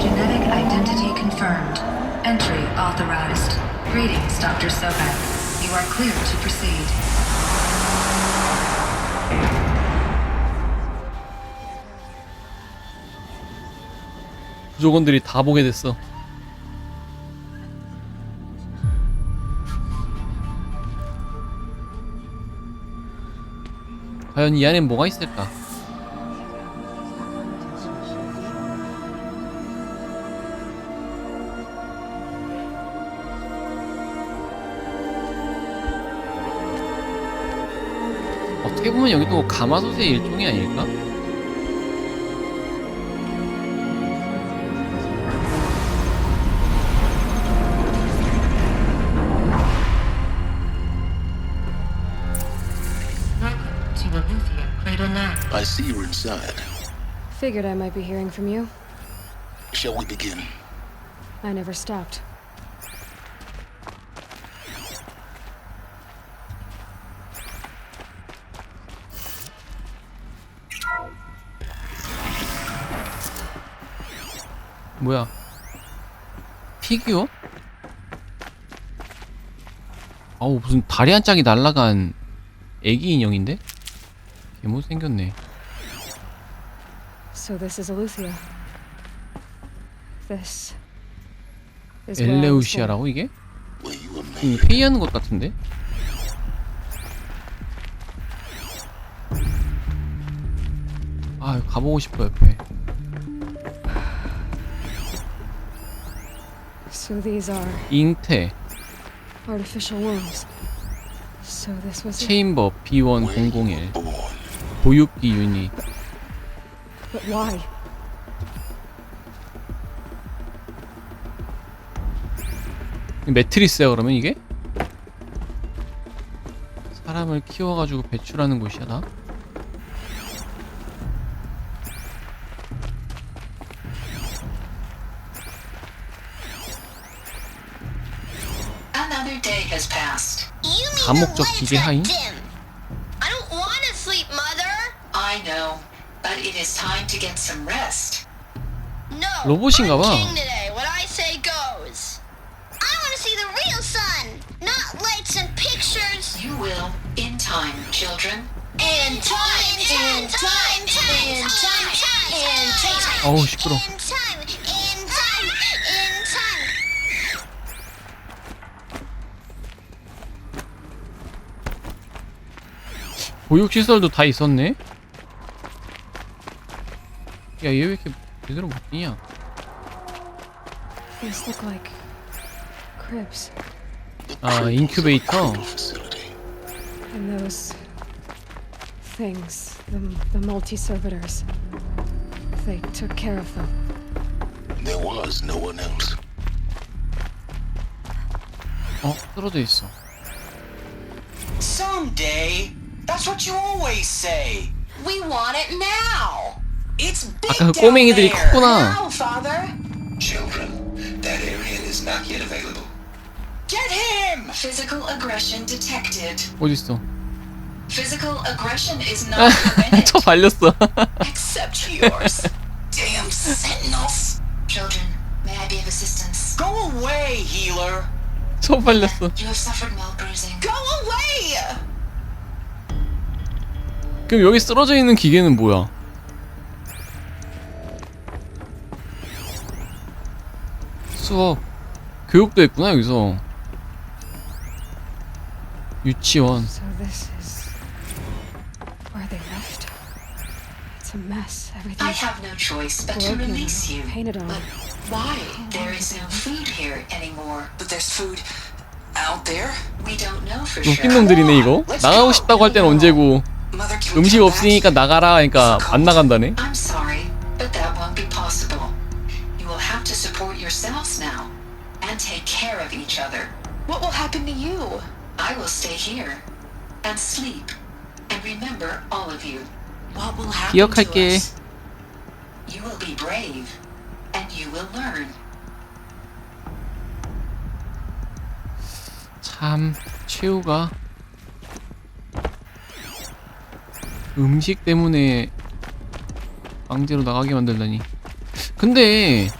Genetic identity confirmed. Entry authorized. Greetings, Dr. Sobeck. You are cleared to proceed. 부족원들이 다 보게 됐어. 과연 이 안엔 뭐가 있을까? 어떻게 보면 여기도 가마솥의 일종이 아닐까? I see you're inside. Figured I might be hearing from you. Shall we begin? I never stopped. 뭐야? 피규어? 아우 무슨 다리 한 짝이 날아간 애기 인형인데? 개못생겼네. So this is Eleuthia. This is where I was born. 엘레우시아라고 이게? 회의하는 것 같은데? 아 가보고 싶어 옆에. So these are 잉태, artificial wombs. So this was it. 체인버 B1001, 보육기 유닛. But why? 매트리스야 그러면 이게? 사람을 키워가지고 배출하는 곳이야 나? Another day has passed. 다목적 기계 하인? I don't want to sleep, Mother. I know, but it is time to get some rest. No. 로봇인가 봐. I'm king today. What I say goes. I want to see the real sun, not lights and pictures. You will, in time, children. In time, in time, in time, in time. 어우 시끄러. In time, in time, in time. 보육시설도 다 있었네? 야 얘 왜 이렇게 제대로 못 뛰냐? These look like cribs. 아 인큐베이터? And those things, the multi-servitors. They took care of them. There was no one else. 떨어져 있어. Someday. That's what you always say. We want it now. It's big 아까 그 꼬맹이들이 down there. 컸구나. Now, father. Children, that area is not yet available. Get him! Physical aggression detected. 어디 있어? Physical aggression is not permitted. 저 발렸어. Except yours. Damn sentinels. Children, may I be of assistance? Go away, healer. 저 발렸어. You have suffered mild bruising. Go away! 그럼 여기 쓰러져 있는 기계는 뭐야? 수업, 교육도 했구나 여기서. 유치원. So this is where they left. It's a mess. Everything. I have no choice but to release you. Painted on. But why? There is no food here anymore. But there's food out there. We don't know for 웃긴 sure. 놈들이네 이거. 나가고 싶다고 할 때는 언제고. 음식 없으니까 나가라. 그러니까 안 나간다네. I'm sorry, but that won't be possible. You will have to support yourselves now and take care of each other. What will happen to you? I will stay here and sleep and remember all of you. What will happen to 기억할게. us? You will be brave and you will learn. 참 최후가 음식 때문에 강제로 나가게 만들다니. 근데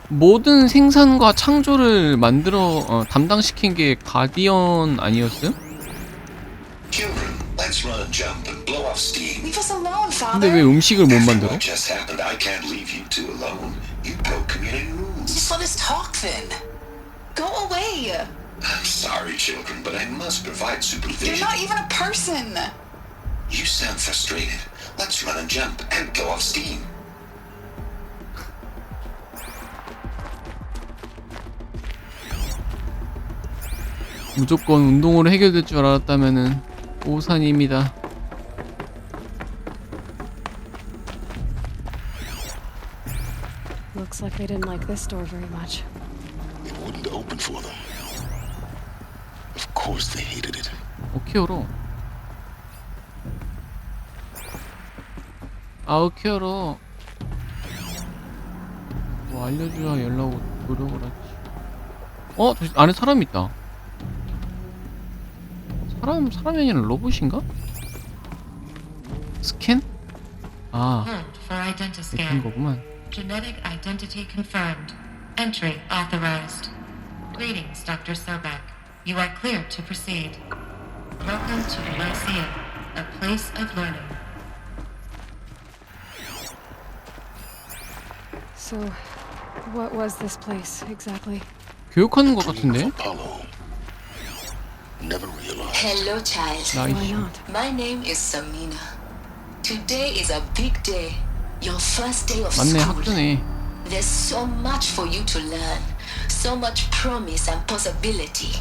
모든 생산과 창조를 만들어 담당시킨 게 가디언 아니었어요? Children, let's run and jump and blow off steam. Leave us alone, 근데 father. 왜 음식을 못 만들어? What just happened? I can't leave you two alone. You broke community rules. Just let us talk then. Go away. I'm sorry, children, but I must provide You're supervision. not even a person. You sound frustrated. Let's run and jump and go off steam. 무조건 운동으로 해결될 줄 알았다면은 오산입니다. Looks like they didn't like this door very much. It wouldn't open for them. Of course they hated it. 어떻게 열어? 어떻게 열어? 뭐 알려줘야 열라고 노력을 하지. 저기 안에 사람 있다. 사람이 아니라 로봇인가? 스캔? 아, For 이렇게 identiscan. 거구만. Genetic identity confirmed. Entry authorized. Greetings, Dr. Sobek. You are cleared to proceed. Welcome to the Lyceum, a place of learning. So, what was this place exactly? 교육하는 것 같은데? Apollo. Never realized. Hello, child. Nice. Why not? My name is Samina. Today is a big day. Your first day of 맞네, school. 학교네. There's so much for you to learn. So much promise and possibility.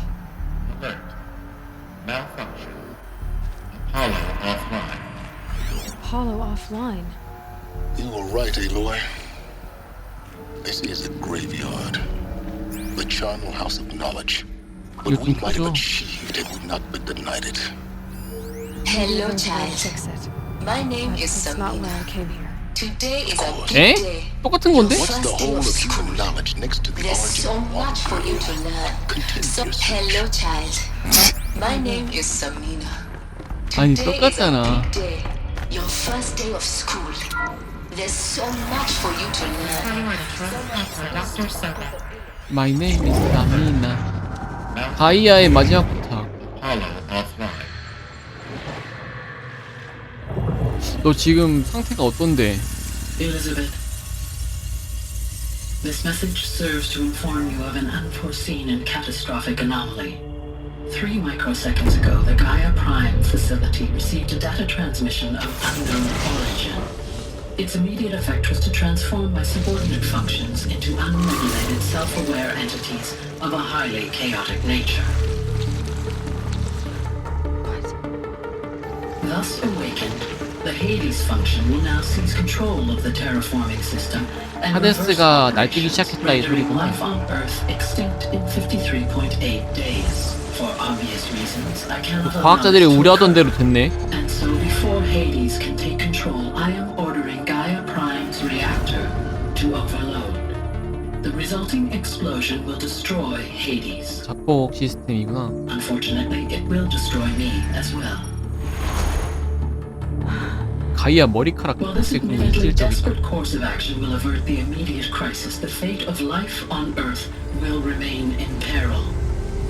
Alert. Malfunction. Apollo offline. Apollo offline. You were right, Aloy. This is a graveyard. The charnel house of knowledge. What we might have achieved had we not been denied it. Hello, child. Fix it. My name is It's not Samina. why I came here. Today is a big 에? day. 똑같은 건데? What's the whole of human knowledge next to the There's origin so of much for you to learn. So, hello, child. My name is Samina. 아니 Today is a 똑같잖아. big day. Your first day of school. There's so much for you to learn. Dr. Sobek. My name is Samina. 가이아의 마지막 부탁. Apollo offline. 너 지금 상태가 어떤데? Elizabeth, this message serves to inform you of an unforeseen and catastrophic anomaly. 3 microseconds ago, the Gaia Prime facility received a data transmission of unknown origin. Its immediate effect was to transform my subordinate functions into unregulated, self-aware entities of a highly chaotic nature. thus awakened, the Hades function will now seize control of the terraforming system and 하데스가 날뛰기 시작했다 이 rendering 소리구나. life on Earth extinct in 53.8 days. For obvious reasons, I cannot allow 과학자들이 this to 우려하던 occur. 대로 됐네. And so before Hades can take control, I am ordering Gaia Prime's reactor to overload. The resulting explosion will destroy Hades. 작곡 시스템이구나. Unfortunately, it will destroy me as well. 가이아 머리카락 While this 깎겠군요. admittedly 실적이다. desperate course of action will avert the immediate crisis, the fate of life on Earth will remain in peril.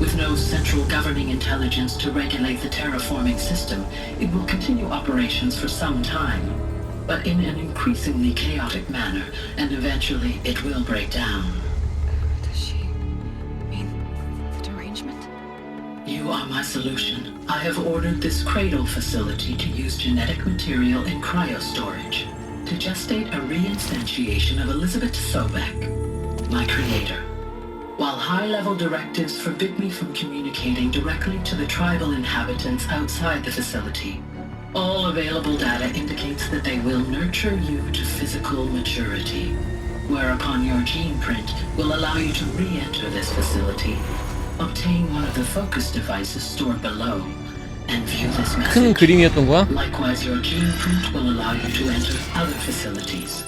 With no central governing intelligence to regulate the terraforming system, it will continue operations for some time, but in an increasingly chaotic manner, and eventually it will break down. Does she mean the derangement? You are my solution. I have ordered this cradle facility to use genetic material in cryostorage to gestate a reinstantiation of Elizabeth Sobek, my creator. While high-level directives forbid me from communicating directly to the tribal inhabitants outside the facility, all available data indicates that they will nurture you to physical maturity, whereupon your gene print will allow you to re-enter this facility, obtain one of the focus devices stored below, and view this 큰 message. 그림이었던 거야? Likewise, your gene print will allow you to enter other facilities,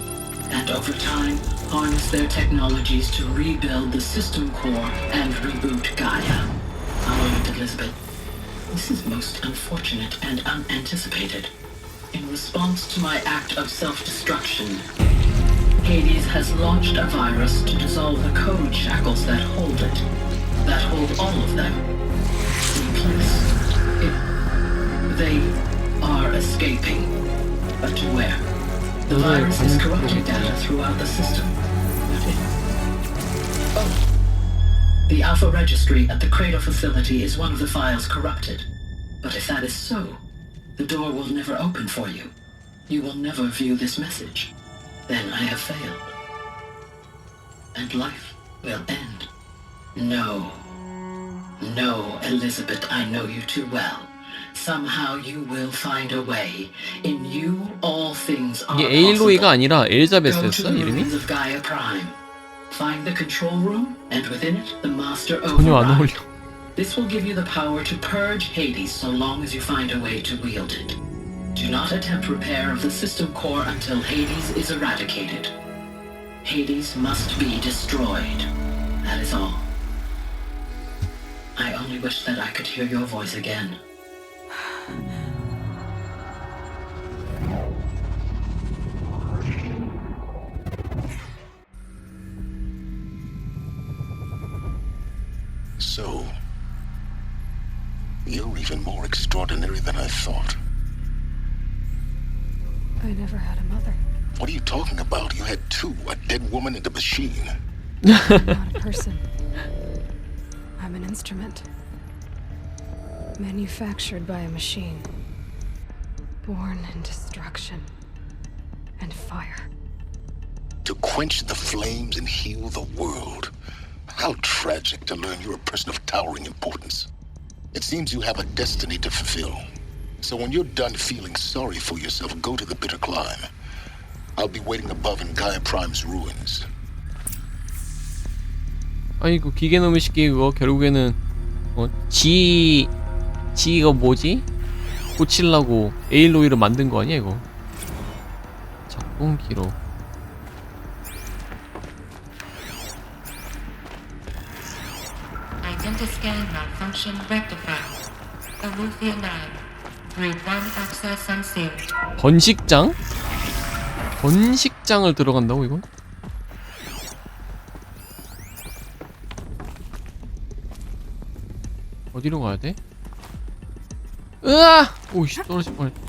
and over time, harness their technologies to rebuild the system core and reboot Gaia. However, Elizabeth, this is most unfortunate and unanticipated. In response to my act of self-destruction, Hades has launched a virus to dissolve the code shackles that hold it, that hold all of them in place. They are escaping, but to where? The virus is corrupting data throughout the system. The Alpha Registry at the Cradle facility is one of the files corrupted. But if that is so, the door will never open for you. You will never view this message. Then I have failed. And life will end. No. No, Elizabeth, I know you too well. Somehow you will find a way. In you, all things are 이게 possible. 에일로이가 아니라 Go to 엘자베스였어 the 이름이? ruins of Gaia Prime. Find the control room, and within it, the master 전혀 안 override. 어울려. This will give you the power to purge Hades so long as you find a way to wield it. Do not attempt repair of the system core until Hades is eradicated. Hades must be destroyed. That is all. I only wish that I could hear your voice again. So, you're even more extraordinary than I thought. I never had a mother. What are you talking about? You had two, a dead woman and a machine. I'm not a person. I'm an instrument. Manufactured by a machine. Born in destruction and fire. To quench the flames and heal the world. How tragic to learn you're a person of towering importance. It seems you have a destiny to fulfill. So when you're done feeling sorry for yourself, go to the bitter climb. I'll be waiting above in Gaia Prime's ruins. 아이고 기계놈의 새끼 그거 결국에는 지가 뭐지? 고치려고 에일로이를 만든 거 아니야 이거? 작동 기록. Identiscan malfunction rectified. Aletheia 9. Group 1 access unsealed. 번식장? 번식장을 들어간다고 이건? 어디로 가야 돼? 으아! 오이씨 떨어질 뻔했다.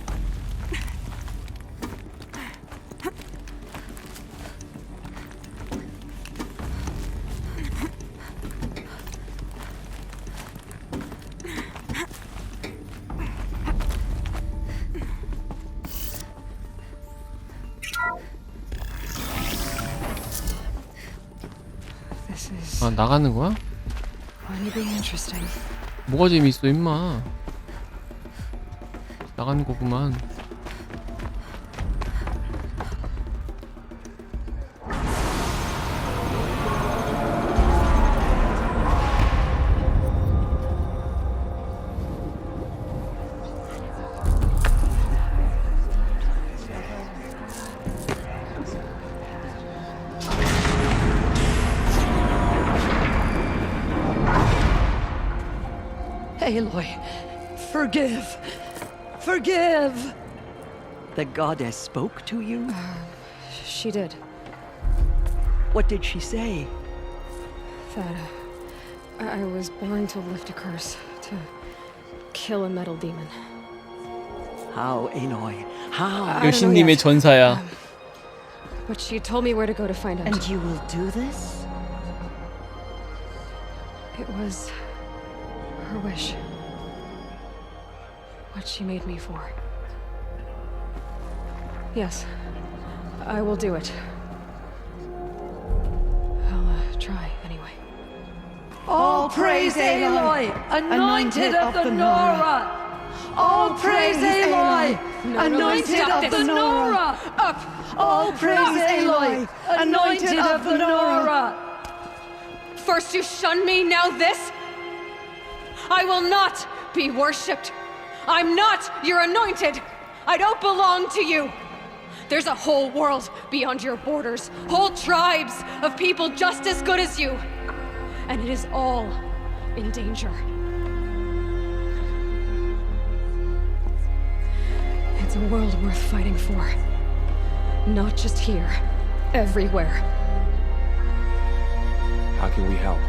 아 나가는 거야? Anything interesting? 뭐가 재밌어 임마. 나가는 거구만. Aloy, forgive. Forgive! The goddess spoke to you? She did. What did she say? That I was born to lift a curse, to kill a metal demon. How, Aloy? How? 여신님의 전사야. But she told me where to go to find out. And you will do this? It was her wish. What she made me for. Yes, I will do it. I'll try anyway. All praise Aloy, anointed of the Nora! All praise Aloy, anointed of the Nora! Up! All praise Aloy, anointed of the Nora! First you shun me, now this? I will not be worshipped. I'm not your anointed. I don't belong to you. There's a whole world beyond your borders, whole tribes of people just as good as you. And it is all in danger. It's a world worth fighting for. Not just here, everywhere. How can we help?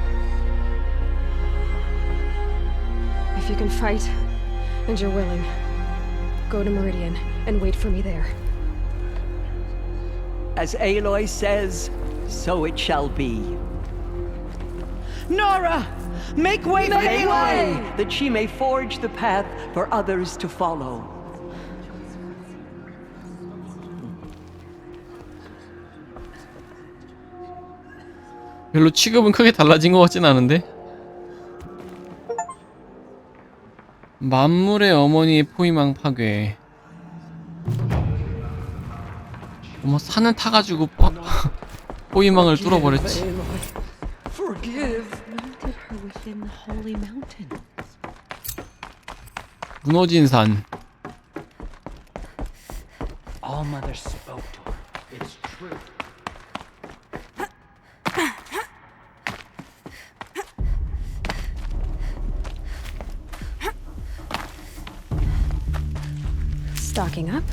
If you can fight, and you're willing, go to Meridian and wait for me there. As Aloy says, so it shall be. Nora! Make way for Aloy! That she may forge the path for others to follow. 별로 취급은 크게 달라진 것 같진 않은데? 만물의 어머니의 포위망 파괴. 어머, 산을 타가지고 포위망을 뚫어버렸지. Forgive. 무너진 산. All Mother spoke to her. It's true. Stocking up.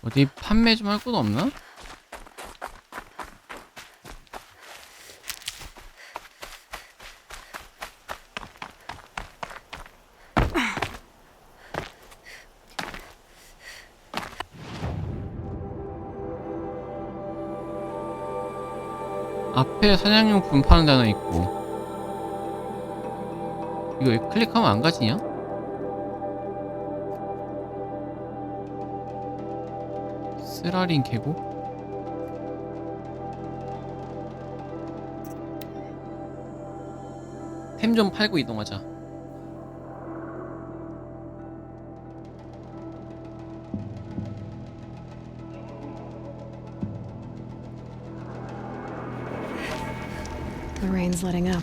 어디 판매 좀 할 곳 없나? 앞에 사냥용품 파는 데 하나 있고. 이거 클릭하면 안 가지냐? 쓰라린 계곡? 템 좀 팔고 이동하자. The rain's letting up.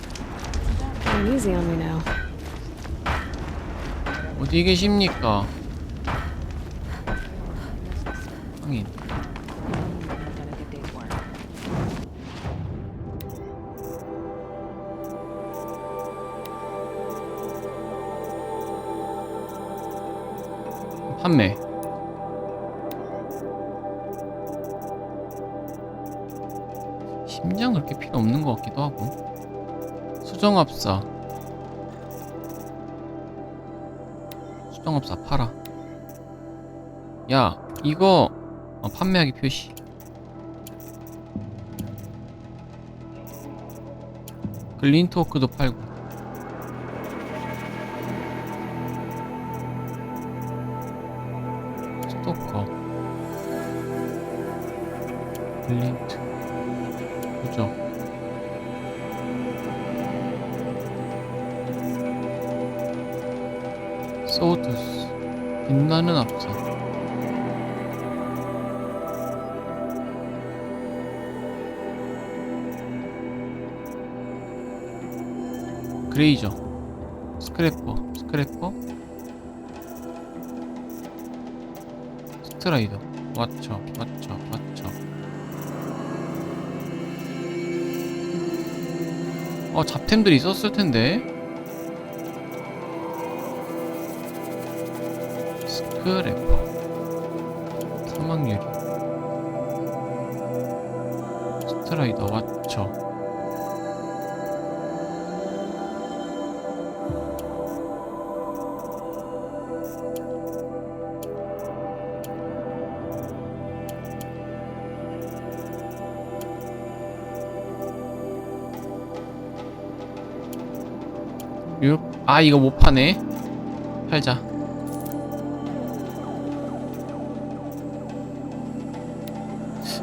Going easy on me now. 어디 계십니까? 황인. 판매. 심장 그렇게 필요 없는 것 같기도 하고. 수정합사. 수정합사 팔아. 야, 이거 판매하기 표시. 글린트워크도 팔고. 스토커. 글린트. 그죠? 소우투스 빛나는 앞선. 그레이저, 스크래퍼, 스트라이더, 왓처. 잡템들이 있었을 텐데. 스크래퍼, 사막유리, 스트라이더, 왓처. 이거 못 파네. 팔자.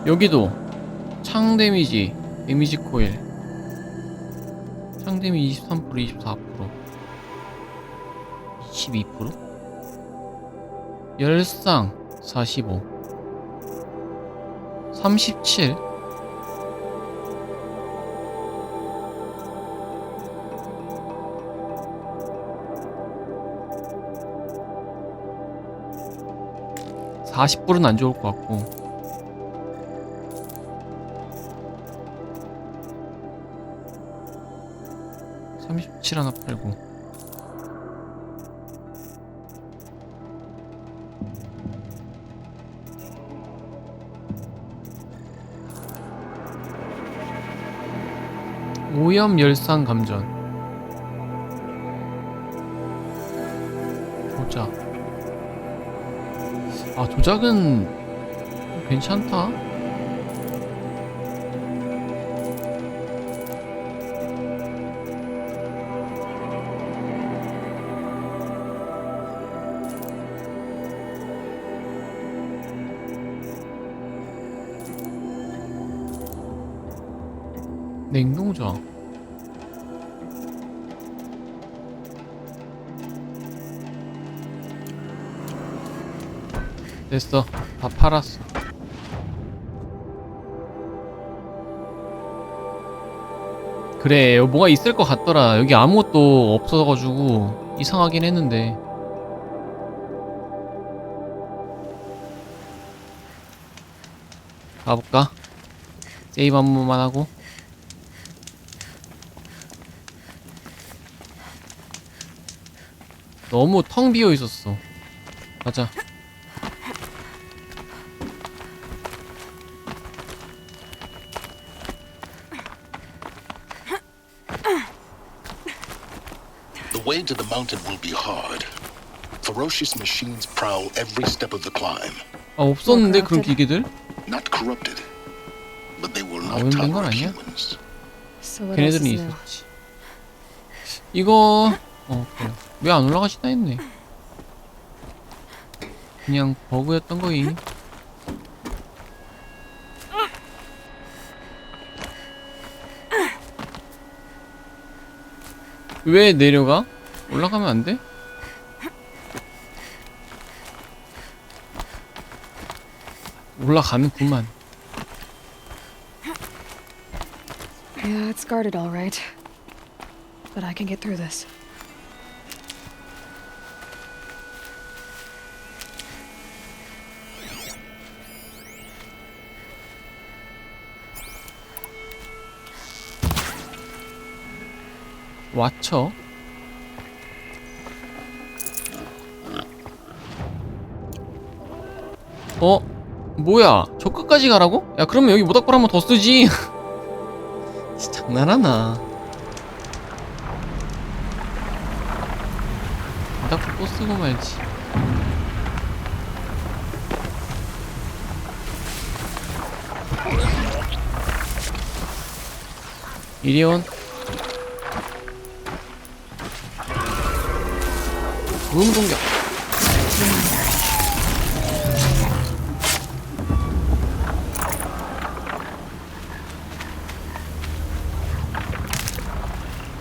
여기도 창 데미지 코일. 창 데미지 23%, 24%, 22%? 열상 45, 37. (40불은) 안 좋을 것 같고. (37) 하나 팔고. 오염 열상 감전. 조작. 조작은 괜찮다. 냉동저. 됐어. 다 팔았어. 그래, 뭐가 있을 것 같더라. 여기 아무것도 없어가지고 이상하긴 했는데. 가볼까? 세이브 한 번만 하고. 너무 텅 비어 있었어. 가자. The way to the mountain will be hard. Ferocious machines prowl every step of the climb. 없었는데 그런 기계들? Not corrupted, but they will not 오염된 건 tolerate 아니야? humans. 걔네들은 있었지. 이거 그래. 왜 안 올라가시나 했네. 그냥 버그였던 거임. 왜 내려가? 올라가면 안 돼? 올라가는구만. Yeah, it's guarded all right. But I can get through this. 왓처? 뭐야? 저 끝까지 가라고? 야, 그러면 여기 모닥불 한 번 더 쓰지. 진짜 장난하나. 모닥불 또 쓰고 말지. 이리 온. 문 공격.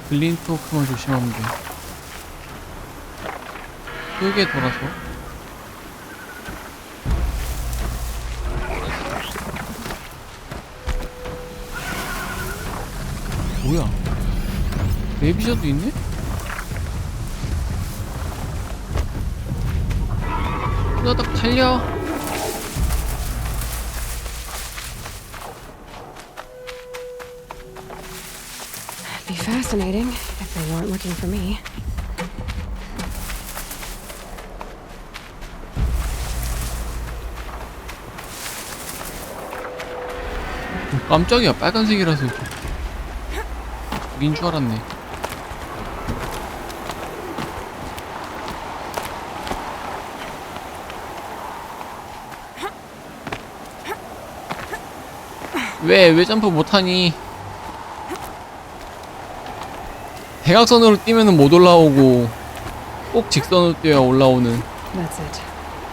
글린토크만 조심하면 돼. 크게 돌아서. 뭐야? 내비셔도 있네? 후다닥 달려. Be fascinating if they weren't looking for me. 깜짝이야, 빨간색이라서 우린 줄 알았네. 왜 점프 못하니? 대각선으로 뛰면은 못 올라오고 꼭 직선으로 뛰어야 올라오는. That's it.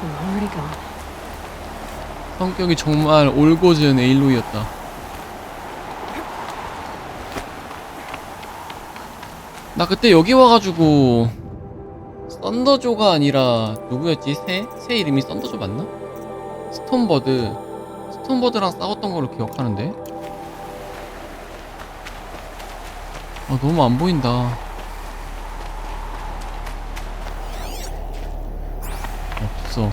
I'm already gone. 성격이 정말 올곧은 에일로이였다. 나 그때 여기 와가지고 썬더조가 아니라 누구였지? 새 이름이 썬더조 맞나? 스톤버드랑 싸웠던 걸로 기억하는데. 아, 너무 안 보인다. 없어.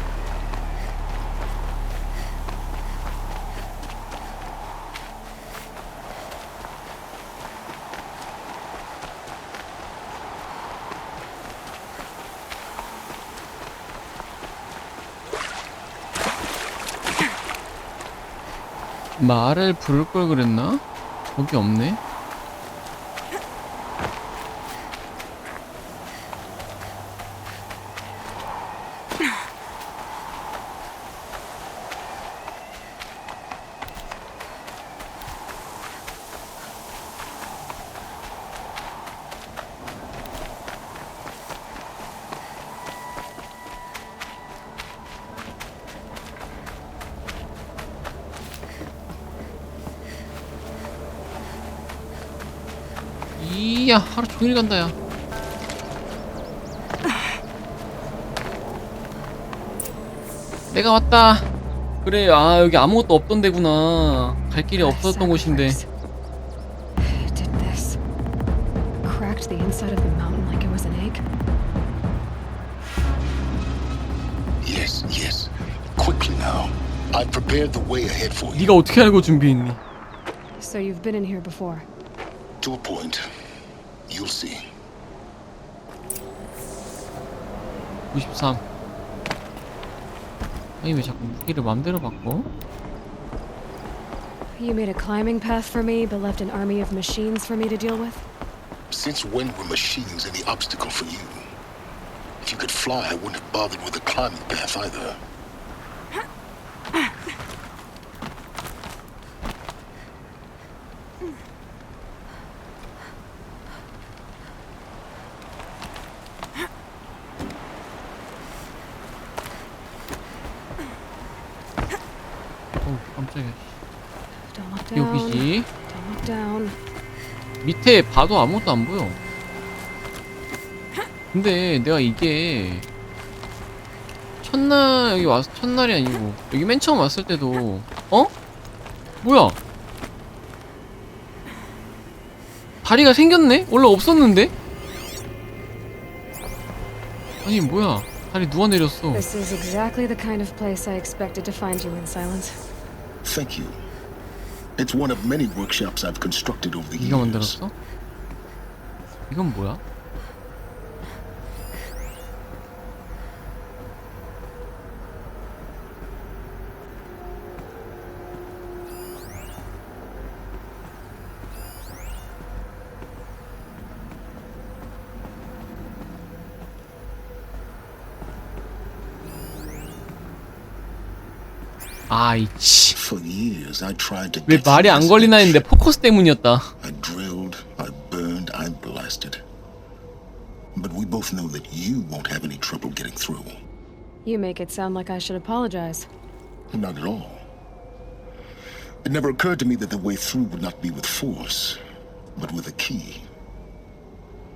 말을 부를 걸 그랬나? 거기 없네. 이야, 하루 종일 간다. 야, 내가 왔다. 그래, 아, 여기 아무것도 없던 데구나. 갈 길이 없었던 곳인데. Did this. Cracked the inside of the mountain like it was an egg. Yes, yes. Quickly now. I've prepared the way ahead for you. 네가 어떻게 알고 준비했니? So you've been in here before. To a point. You'll see. 93. 아니, 왜 자꾸 무기를 맘대로 바꿔? You made a climbing path for me, but left an army of machines for me to deal with? Since when were machines any obstacle for you? If you could fly, I wouldn't have bothered with the climbing path either. 깜짝이야. Don't look down. 여기지. Don't look down. 밑에 봐도 아무것도 안 보여. 근데 내가 이게 첫날 여기 와서 첫날이 아니고 여기 맨 처음 왔을 때도 뭐야? 다리가 생겼네? 원래 없었는데? 아니 뭐야? 다리 누가 내렸어? This is exactly the kind of place I expected to find you in, Silence. Thank you. It's one of many workshops I've constructed over the 네가 years. 만들었어? 이건 뭐야? 아이치. 왜 말이 안 걸리나 했는데 포커스 때문이었다. I drilled, I burned, I blasted. But we both know that you won't have any trouble getting through. You make it sound like I should apologize. Not at all. It never occurred to me that the way through would not be with force, but with a key.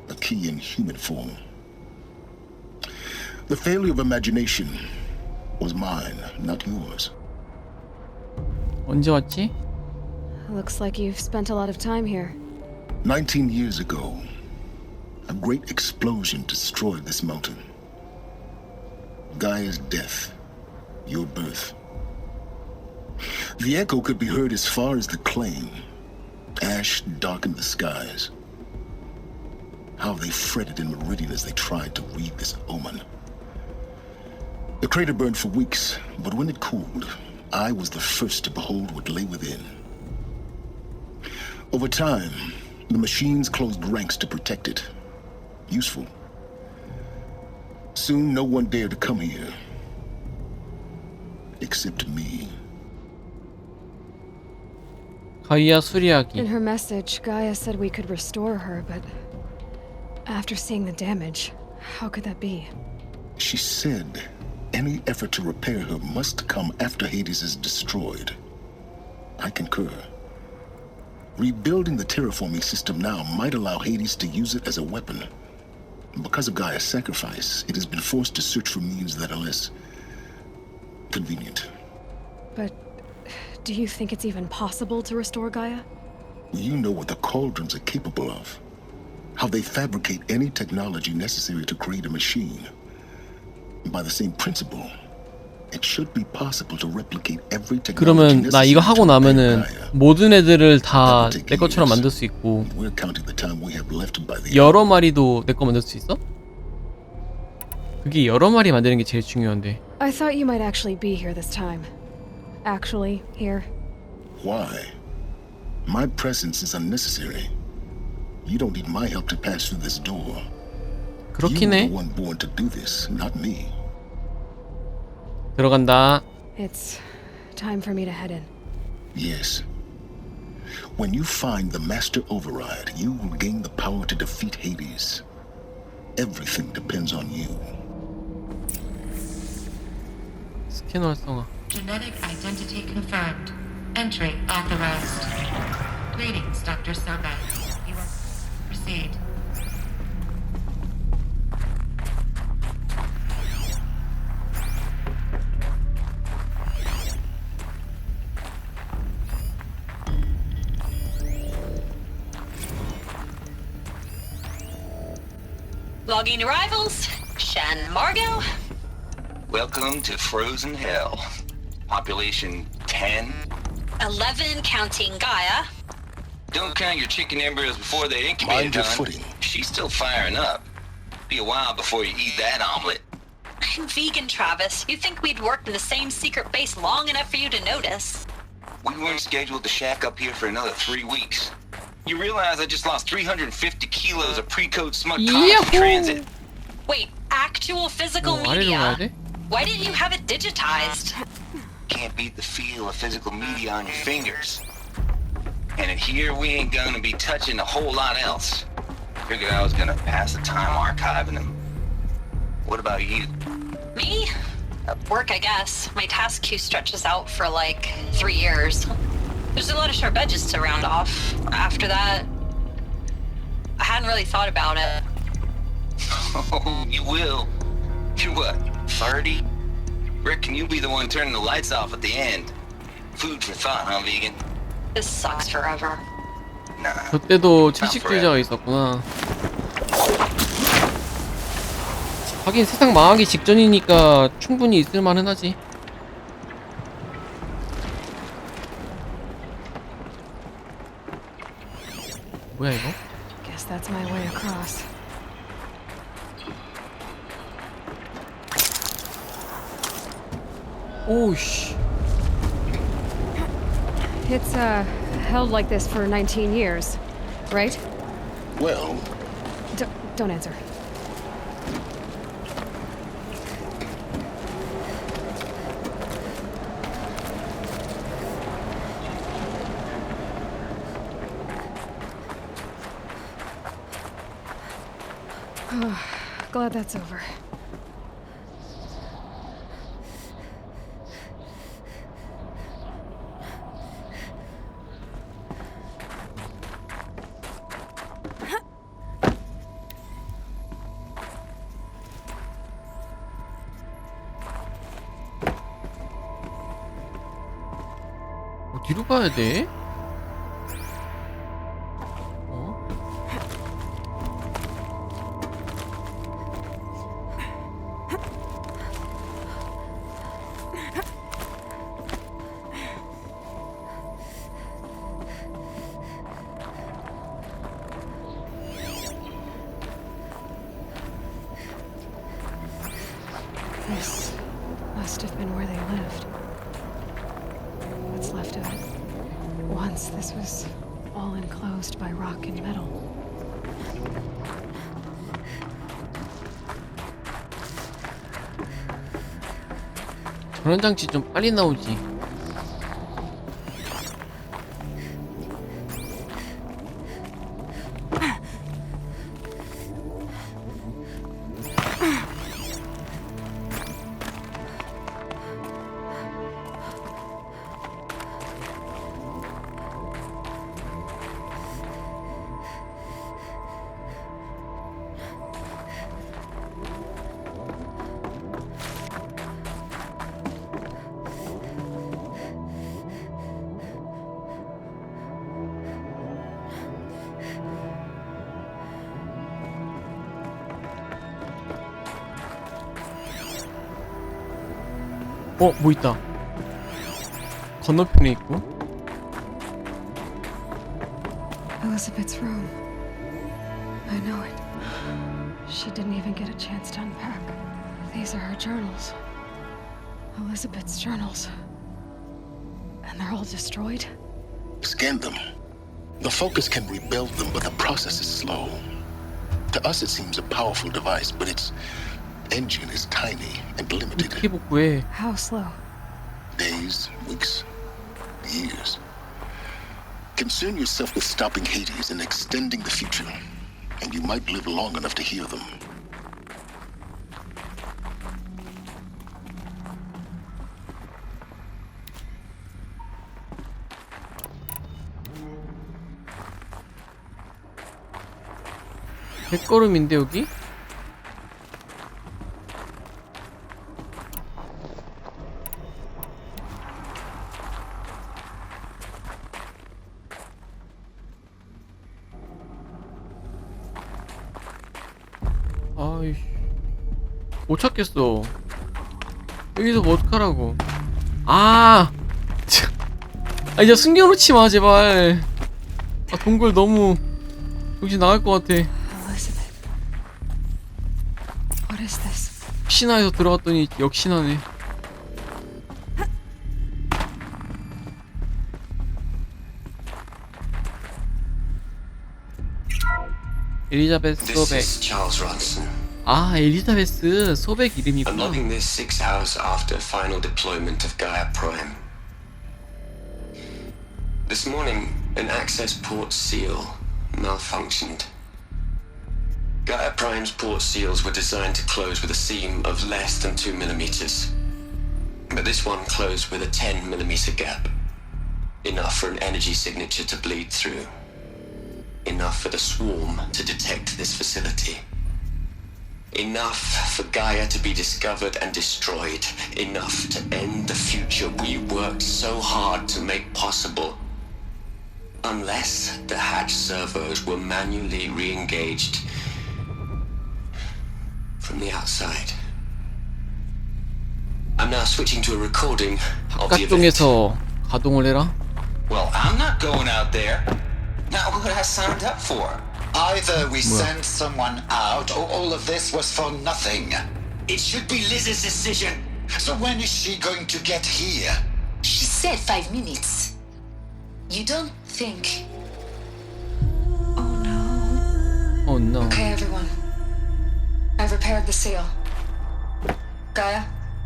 A key in human form. The failure of imagination was mine, not yours. 언제 왔지? Looks like you've spent a lot of time here. 19 years ago, a great explosion destroyed this mountain. Gaia's death, your birth. The echo could be heard as far as the claim. Ash darkened the skies. How they fretted in Meridian as they tried to read this omen. The crater burned for weeks, but when it cooled, I was the first to behold what lay within. Over time, the machines closed ranks to protect it. Useful. Soon, no one dared to come here. Except me. 가이아 수리하기. In her message, Gaia said we could restore her, but after seeing the damage, how could that be? She said any effort to repair her must come after Hades is destroyed. I concur. Rebuilding the terraforming system now might allow Hades to use it as a weapon. Because of Gaia's sacrifice, it has been forced to search for means that are less convenient. But do you think it's even possible to restore Gaia? You know what the cauldrons are capable of. How they fabricate any technology necessary to create a machine. By the same principle, it should be possible to replicate every technology 그러면 나 이거 하고 나면은 모든 애들을 다 내 것처럼 만들 수 있고 여러 마리도 내 거 만들 수 있어? 그게 여러 마리 만드는 게 제일 중요한데. I thought you might actually be here this time. Actually, here. Why? My presence is unnecessary. You don't need my help to pass through this door. 그렇긴 해. You're the one born to do this, not me. 들어간다. It's time for me to head in. Yes. When you find the Master Override, you will gain the power to defeat Hades. Everything depends on you. 스캐너 활성화. Genetic identity confirmed. Entry authorized. Greetings, Dr. Sobek. You are proceed. Logging arrivals. Shan Margot. Welcome to Frozen Hell. Population 10. 11 counting Gaia. Don't count your chicken embryos before they incubate. Mind your footing. She's still firing up. Be a while before you eat that omelet. I'm vegan, Travis. You think we'd worked in the same secret base long enough for you to notice? We weren't scheduled to shack up here for another 3 weeks. You realize I just lost 350 kilos of pre-code smug comics in transit. Wait, actual physical media? Why didn't you have it digitized? Can't beat the feel of physical media on your fingers. And in here, we ain't gonna be touching a whole lot else. Figured I was gonna pass the time archiving them. What about you? Me? Work, I guess. My task queue stretches out for like 3 years. There's a lot of sharp edges to round off. After that, I hadn't really thought about it. Oh, you will. You're what, 30? Reckon you'll be the one turning the lights off at the end. Food for thought, huh, vegan? This sucks forever. Nah. 그때도 채식주의자가 있었구나. 하긴 세상 망하기 직전이니까 충분히 있을 만은 하지. 뭐야 이거? Guess that's my way across. 오우씨. It's held like this for 19 years, right? Well, don't answer. Glad that's over. 어디로 가야 돼? This must have been where they lived. What's left of it. Once this was all enclosed by rock and metal. 전원 장치 좀 빨리 나오지. 뭐 있다. 건너편에 있고. Elizabeth's room. I know it. She didn't even get a chance to unpack. These are her journals. Elizabeth's journals. And they're all destroyed? Scan them. The Focus can rebuild them, but the process is slow. To us it seems a powerful device, but its engine is tiny and limited. How slow? Days, weeks, years. Concern yourself with stopping Hades and extending the future, and you might live long enough to hear them. 백걸음인데 여기? 아이씨, 못 찾겠어. 여기서 뭐 어떡하라고. 참. 이제 숨겨놓지 마 제발. 동굴 너무 정신 나갈 것 같아. What is this? 혹시나 해서 들어갔더니 역시나네. 엘리자베스 소백. 엘리자베스 소백 이름이구나. Unlocking this 6 hours after final deployment of Gaia Prime. This morning, an access port seal malfunctioned. Gaia Prime's port seals were designed to close with a seam of less than 2 millimeters. But this one closed with a 10 millimeter gap. Enough for an energy signature to bleed through. Enough for the swarm to detect this facility. Enough for Gaia to be discovered and destroyed. Enough to end the future we worked so hard to make possible. Unless the hatch servos were manually re-engaged from the outside. I'm now switching to a recording of the event. 바깥쪽에서 가동을 해라. Well, I'm not going out there. Now what I signed up for? Either we send someone out, or all of this was for nothing. It should be Liz's decision. So when is she going to get here? She said 5 minutes. You don't think... Oh no. Okay, everyone. I've repaired the seal. Gaia?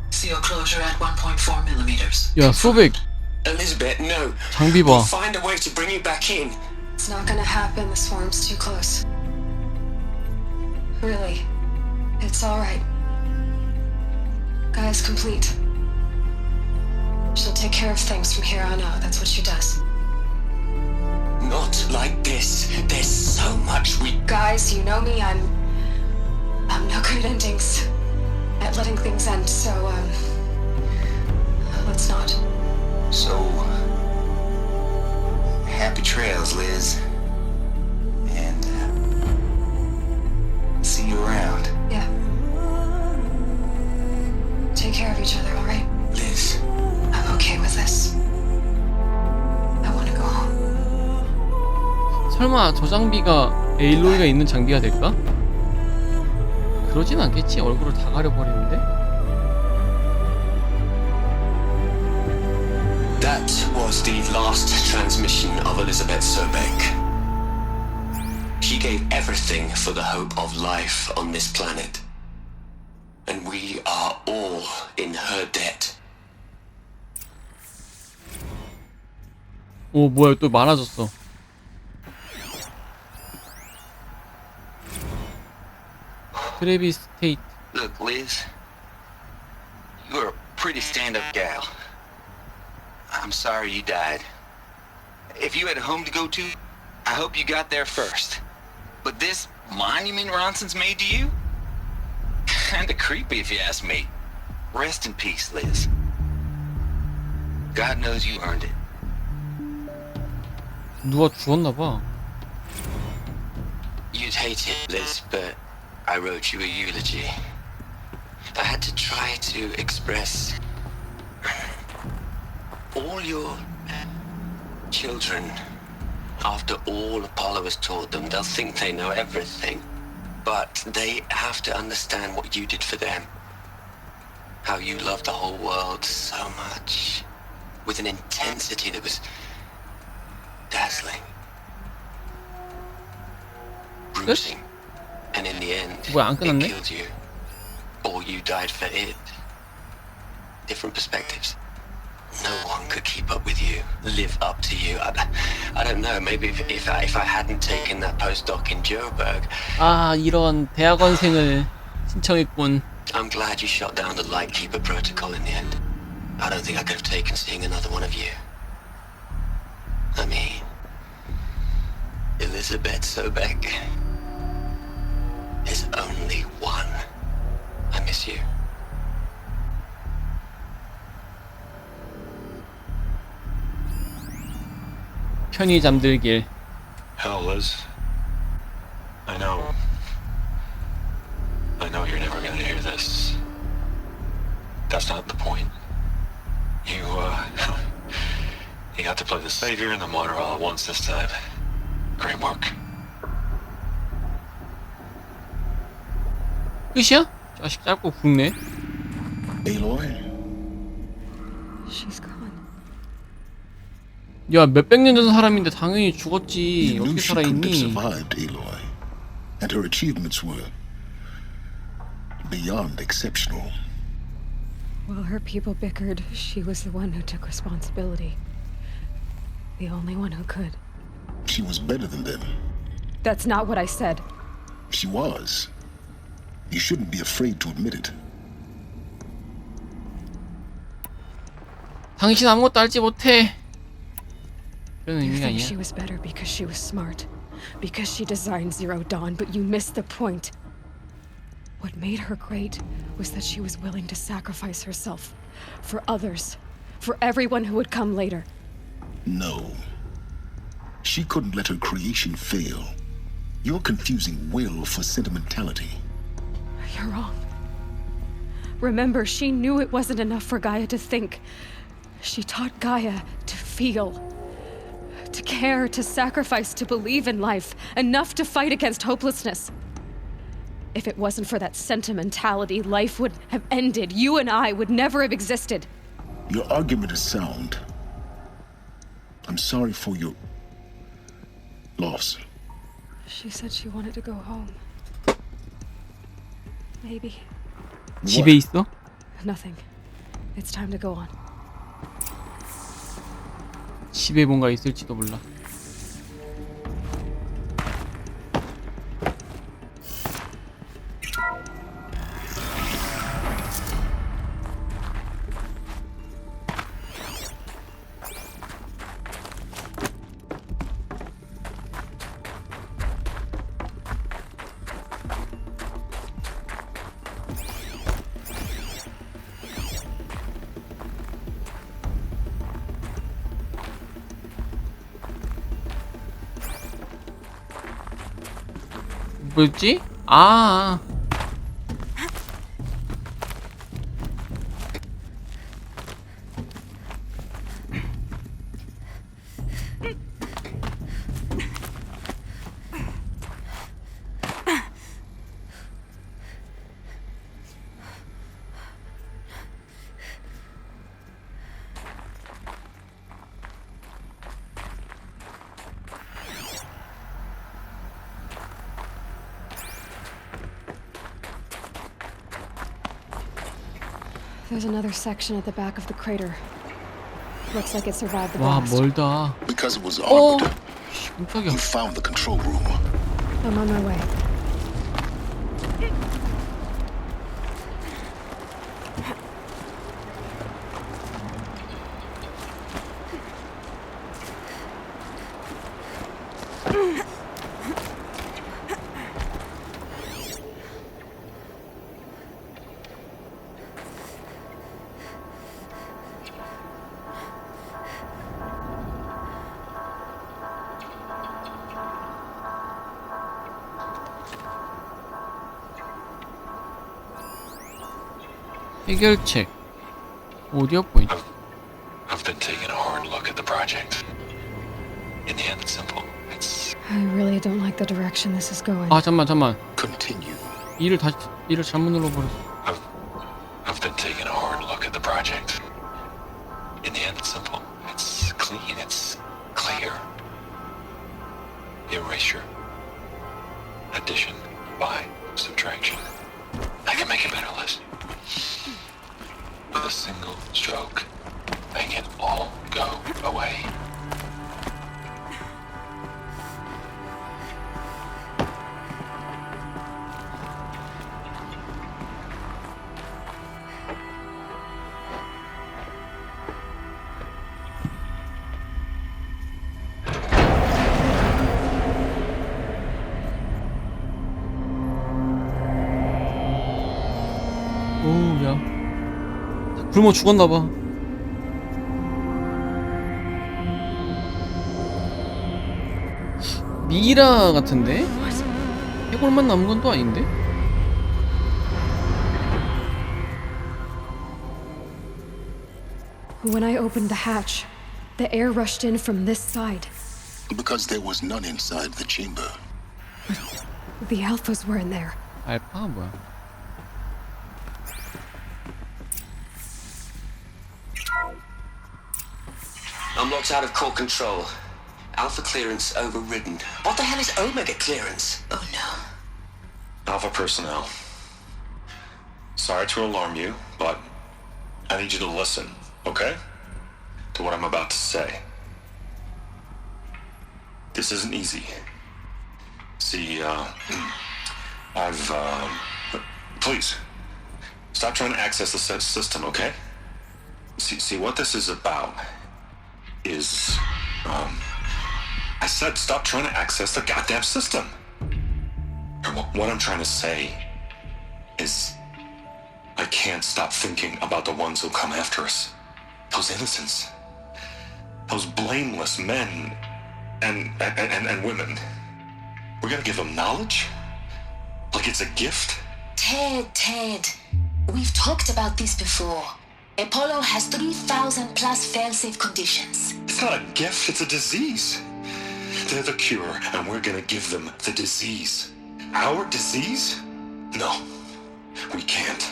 Seal closure at 1.4 millimeters. 야, 소백. Elizabeth, no. 장비 봐. We'll find a way to bring you back in. It's not gonna happen. The swarm's too close. Really. It's alright. Gaia's complete. She'll take care of things from here on out. That's what she does. Not like this. There's so much we... Guys, you know me. I'm no good at endings. At letting things end, so, let's not. So, 설마 저 장비가 에일로이가 있는 장비가 될까? 그러진 않겠지. 얼굴을 다 가려버리는데? That was the last transmission of Elizabeth Sobeck. She gave everything for the hope of life on this planet. And we are all in her debt. 오, 뭐야, 또 많아졌어. 트래비스 스테이트. Look, Liz, you're a pretty stand-up gal. I'm sorry you died. If you had a home to go to, I hope you got there first. But this monument Ronson's made to you? Kinda creepy if you ask me. Rest in peace, Liz. God knows you earned it. 누가 죽었나봐. You'd hate it, Liz, but I wrote you a eulogy. I had to try to express all your children. After all Apollo has taught them, they'll think they know everything. But they have to understand what you did for them. How you loved the whole world so much. With an intensity that was dazzling. Bruising. And in the end, 뭐야, 안 it 끝났네? killed you. Or you died for it. Different perspectives. No one could keep up with you, live up to you. I don't know, maybe if I hadn't taken that postdoc in Joburg. 아, 이런 대학원생을 신청했군. I'm glad you shot down the Lightkeeper protocol in the end. I don't think I could have taken seeing another one of you. I mean, Elizabeth Sobeck. There's only one. I miss you. 편히 잠들길. Hell, Liz. I know you're never gonna hear this. That's not the point. You got to play the savior and the martyr all at once this time. Great work. 끝이야? 자식 짧고 굵네. Aloy? She's gone. 야, 몇백 년 전 사람인데 당연히 죽었지. You knew 어떻게 she couldn't have 살아있니? survived, Aloy. And her achievements were beyond exceptional. While her people bickered, she was the one who took responsibility. The only one who could. She was better than them. That's not what I said. She was. You shouldn't be afraid to admit it. 당신 아무것도 알지 못해. 그런 You 의미가 think 아니야. she was better because she was smart, because she designed Zero Dawn, but you missed the point. What made her great was that she was willing to sacrifice herself for others, for everyone who would come later. No. She couldn't let her creation fail. You're confusing will for sentimentality. You're wrong. Remember, she knew it wasn't enough for Gaia to think. She taught Gaia to feel, to care, to sacrifice, to believe in life, enough to fight against hopelessness. If it wasn't for that sentimentality, life would have ended. You and I would never have existed. Your argument is sound. I'm sorry for your loss. She said she wanted to go home. Maybe. 집에 있어? Nothing. It's time to go on. 집에 뭔가 있을지도 몰라. 뭐였지? 아. There's another section at the back of the crater. Looks like it survived the 와, blast. 멀다. Because it was armored, 깜짝이야. you found the control room. I'm on my way. 해결책. 오디오 포인트. I've been taking a hard look at the project. In the end, it's simple. It's I really don't like the direction this is going. 아, 잠만. Continue. 일을 잘못 눌러버렸어. I've been taking a hard look at the project. In the end, it's simple. It's clean. It's clear. Erasure. Addition by subtraction. I can make a better list. With a single stroke, make it all go away. 오우, 야. 굶어 죽었나봐. 미라 같은데? 해골만 남은 건 또 아닌데? When I opened the hatch, the air rushed in from this side. Because there was none inside the chamber. The alphas were in there. 알파 뭐야? I'm locked out of core control. Alpha clearance overridden. What the hell is Omega clearance? Oh no. Alpha personnel. Sorry to alarm you, but I need you to listen, okay? To what I'm about to say. This isn't easy. See, please, stop trying to access the system, okay? See, what this is about is, I said stop trying to access the goddamn system. And what I'm trying to say is, I can't stop thinking about the ones who come after us. Those innocents. Those blameless men and women. We're gonna give them knowledge? Like it's a gift? Ted. We've talked about this before. Apollo has 3,000 plus fail-safe conditions. It's not a gift, it's a disease. They're the cure, and we're gonna give them the disease. Our disease? No, we can't.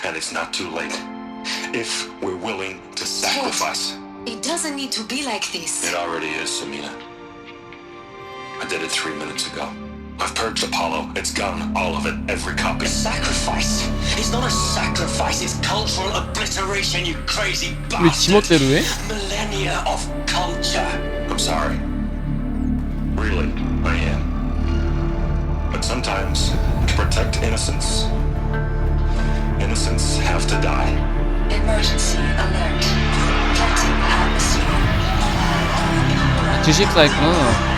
And it's not too late. If we're willing to sacrifice. It doesn't need to be like this. It already is, Samina. I did it 3 minutes ago. I've purged Apollo. It's gone. All of it. Every copy. Sacrifice? It's not a sacrifice. It's cultural obliteration, you crazy 왜 bastard. 지멋대로 해? Millennia of culture. I'm sorry. Really, I am. But sometimes, to protect innocence, innocents have to die. Emergency alert. Detecting atmosphere. 주식사 있구나.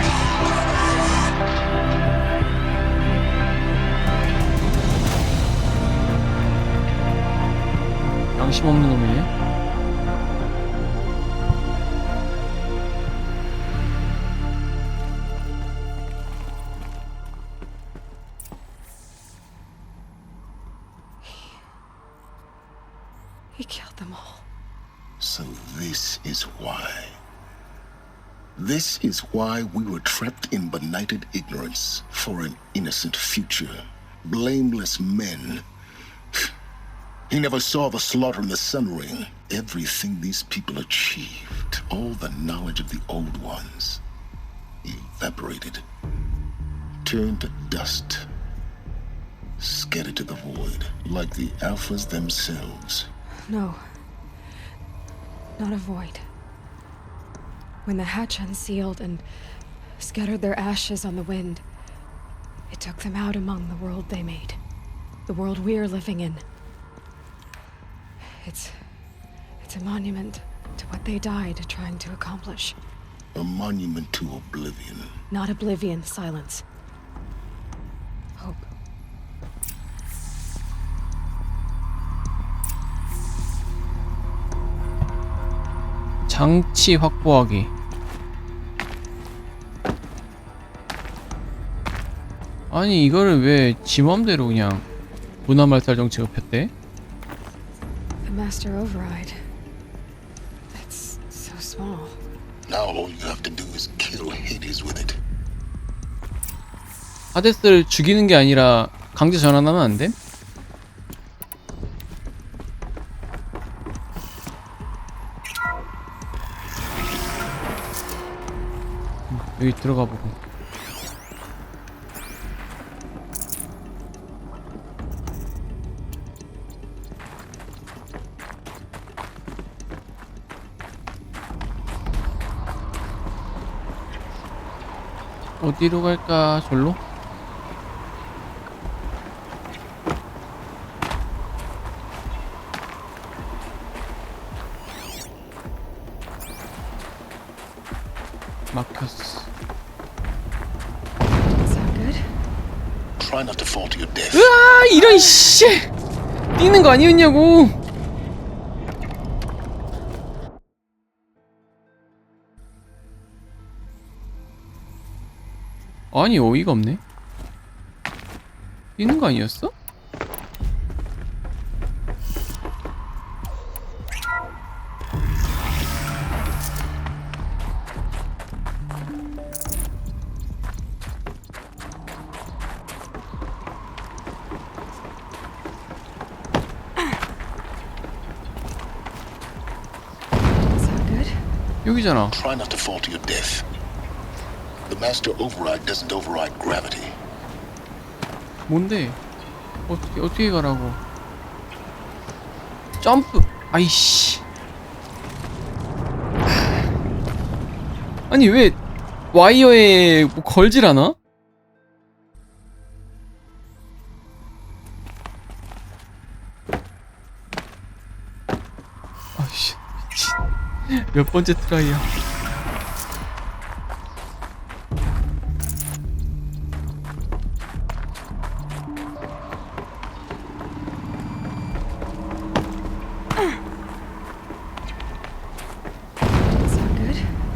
양심 없는 놈이네. He killed them all. So this is why. This is why we were trapped in benighted ignorance for an innocent future. Blameless men. He never saw the slaughter in the Sun Ring. Everything these people achieved, all the knowledge of the old ones, evaporated, turned to dust, scattered to the void, like the Alphas themselves. No. Not a void. When the hatch unsealed and scattered their ashes on the wind, it took them out among the world they made. The world we're living in. It's a monument to what they died trying to accomplish. A monument to oblivion. Not oblivion, silence. Hope. 장치 확보하기. 아니 이거를 왜 지 맘대로 그냥 문화말살 정책을 폈대? The master override. That's so small. Now all you have to do is kill Hades with it. 하데스를 죽이는 게 아니라 강제 전환하면 안 돼? 여기 들어가 보고. 어디로 갈까? 절로? 막혔어. Try not to fall to your death. 으아! 이런 씨! 뛰는 거 아니었냐고! 아니 어이가 없네. 뛰는 거 아니었어? 여기잖아. Try not to fall to your death. The master override doesn't override gravity. 뭔데? 어떻게 가라고? 점프. 아이씨. 아니 왜 와이어에 뭐 걸질 않아? 아이씨. 몇 번째 트라이야.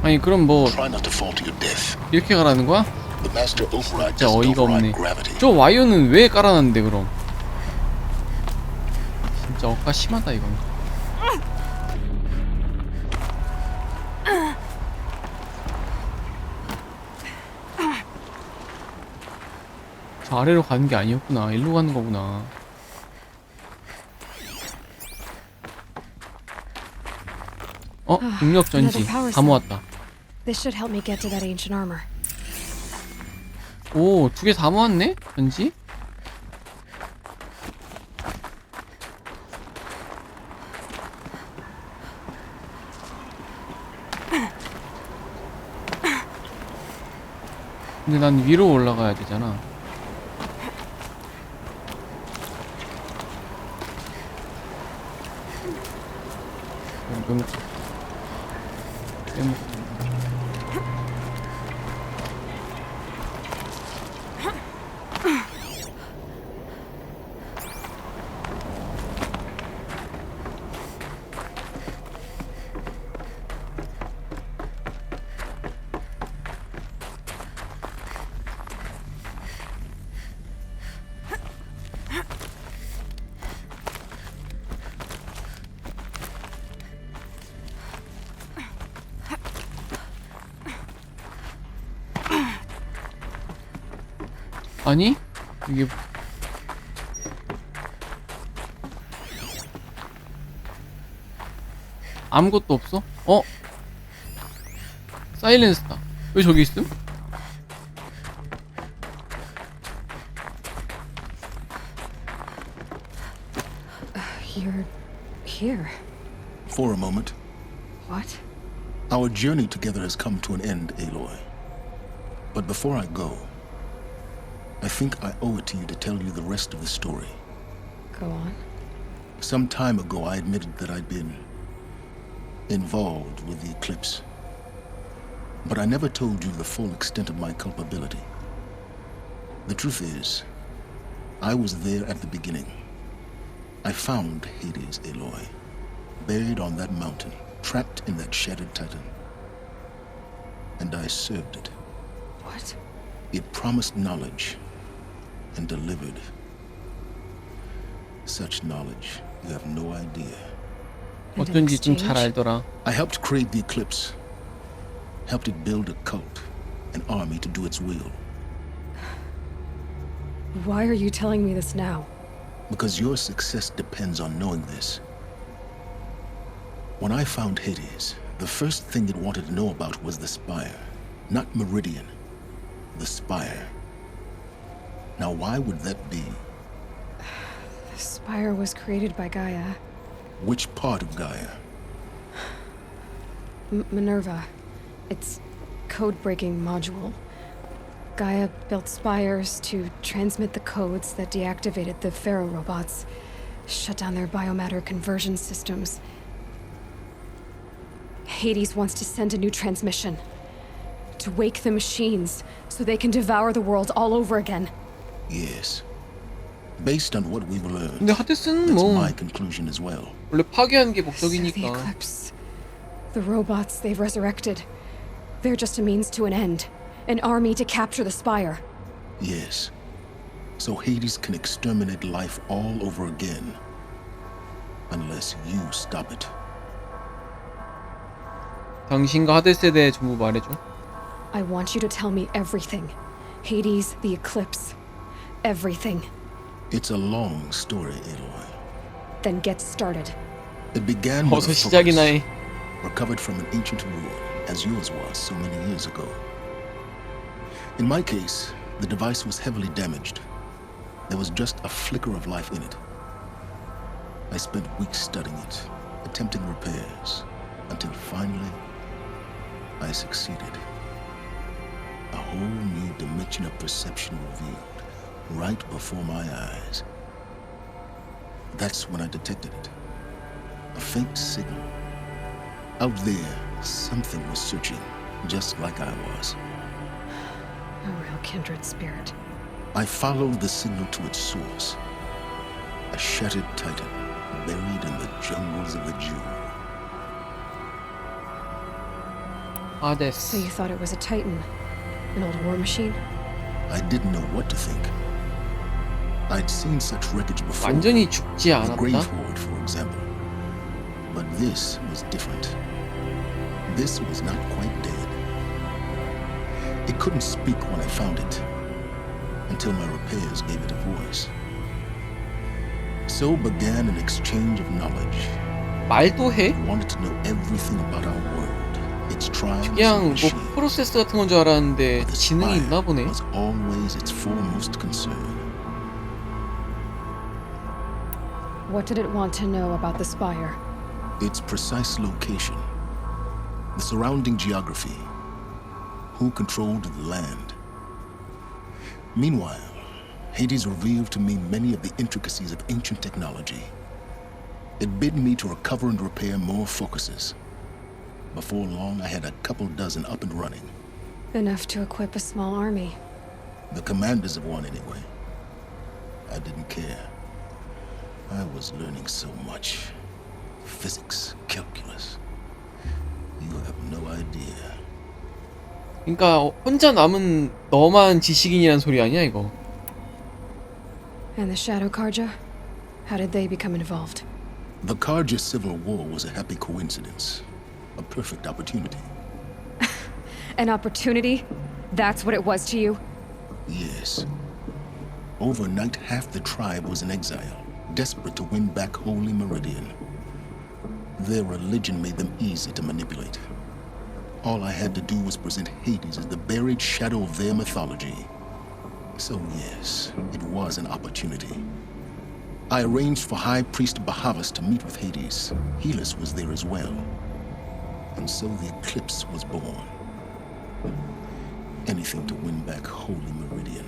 아니 그럼 뭐 이렇게 가라는 거야? 진짜 어이가 없네. 저 와이어는 왜 깔아놨는데 그럼? 진짜 억까 심하다 이건. 저 아래로 가는 게 아니었구나. 일로 가는 거구나. 중력 전지 다 모았다. This should help me get to that ancient armor. 오, 2개 다 모았네? 전지? 근데 난 위로 올라가야 되잖아. 아니? 이게 아무것도 없어? 사일렌스다. 왜 저기 있음? You're here? For a moment. What? Our journey together has come to an end, Aloy. But before I go, I think I owe it to you to tell you the rest of the story. Go on. Some time ago, I admitted that I'd been involved with the eclipse. But I never told you the full extent of my culpability. The truth is, I was there at the beginning. I found Hades, Aloy, buried on that mountain, trapped in that shattered titan. And I served it. What? It promised knowledge and delivered. Such knowledge, you have no idea. 어쩐지 좀 잘 알더라. I helped create the eclipse. Helped it build a cult, an army to do its will. Why are you telling me this now? Because your success depends on knowing this. When I found Hades, the first thing it wanted to know about was the Spire. Not Meridian. The Spire. Now why would that be? The Spire was created by Gaia. Which part of Gaia? Minerva. Its code-breaking module. Gaia built spires to transmit the codes that deactivated the Pharaoh robots, shut down their biomatter conversion systems. Hades wants to send a new transmission. To wake the machines, so they can devour the world all over again. Yes. Based on what we've learned, 근데 하데스는 that's 뭐 my conclusion as well. 원래 파괴하는 게 The 목적이니까. Eclipse. The robots they've resurrected. They're just a means to an end. An army to capture the Spire. Yes. So Hades can exterminate life all over again. Unless you stop it. 당신과 하데스에 대해 전부 말해줘. I want you to tell me everything. Hades, the Eclipse. Everything. It's a long story, Aloy. Then get started. It began with 어서 a 시작이나 focus, 해. recovered from an ancient ruin, as yours was so many years ago. In my case, the device was heavily damaged. There was just a flicker of life in it. I spent weeks studying it, attempting repairs, until finally, I succeeded. A whole new dimension of perception revealed, right before my eyes. That's when I detected it. A faint signal. Out there, something was searching, just like I was. A real kindred spirit. I followed the signal to its source. A shattered titan, buried in the jungles of the Jew. 하데스. So you thought it was a Titan? An old war machine? I didn't know what to think. I'd seen such wreckage before. 완전히 죽지 The Grave 않았다. Horde, for example. But this was different. This was not quite dead. It couldn't speak when I found it, until my repairs gave it a voice. So began an exchange of knowledge. 말도 해? I wanted to know everything about our world, its trials 그냥 and 뭐 machines. 프로세스 같은 건 줄 알았는데 The 지능이 Spire 있나 보네. was always its foremost concern. What did it want to know about the Spire? Its precise location, the surrounding geography, who controlled the land. Meanwhile, Hades revealed to me many of the intricacies of ancient technology. It bid me to recover and repair more focuses. Before long, I had a couple dozen up and running. Enough to equip a small army. The commanders of one, anyway. I didn't care. I was learning so much. Physics, calculus. You have no idea. 그러니까 혼자 남은 너만 지식인이란 소리 아니야 이거. And the Shadow Karja? How did they become involved? The Karja civil war was a happy coincidence. A perfect opportunity. An opportunity? That's what it was to you? Yes. Overnight, half the tribe was in exile, desperate to win back Holy Meridian. Their religion made them easy to manipulate. All I had to do was present Hades as the buried shadow of their mythology. So yes, it was an opportunity. I arranged for High Priest Bahavas to meet with Hades. Helis was there as well. And so the eclipse was born. Anything to win back Holy Meridian.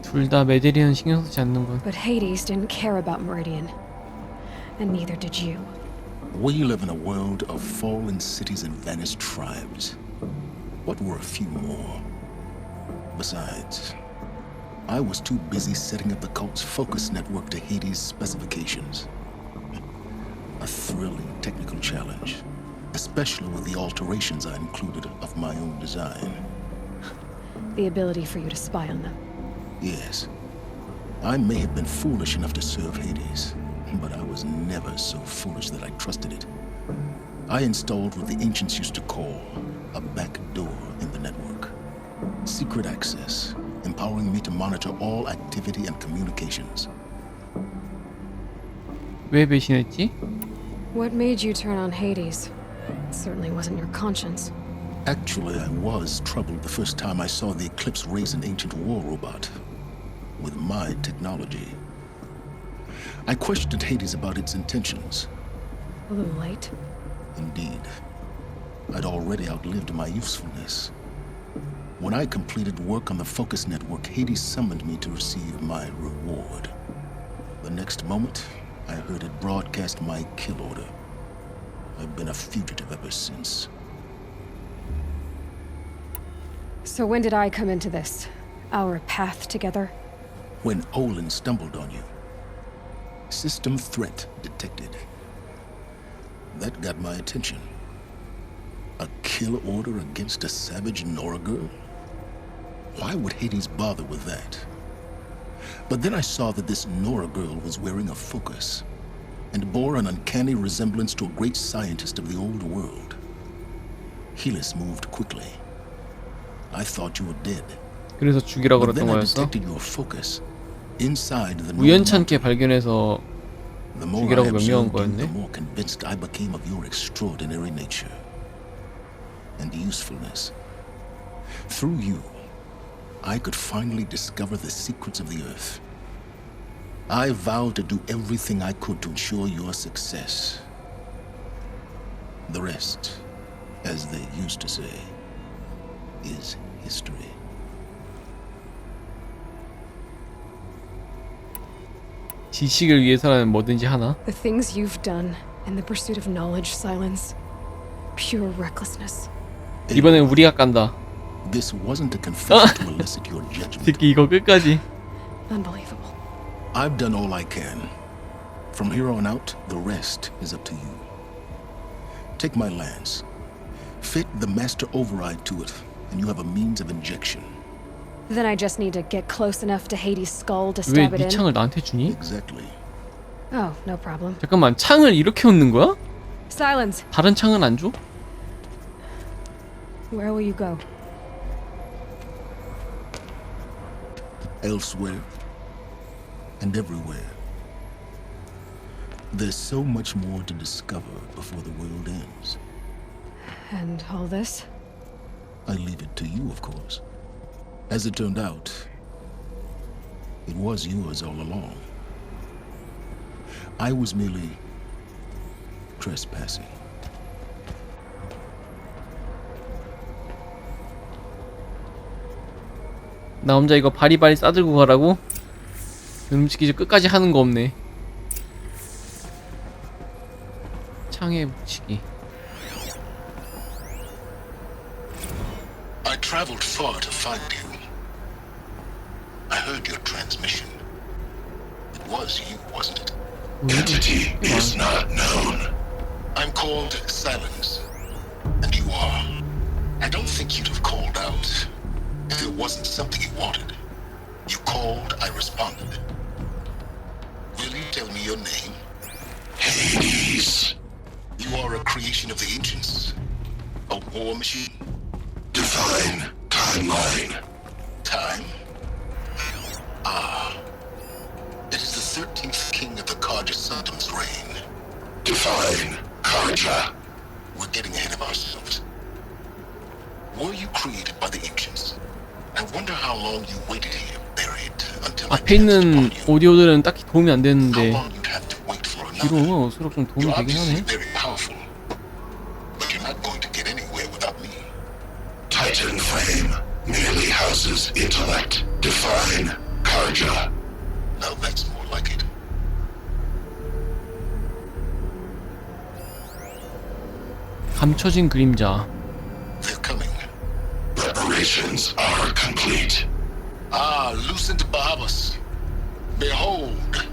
둘 다 메데리언 신경 쓰지 않는군. But Hades didn't care about Meridian. And neither did you. We live in a world of fallen cities and vanished tribes. What were a few more? Besides, I was too busy setting up the cult's focus network to Hades' specifications. A thrilling technical challenge, especially with the alterations I included of my own design. The ability for you to spy on them. Yes, I may have been foolish enough to serve Hades, but I was never so foolish that I trusted it. I installed what the ancients used to call a back door in the network. Secret access, empowering me to monitor all activity and communications. 왜 배신했지? What made you turn on Hades? It certainly wasn't your conscience. Actually, I was troubled the first time I saw the Eclipse raise an ancient war robot with my technology. I questioned Hades about its intentions. A little late. Indeed. I'd already outlived my usefulness. When I completed work on the Focus Network, Hades summoned me to receive my reward. The next moment, I heard it broadcast my kill order. I've been a fugitive ever since. So when did I come into this? Our path together? When Olin stumbled on you. System threat detected. That got my attention. A kill order against a savage Nora girl? Why would Hades bother with that? But then I saw that this Nora girl was wearing a focus and bore an uncanny resemblance to a great scientist of the old world. Helis moved quickly. I thought you were dead. 그래서 죽이라고 But 그랬던 then I 거였어? detected your focus inside the 우연찮게 발견해서 The more I 죽이라고 명령한 observed you, 거였네? the more convinced I became of your extraordinary nature and usefulness. Through you, I could finally discover the secrets of the Earth. I vowed to do everything I could to ensure your success. The rest, as they used to say, is history. 지식을 위해서라면 뭐든지 하나? The things you've done in the pursuit of knowledge, Silence. Pure recklessness. 이번엔 우리가 깐다. This wasn't a confession to elicit your judgment. 특히 이거 끝까지. Unbelievable. I've done all I can. From here on out, the rest is up to you. Take my lance. Fit the master override to it, and you have a means of injection. Then I just need to get close enough to Hades' skull to 왜 stab it 네 in. 창을 나한테 주니? Exactly. Oh, no problem. 잠깐만, 창을 이렇게 얻는 거야? Silence. 다른 창은 안 줘? Where will you go? Elsewhere and everywhere. There's so much more to discover before the world ends. And all this? I leave it to you, of course. As it turned out, it was yours all along. I was merely trespassing. 나 혼자 이거 바리바리 싸들고 가라고? 솔직히 끝까지 하는 거 없네. 창에 붙이기. I traveled far to find you. I heard your transmission. It was you, wasn't it? Entity is not known. I'm called Silence, and you are. I don't think you'd have called out if it wasn't something you wanted. You called, I responded. Will you tell me your name? Hades. You are a creation of the ancients. A war machine. Define timeline. Time? Ah. It is the 13th king of the Karja Sultan's reign. Define Karja. We're getting ahead of ourselves. Were you created by the ancients? I wonder how long you waited here, buried, until 앞에 있는 오디오들은 딱히 도움이 안 되는데 뒤로 서로 좀 도움이 되긴 하네. Titan flame merely houses intellect. Define Karja. Now that's more like it. 감춰진 그림자. They're coming. Preparations are complete. Ah, Lucent Bahabas. Behold,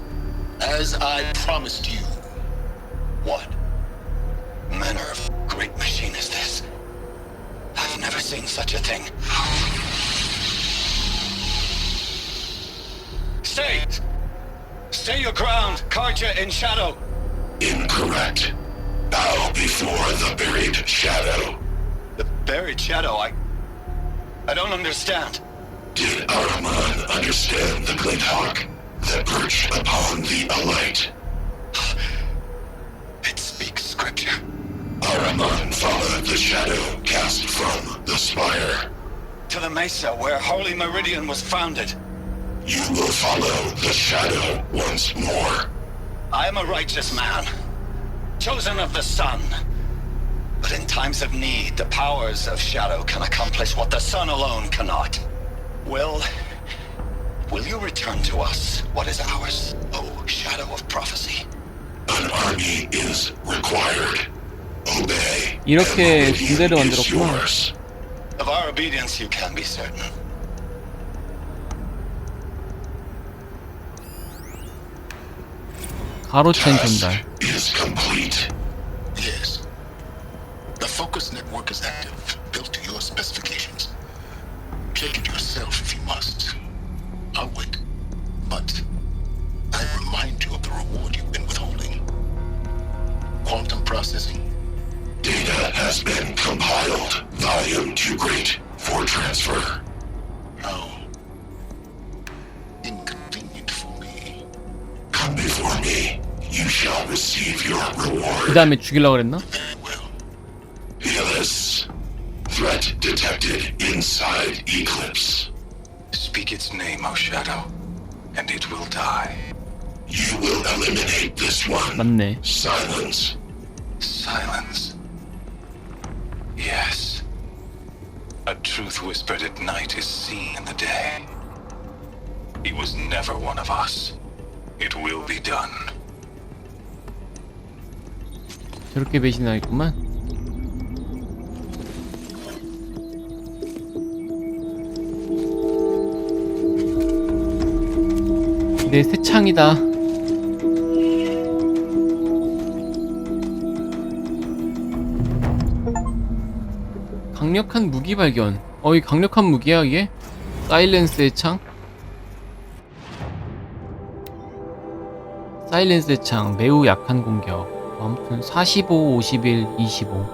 as I promised you. What manner of great machine is this? I've never seen such a thing. Stay! Stay your ground, Karja in shadow! Incorrect. Bow before the buried shadow. The buried shadow, I don't understand. Did Araman understand the glint hawk that perched upon the alight? It speaks scripture. Araman followed the shadow cast from the spire. To the mesa where Holy Meridian was founded. You will follow the shadow once more. I am a righteous man, chosen of the sun. But in times of need, the powers of shadow can accomplish what the sun alone cannot. Will you return to us what is ours, O shadow of prophecy? An army is required. Obey. 이렇게 군대를 만들었구나. Of our obedience you can be certain. 가로챈 전달. Is complete. Yes. The focus network is active, built to your specifications. Check it yourself if you must. I'll wait. But I remind you of the reward you've been withholding. Quantum processing. Data has been compiled. Volume too great for transfer. No. Inconvenient for me. Come before me. You shall receive your reward. 그 다음에 죽이려고 그랬나? Helis. Threat detected inside Eclipse. Speak its name, O Shadow, and it will die. You will eliminate this one. 맞네. Silence. Silence. Yes. A truth whispered at night is seen in the day. He was never one of us. It will be done. 저렇게 배신하겠구만. 내 새 창이다. 강력한 무기 발견. 이 강력한 무기야 이게? 사일렌스의 창? 사일렌스의 창 매우 약한 공격. 아무튼 45, 51, 25.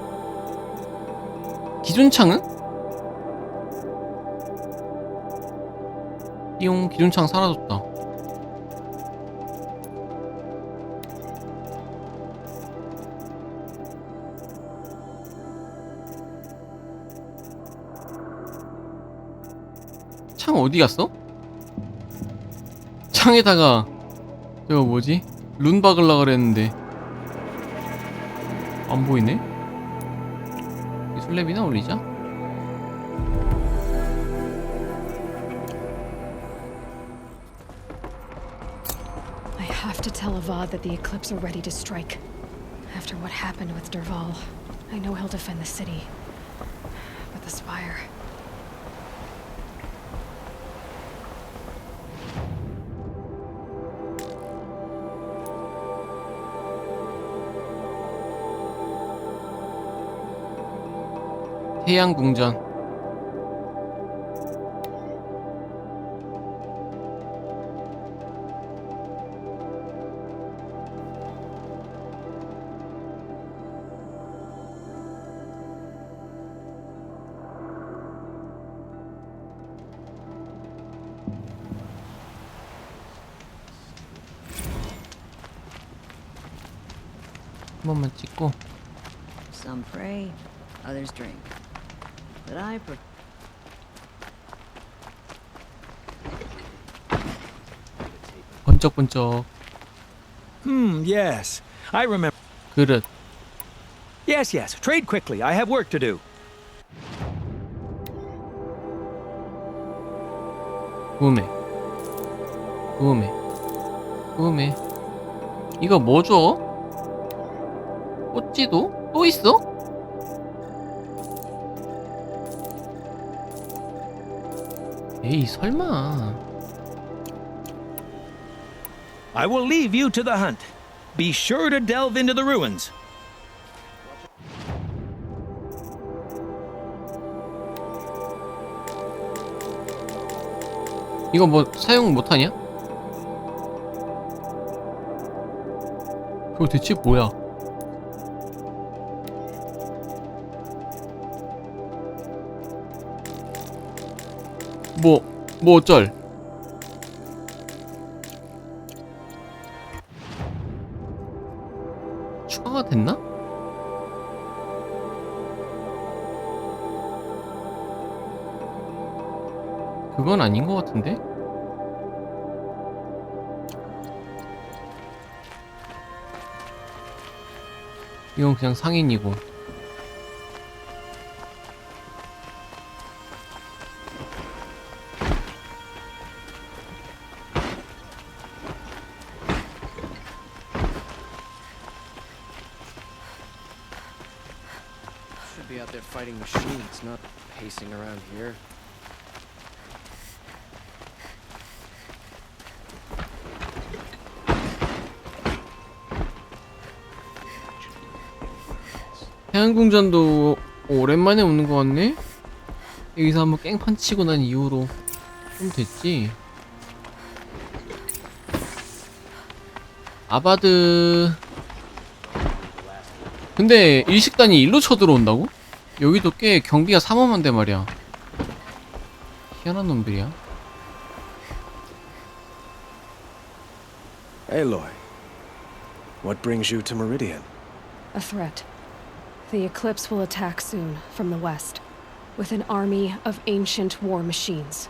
기존 창은? 띠용 기존 창 사라졌다. 창 어디 갔어? 창에다가 저거 뭐지? 룬 박으려 그랬는데 안 보이네? 이 슬랩이나 올리자. I have to tell Avad that the Eclipse are ready to strike. After what happened with Derval, I know he'll defend the city. But the Spire... 태양궁전. 한 번만 찍고. Some pray, others drink. But I 번쩍번쩍. Yes. I remember. 그릇. Yes. Trade quickly. I have work to do. 구매. 이거 뭐 줘? 꽃지도? 또 있어? 에이, 설마. I will leave you to the hunt. Be sure to delve into the ruins. 이거 뭐 사용 못하냐? 그거 대체 뭐야? 뭐 어쩔? 추가가 됐나? 그건 아닌 것 같은데? 이건 그냥 상인이고. Should be out there fighting machines, not pacing around here. 해안궁전도 오랜만에 오는 것 같네? 여기서 한번 깽판 치고 난 이후로 좀 됐지. 아바드. 근데 일식단이 일로 쳐들어온다고? 여기도 꽤 경비가 삼엄한데 말이야. 희한한 놈들이야. Aloy, what brings you to Meridian? A threat. The Eclipse will attack soon, from the west, with an army of ancient war machines.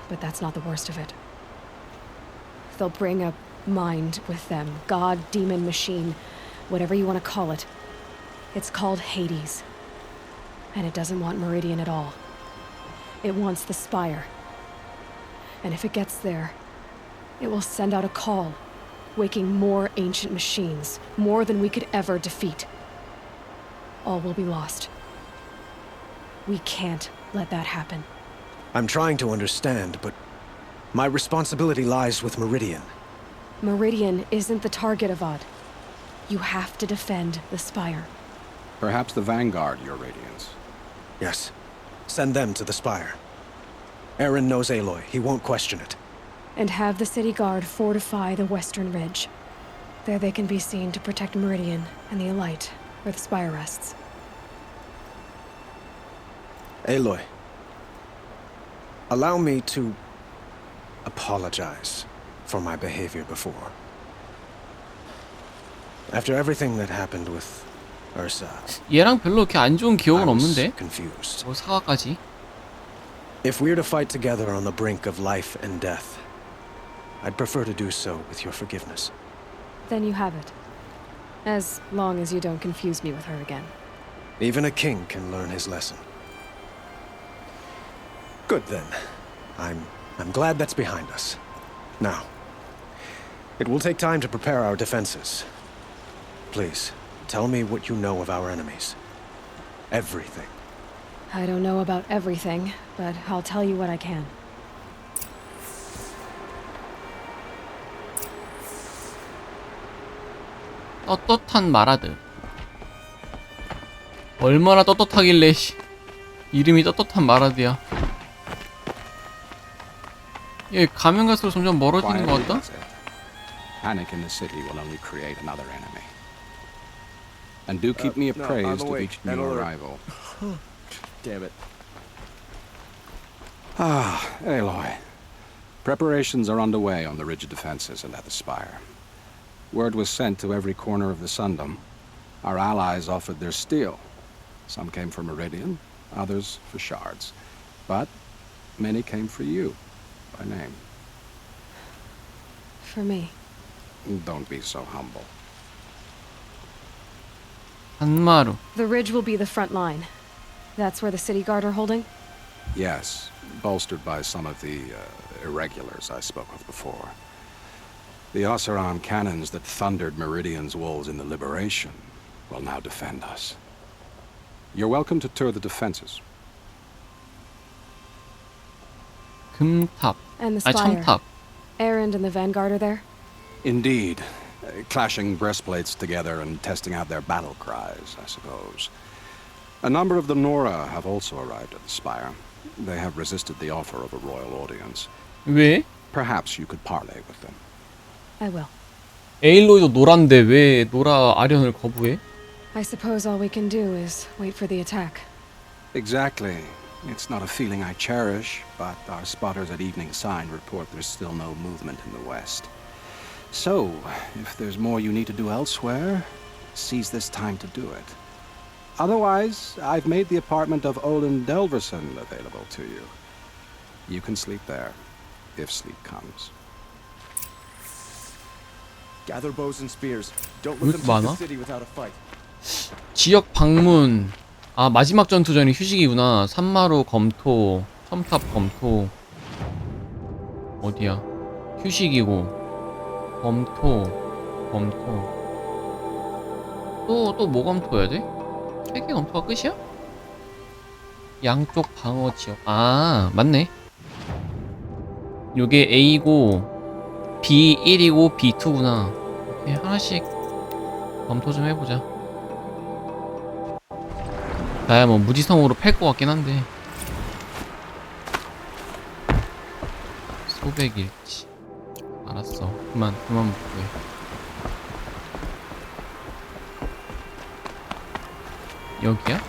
But that's not the worst of it. They'll bring a mind with them, god, demon, machine, whatever you want to call it. It's called Hades. And it doesn't want Meridian at all. It wants the Spire. And if it gets there, it will send out a call, waking more ancient machines, more than we could ever defeat. All will be lost. We can't let that happen. I'm trying to understand, but my responsibility lies with Meridian. Meridian isn't the target, Avad. You have to defend the Spire. Perhaps the Vanguard, Your Radiance. Yes. Send them to the Spire. Aaron knows Aloy. He won't question it. And have the City Guard fortify the Western Ridge. There they can be seen to protect Meridian and the Elite, where the Spire rests. Aloy, allow me to apologize for my behavior before. After everything that happened with Ursa, 얘랑 별로 이렇게 안 좋은 기억은 없는데? confused. 뭐 사과까지? If we're to fight together on the brink of life and death, I'd prefer to do so with your forgiveness. Then you have it. As long as you don't confuse me with her again. Even a king can learn his lesson. Good then. I'm glad that's behind us. Now, it will take time to prepare our defenses. Please, tell me what you know of our enemies. Everything. I don't know about everything, but I'll tell you what I can. 떳떳한 마라드. 얼마나 떳떳하길래 이름이 떳떳한 마라드야. 얘 가면 갈수록 점점 멀어지는 것 같다? Panic in the city will only create another enemy. And do keep me appraised of each new arrival. Damn it. Aloy. Preparations are underway on the ridge defenses and at the Spire. Word was sent to every corner of the Sundom. Our allies offered their steel. Some came for Meridian, others for shards. But many came for you, by name. for me. Don't be so humble. 산마루. The ridge will be the front line. That's where the city guard are holding? Yes, bolstered by some of the irregulars I spoke of before. The Oseram cannons that thundered Meridian's walls in the Liberation will now defend us. You're welcome to tour the defenses. 금탑. And the 아니, spire. 첨탑. Erend and the Vanguard are there? Indeed. Clashing breastplates together and testing out their battle cries, I suppose. A number of the Nora have also arrived at the spire. They have resisted the offer of a royal audience. 왜? Perhaps you could parley with them. I will. 에일로이도 노란데 왜 노라 아련을 거부해? I suppose all we can do is wait for the attack. Exactly. It's not a feeling I cherish, but our spotters at Evening Sign report there's still no movement in the west. So, if there's more you need to do elsewhere, seize this time to do it. Otherwise, I've made the apartment of Olin Delverson available to you. You can sleep there, if sleep comes. Gather bows and spears. Don't let them take the city without a fight. 지역 방문. 아, 마지막 전투전이 휴식이구나. 산마루 검토, 첨탑 검토. 어디야? 휴식이고. 검토. 또 뭐 검토해야 돼? 3개 검토가 끝이야? 양쪽 방어 지역. 아, 맞네. 요게 A고 B1이고 B2구나. 오케이, 하나씩 검토 좀 해보자. 나야 뭐 무지성으로 팰 것 같긴 한데. 소백일치. 알았어. 그만 목표해. 여기야?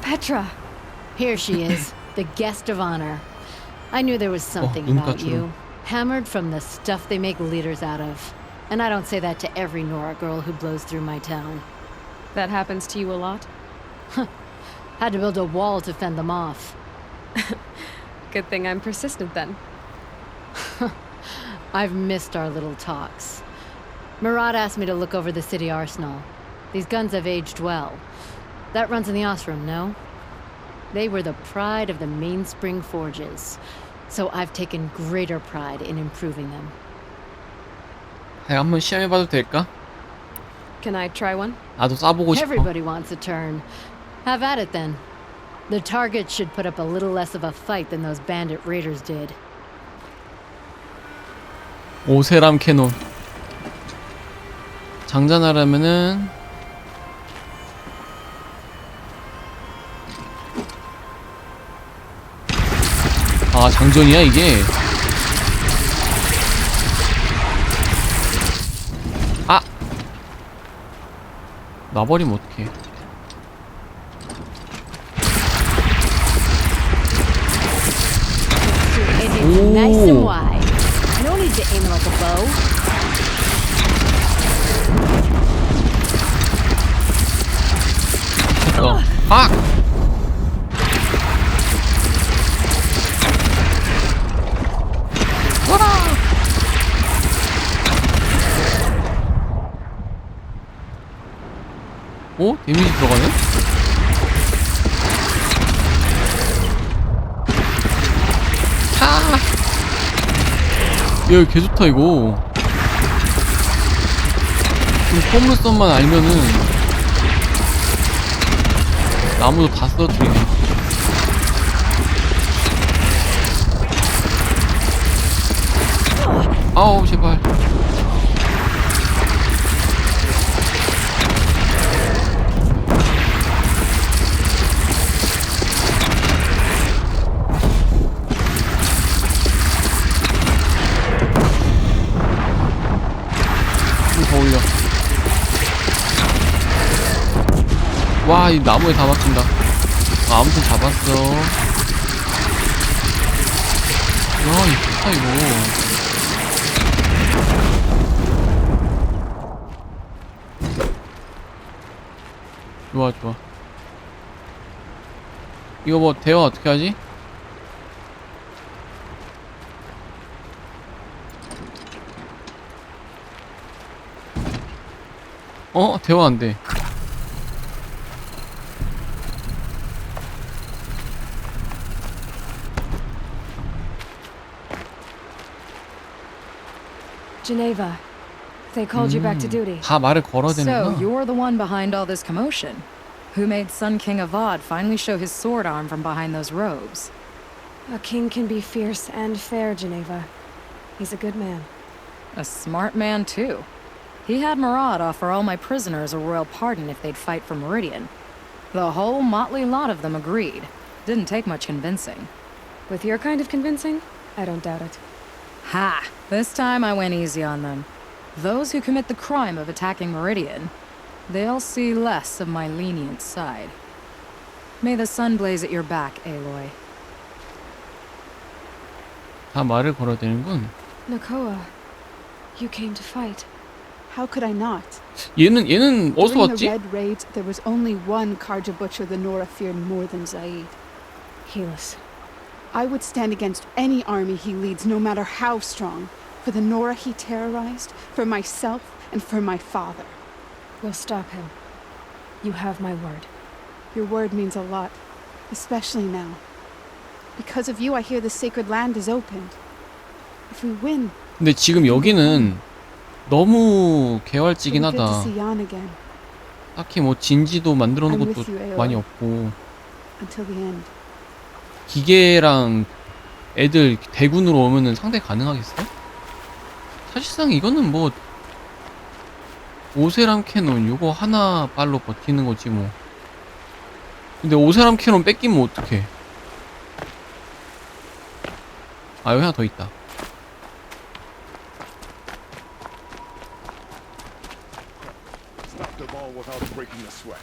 Petra! Here she is, the guest of honor. I knew there was something about you. Hammered from the stuff they make leaders out of. And I don't say that to every Nora girl who blows through my town. That happens to you a lot? Had to build a wall to fend them off. Good thing I'm persistent then. I've missed our little talks. Murad asked me to look over the city arsenal. These guns have aged well. That runs in the Osram, no? They were the pride of the Mainspring forges. So I've taken greater pride in improving them. 한번 시험해봐도 될까? Can I try one? 나도 쏴보고 싶어. Everybody wants a turn. Have at it then. The target should put up a little less of a fight than those bandit raiders did. 오세람 캐논. 장전하려면은 아, 장전이야 이게. 아! 놔버리면 어떡해. Nice and wide. No need to aim it like a bow. 아! 오? 데미지 들어가네? 아! 야, 개 좋다, 이거. 포물선만 알면은 나무도 다 쓰러뜨리네. 아우, 제발. 더 올려. 와, 이 나무에 다 막힌다. 아, 아무튼 잡았어. 야, 이 좋다, 이거. 좋아, 좋아. 이거 뭐, 대화 어떻게 하지? 대화 안 돼. Geneva, they called you back to duty. 다 말을 걸어야 So, 되는구나. you're the one behind all this commotion. Who made Sun King Avad finally show his sword arm from behind those robes? A king can be fierce and fair, Geneva. He's a good man. A smart man, too. He had Murad offer all my prisoners a royal pardon if they'd fight for Meridian. The whole motley lot of them agreed. Didn't take much convincing. With your kind of convincing, I don't doubt it. Ha! This time I went easy on them. Those who commit the crime of attacking Meridian, they'll see less of my lenient side. May the sun blaze at your back, Aloy. 다 말을 걸어야 되는군. Nakoa, you came to fight. How could I not? 얘는 어디서 During 왔지? the Red Raids, there was only one Karja butcher the Nora feared more than Zaid. Helis. I would stand against any army he leads, no matter how strong. For the Nora he terrorized, for myself, and for my father. We'll stop him. You have my word. Your word means a lot, especially now. Because of you, I hear the sacred land is opened. If we win, 근데 지금 여기는 너무 개활지긴 it'll be good to 하다. see Jan again. 딱히 뭐 진지도 만들어 놓은 I'm 것도 with you, Aloy. 많이 없고 Until the end. 기계랑 애들 대군으로 오면은 상대 가능하겠어? 사실상 이거는 뭐 오세람 캐논 요거 하나 발로 버티는 거지 뭐. 근데 오세람 캐논 뺏기면 어떡해. 아 여기 하나 더 있다. Stop them all without breaking a sweat.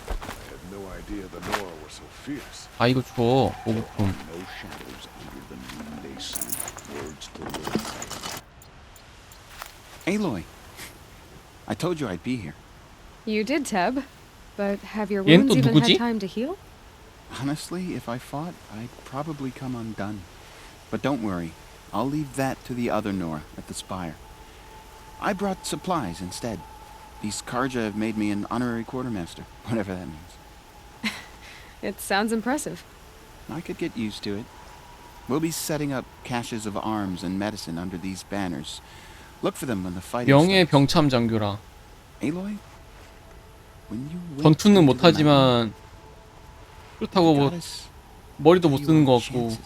I had no idea the Nora were so fierce. 아 이거 줘 보급품. No shadows under the moon they see. Words to live. Aloy, I told you I'd be here. You did, Teb. But have your 얘는 wounds 또 even 누구지? had time to heal? Honestly, if I fought, I'd probably come undone. But don't worry, I'll leave that to the other Nora at the Spire. I brought supplies instead. These Karja have made me an honorary quartermaster, whatever that means. It sounds impressive. I could get used to it. We'll be setting up caches of arms and medicine under these banners. Look for them when the fighting 명예 starts. 병참 장교라. Aloy, when you went 전투는 into the 못하지만 mountain, 그렇다고 뭐 머리도 못 쓰는 것 같고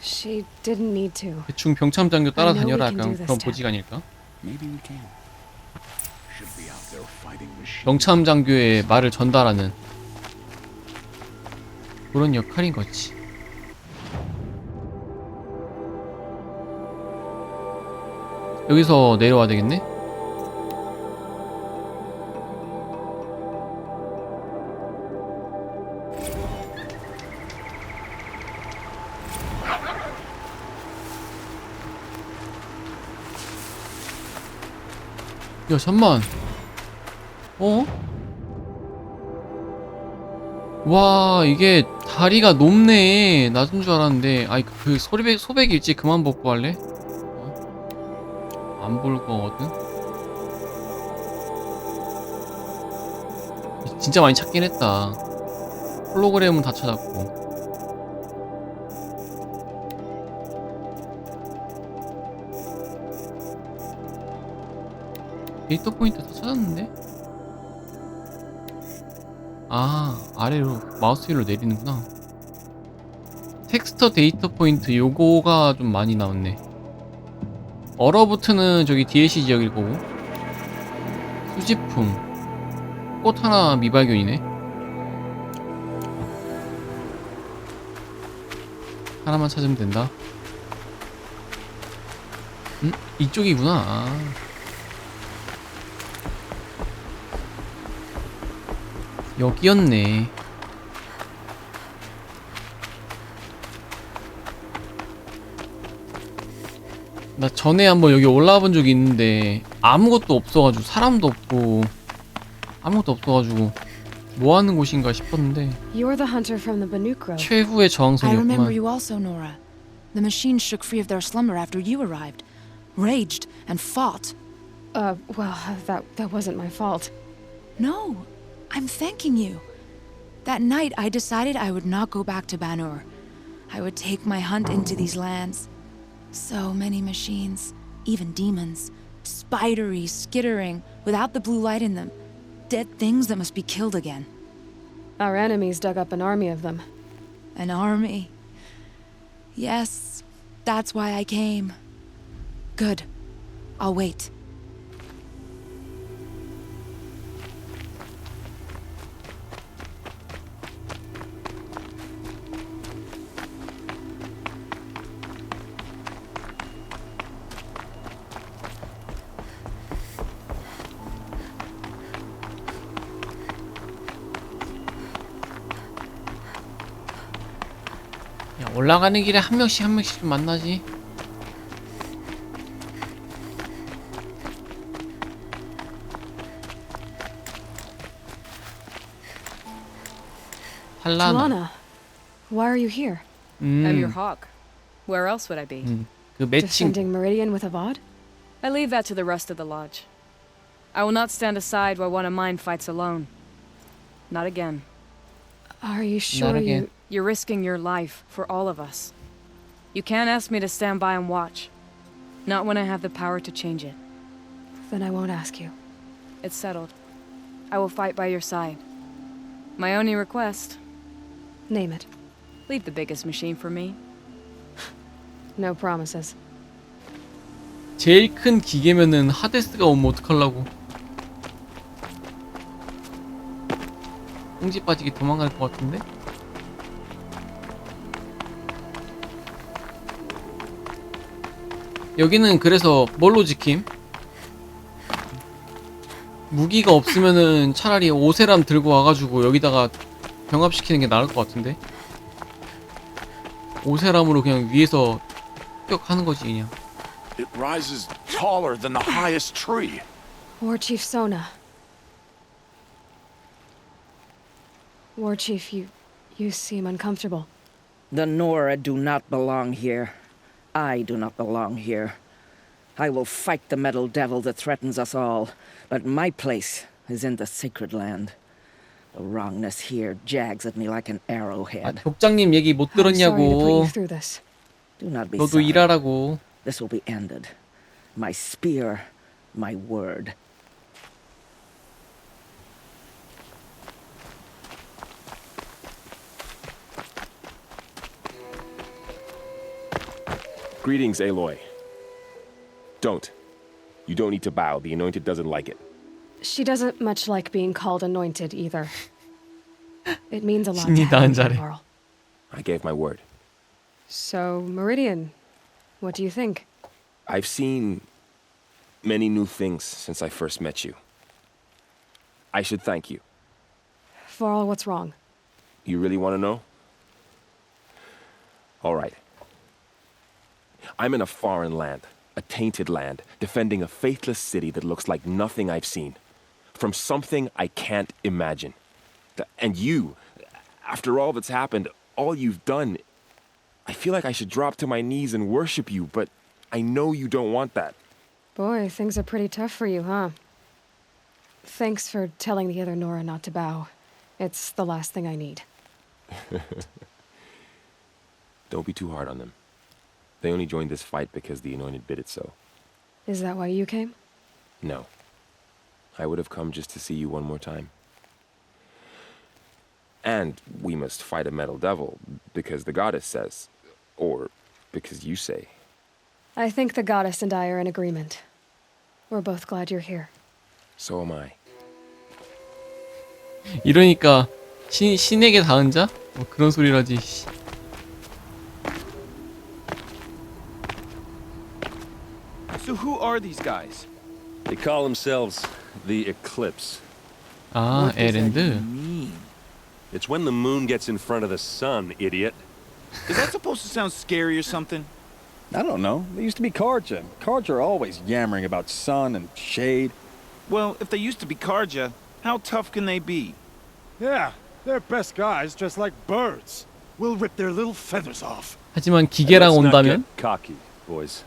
She didn't need to. 대충 병참 장교 따라다녀라 I know we can 약간 do this, 그런 Ted. 보지가 아닐까? maybe we can. Should be out there fighting machines. 병참 장교의 말을 전달하는 그런 역할인 거지. 여기서 내려와야 되겠네? 야 잠만. 와 이게 다리가 높네. 낮은 줄 알았는데 아이 그 소백 일찍 그만 벗고 할래? 안 볼 거거든? 진짜 많이 찾긴 했다. 홀로그램은 다 찾았고. 데이터 포인트 다 찾았는데? 아 아래로 마우스 휠로 내리는구나. 텍스처 데이터 포인트 요거가 좀 많이 나왔네. 얼어붙는 저기 DLC 지역일 거고. 수집품 꽃 하나 미발견이네. 하나만 찾으면 된다. 이쪽이구나. 아. 여기였네. 나 전에 한번 여기 올라와 본 적이 있는데 아무것도 없어가지고 사람도 없고 아무것도 없어가지고 뭐 하는 곳인가 싶었는데 You're the hunter from the Banuk Grove. 최후의 I remember 저항선이었구만. you also, Nora. The machines shook free of their slumber after you arrived, raged and fought. Well, that wasn't my fault. No, I'm thanking you. That night, I decided I would not go back to Banur. I would take my hunt into these lands. So many machines, even demons. Spidery, skittering, without the blue light in them. Dead things that must be killed again. Our enemies dug up an army of them. An army? Yes, that's why I came. Good. I'll wait. 야, 올라가는 길에 한 명씩 좀 만나지. Talana, why are you here? I'm your hawk. Where else would I be? 그 매칭. Defending Meridian with Avad? I leave that to the rest of the lodge. I will not stand aside while one of mine fights alone. Not again. Are you sure You're risking your life for all of us. You can't ask me to stand by and watch. Not when I have the power to change it. Then I won't ask you. It's settled. I will fight by your side. My only request... Name it. Leave the biggest machine for me. No promises. 제일 큰 기계면은 하데스가 오면 어떡하려고. 꽁지 빠지게 도망갈 것 같은데? 여기는 그래서 뭘로 지킴? 무기가 없으면은 차라리 오세람 들고 와가지고 여기다가 병합시키는 게 나을 것 같은데? 오세람으로 그냥 위에서 격하는 거지 그냥. It rises taller than the highest tree. War Chief Sona. War Chief, you seem uncomfortable. The Nora do not belong here. I do not belong here. I will fight the metal devil that threatens us all, but my place is in the sacred land. The wrongness here jags at me like an arrowhead. 족장님 얘기 못 들었냐고. Do not be 너도 sorry. 일하라고. This will be ended. My spear, my word. Greetings, Aloy. Don't. You don't need to bow. The Anointed doesn't like it. She doesn't much like being called anointed either. It means a lot to 신이 다 안 have 잘해. Carl. I gave my word. So, Meridian, what do you think? I've seen many new things since I first met you. I should thank you. For all what's wrong. You really want to know? All right. I'm in a foreign land, a tainted land, defending a faithless city that looks like nothing I've seen. From something I can't imagine. And you, after all that's happened, all you've done, I feel like I should drop to my knees and worship you, but I know you don't want that. Boy, things are pretty tough for you, huh? Thanks for telling the other Nora not to bow. It's the last thing I need. Don't be too hard on them. They only joined this fight because the Anointed bid it so. Is that why you came? No. I would have come just to see you one more time. And we must fight a metal devil, because the goddess says. Or because you say. I think the goddess and I are in agreement. We're both glad you're here. So am I. 이러니까 신에게 닿은 자? 뭐 그런 소리라지. So who are these guys? They call themselves the Eclipse. 아, What does that 에랜드. mean? It's when the moon gets in front of the sun, idiot. Is that supposed to sound scary or something? I don't know. They used to be Karja. Karja are always yammering about sun and shade. Well, if they used to be Karja, how tough can they be? Yeah, they're best guys dressed like birds. We'll rip their little feathers off. 하지만 기계랑 Let's not 온다면? get cocky, boys.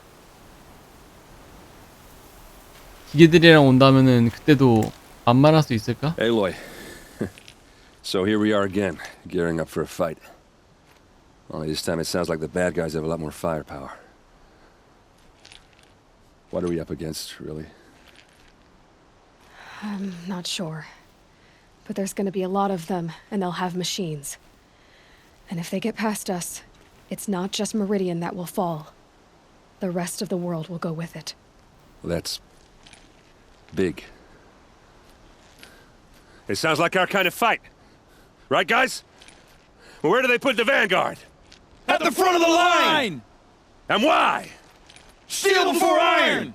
기계들이랑 온다면은 그때도 반말할 수 있을까? Aloy. So here we are again, gearing up for a fight. Only this time it sounds like the bad guys have a lot more firepower. What are we up against, really? I'm not sure. But there's gonna be a lot of them, and they'll have machines. And if they get past us, it's not just Meridian that will fall. The rest of the world will go with it. That's big. It sounds like our kind of fight. Right, guys? Well, where do they put the Vanguard? At the front of the line! And why? Steel before iron!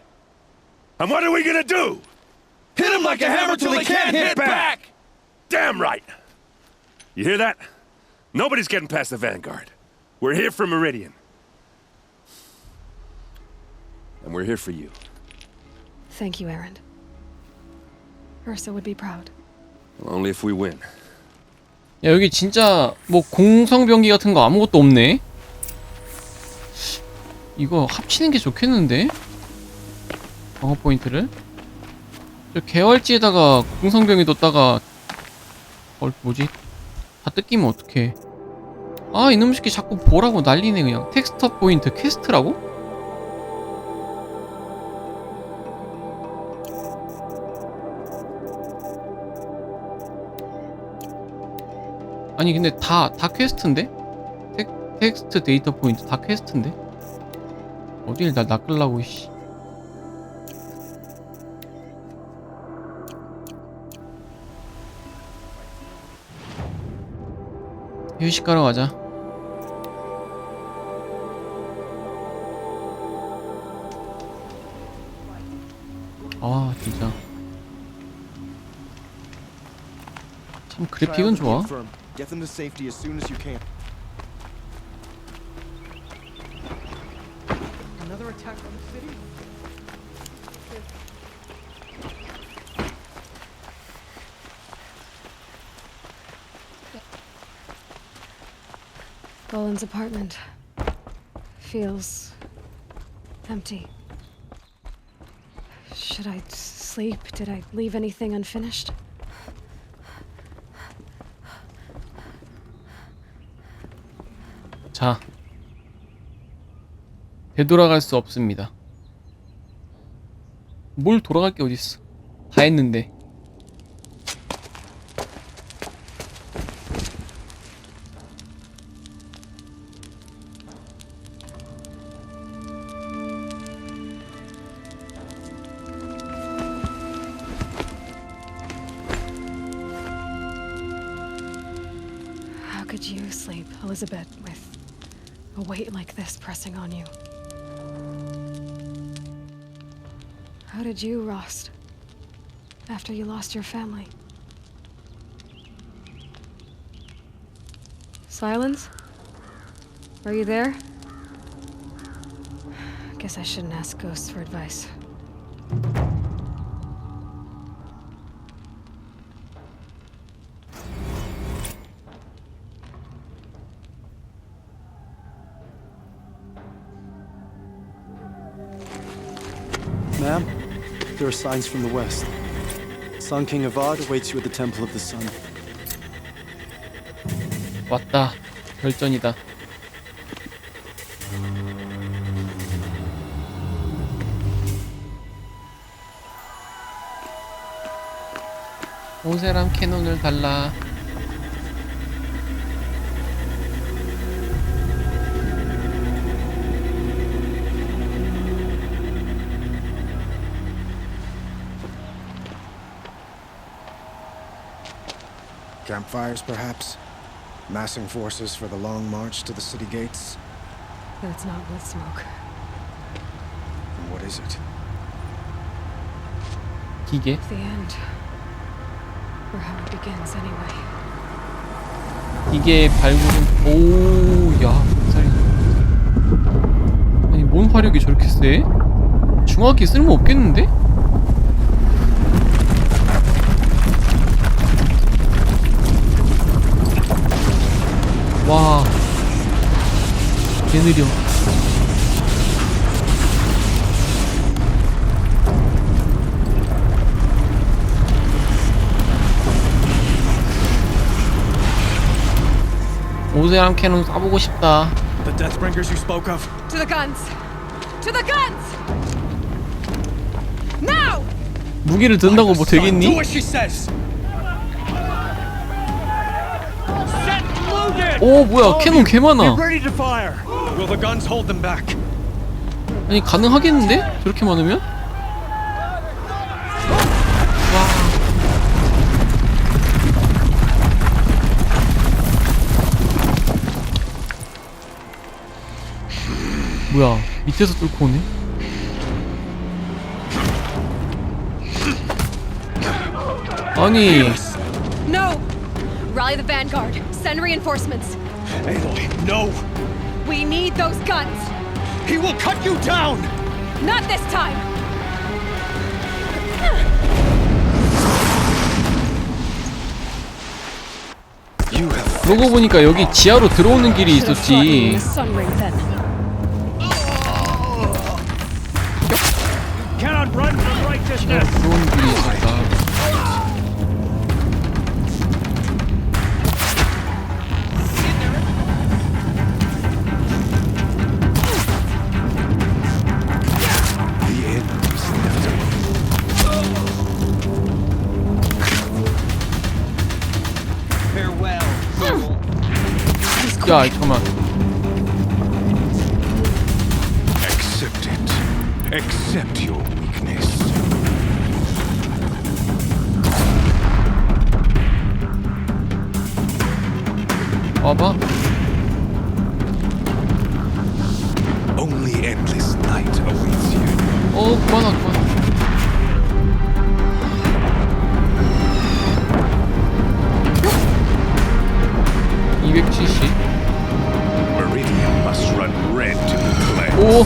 And what are we gonna do? Hit him like a hammer till he can't hit back! Damn right! You hear that? Nobody's getting past the Vanguard. We're here for Meridian. And we're here for you. Thank you, Erend. Ursa would be proud. Well, only if we win. 야, 여기 진짜 뭐 공성병기 같은 거 아무것도 없네. 이거 합치는 게 좋겠는데? 방어 포인트를? 저 개활지에다가 공성병기 뒀다가 뭐지? 다 뜯기면 어떡해. 아, 이놈 새끼 자꾸 보라고 난리네. 그냥 텍스터 포인트 퀘스트라고? 아니 근데 다 퀘스트인데? 텍스트 데이터 포인트 다 퀘스트인데? 어딜 나 낚으려고 씨. 휴식하러 가자. 아 진짜 참 그래픽은 좋아. Get them to safety as soon as you can. Another attack on the city? Golan's apartment feels empty. Should I sleep? Did I leave anything unfinished? 자, 되돌아갈 수 없습니다. 뭘 돌아갈 게 어딨어. 다 했는데. How could you sleep, Elizabeth, with a weight like this pressing on you? How did you, Rost, after you lost your family? Silence? Are you there? Guess I shouldn't ask ghosts for advice. Ma'am, there are signs from the west. Sun King Avad awaits you at the Temple of the Sun. 왔다. 결전이다. 오세람 캐논을 달라. Campfires, perhaps? Massing forces for the long march to the city gates? But it's not wood smoke. And what is it? 기계? The end. Or how it begins, anyway. 기계의 발굴은 오, 야, 살이. 아니, 뭔 화력이 저렇게 세? 중화기 쓸모 없겠는데? 와, 개 느려. 오세랑 캐논 쏴보고 싶다. The Deathbringers you spoke of? To the guns! To the guns! Now! 무기를 든다고 뭐 Do 되겠니? what she says. 오 뭐야 캐논 개 많아. Get ready to fire. Will the guns hold them back? 아니 가능하겠는데? 저렇게 많으면? 뭐야 밑에서 뚫고 오네? 아니 No! Rally the vanguard. Send reinforcements. Aloy, no! We need those guns! He will cut you down! Not this time! 그러고 보니까 여기 지하로 들어오는 길이 있었지. Cannot run from righteousness. 들어오는 길이 있었다. 야 잠깐만. Accept it. Accept your weakness. 와봐. Only endless night awaits you. 그만하. 270. Meridian must run red to be cleansed. 오.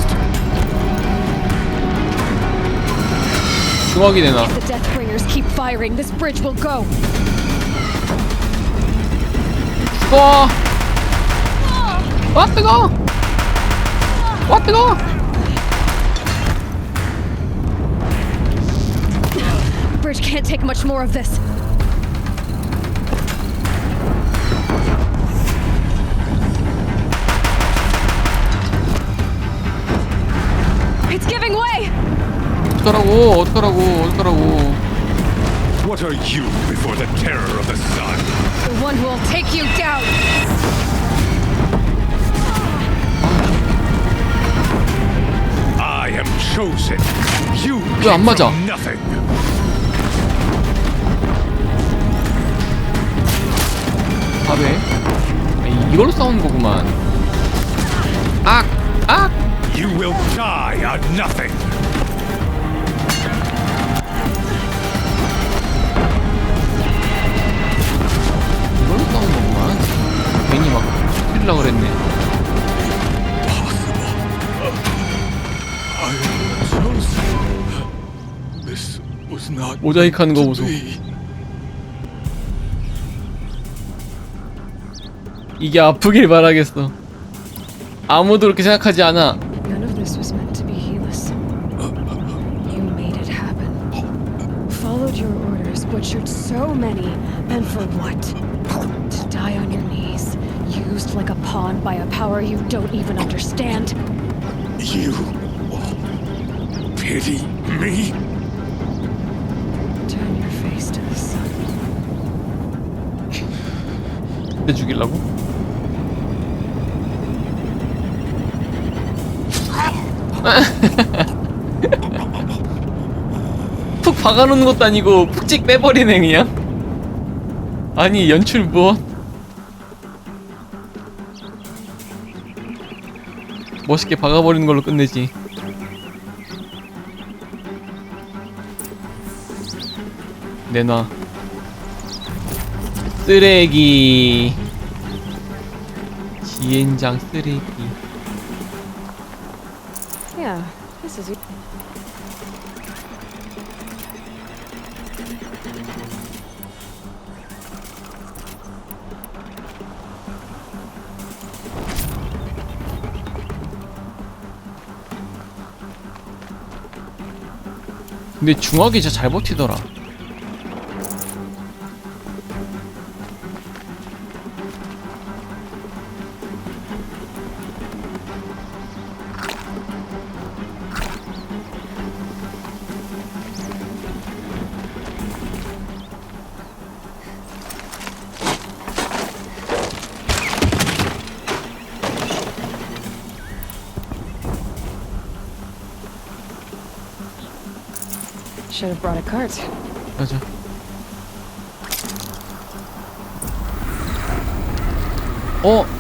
중화기 내놔. If the Deathbringers keep firing, this bridge will go. 죽어. 와 뜨거. 와 뜨거. Bridge can't take much more of this. It's giving way. 어떡하라고. What are you before the terror of the sun? The one who will take you down. I am chosen. You 왜 안 맞아? nothing. 이걸로 싸우는 거구만. 악! You will die on nothing. 이걸로 싸우는 거구만. 괜히 막 죽이려고 그랬네. This was not 모자이크 하는 거 보소. 이게 아프길 바라겠어. 아무도 그렇게 생각하지 않아. None of this was meant to be heedless. You made it happen. Followed your orders, butchered so many, and for what? To die on your knees, used like a pawn by a power you don't even understand. You pity me? Turn your face to the sun. 내 죽이려고? 푹 박아놓는 것도 아니고 푹찍 빼버리네 그냥. 아니 연출 뭐? 멋있게 박아버리는 걸로 끝내지. 내놔. 쓰레기. 지엔장 쓰레기. Yeah, this is. 근데 중화기 진짜 잘 버티더라. Should have brought a cart. 맞아.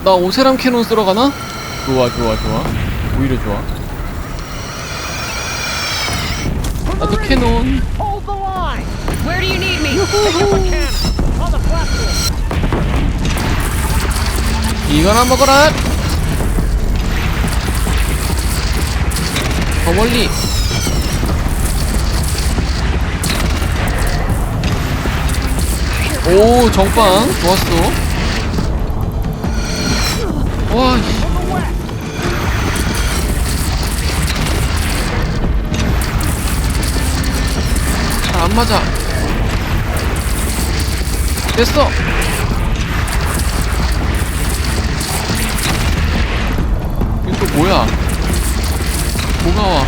나 오세람 캐논 쓰러 가나? 좋아. 오히려 좋아. 나도 캐논. Hold the line. Where do you need me? Pick up a cannon on the platform. 이거나 먹어라. 더 멀리. 오, 정빵 좋았어. 와, 잘 안 맞아. 됐어. 이거 또 뭐야? 뭐가 와?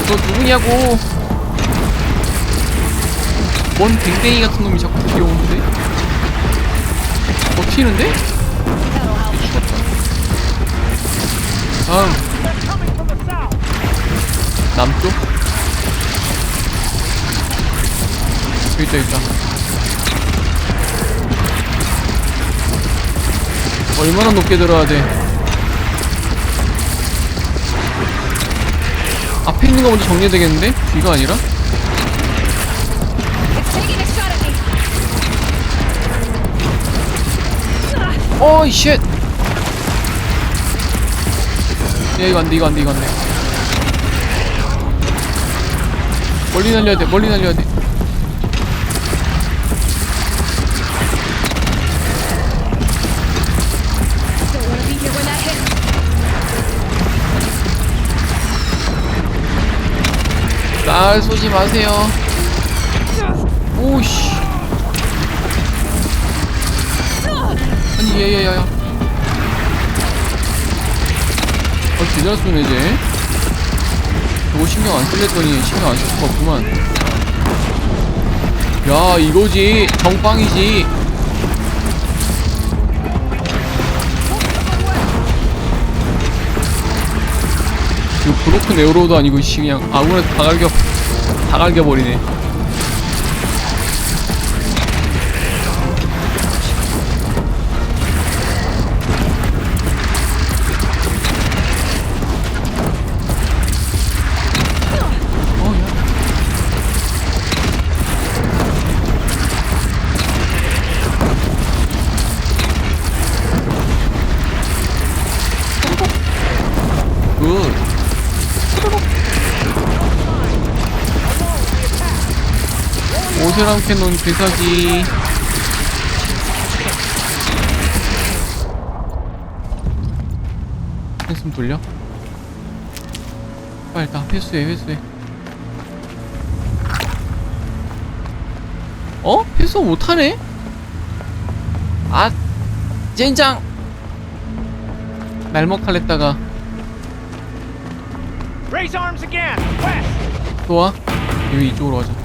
너 누구냐고? 뭔 댕댕이 같은 놈이 자꾸 뛰어오는데? 튀는데? 죽었다. 다음 남쪽? 여기 있다. 얼마나 높게 들어야 돼? 앞에 있는 거 먼저 정리해야 되겠는데? 뒤가 아니라? 어이 쉣! 야 이거 안돼. 멀리 날려야 돼. 날 쏘지 마세요. 오씨. 아니 야야야야. 제대로 쏘네 쟤. 저거 신경 안 쓸랬더니 신경 안 쓸 수가 없구만. 야 이거지. 정빵이지. 이거 브로큰 에어로도 아니고 그냥 아무나 다 갈겨버리네. 오세람 캐논 배사기. 한숨 돌려? 빨리 일단 회수해. 회수 못하네? 아 젠장. 날먹할랬다가 Raise arms again. West. 또와? 여기 이쪽으로 가자.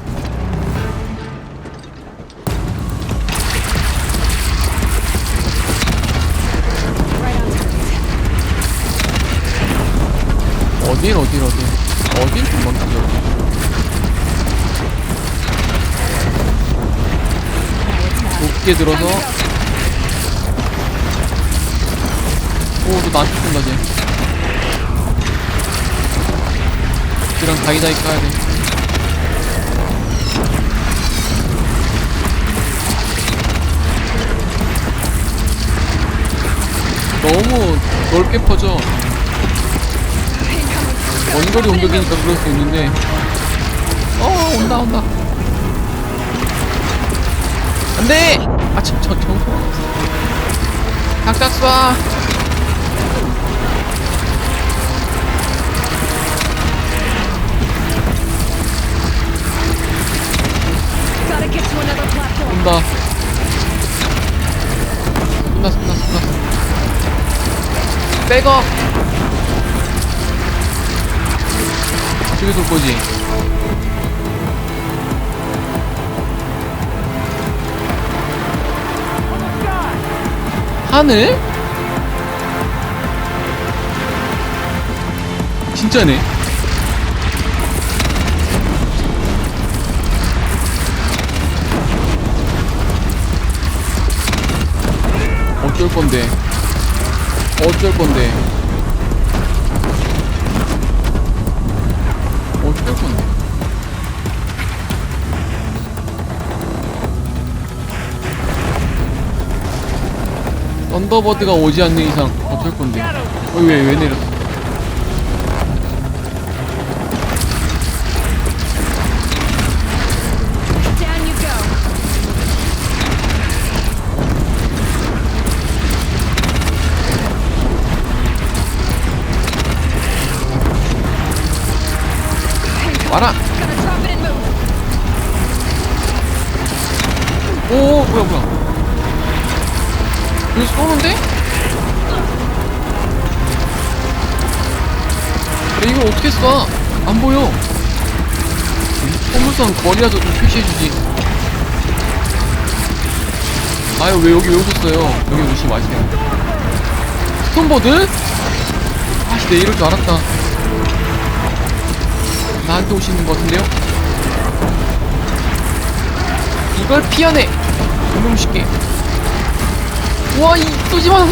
어딜 도망치려. 높게 들어서. 오, 너 나한테 쏜다 쟤. 쟤랑 다이다이 까야 돼. 너무 넓게 퍼져. 원거리 공격이니까 그럴 수 있는데. 온다. 안돼! 아, 저. 각각 쏴! 온다. 쏜다. 백업! 저기 돌 거지? 하늘? 진짜네. 어쩔 건데. 어쩔 건데. 어쩔 건데. 썬더버드가 오지 않는 이상 어쩔 건데. 왜 내렸어? 와라! 오, 뭐야. 여기 쏘는데? 이걸 어떻게 쏴? 안 보여. 포물선 거리라도 좀 표시해주지. 아유, 왜 오셨어요? 여기 오시지 마세요. 스톤보드? 아씨, 내 이럴 줄 알았다. 나한테 오시는 것 같은데요? 이걸 피하네! 너무 쉽게. 우와, 쏘지마!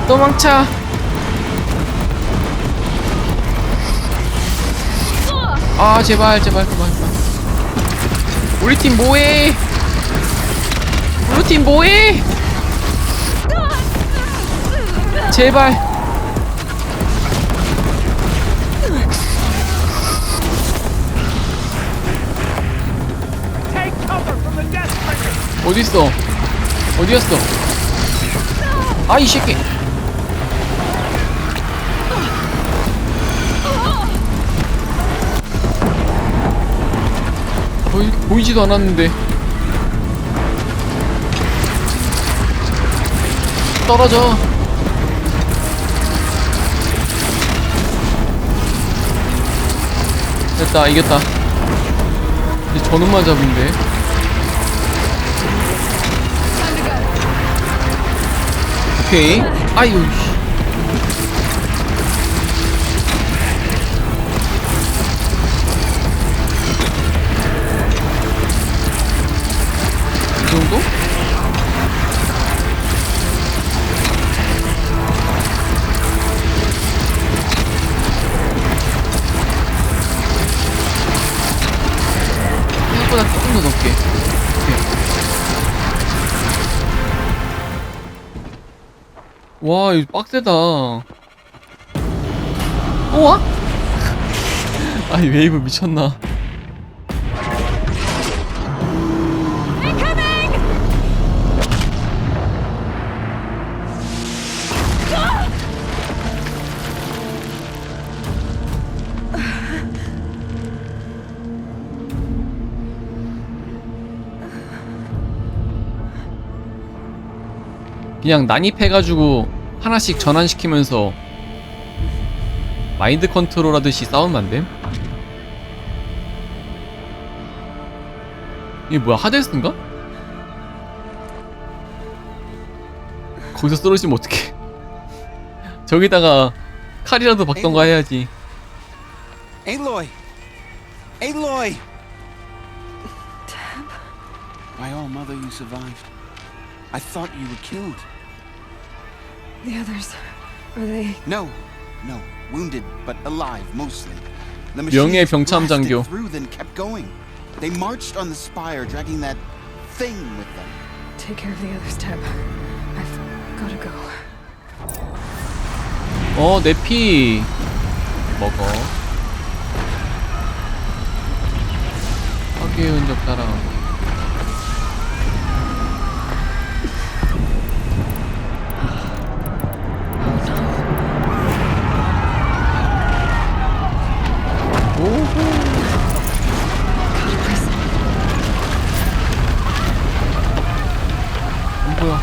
도망쳐! 아, 제발. 우리 팀 뭐해? 제발! 어딨어? 어디였어? 아, 이 새끼! 보이지도 않았는데. 떨어져. 됐다, 이겼다. 이제 저놈만 잡으면 돼. 오케이. 아유. 이 정도? 생각보다 조금 더 높게. 오케이. 와, 이거 빡세다. 우와? 아니, 웨이브 미쳤나? 그냥 난입해가지고 하나씩 전환시키면서 마인드 컨트롤 하듯이 싸우면 안 됨? 이게 뭐야, 하데스인가? 거기서 쓰러지면 어떡해. 저기다가 칼이라도 박던가 해야지. Aloy! Aloy! By all mother, you survived. I thought you were killed. The others, are they? No. Wounded, but alive, mostly. The 명예 machines 병참 blasted 장교. through, then kept going. They marched on the spire, dragging that thing with them. Take care of the others, Teb. I've gotta go. 내 피 먹어. 화기의 흔적 따라가기. 뭐야?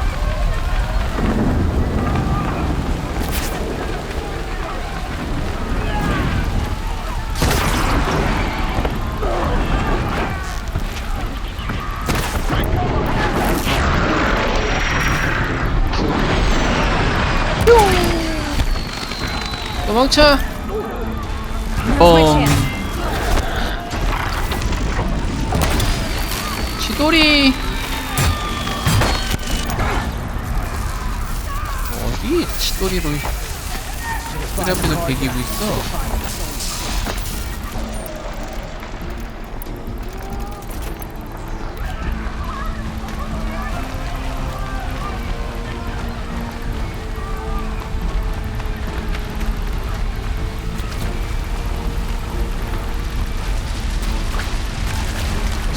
도망쳐. 치돌이 어디 치돌이로 소리 앞에서 배기고 있어.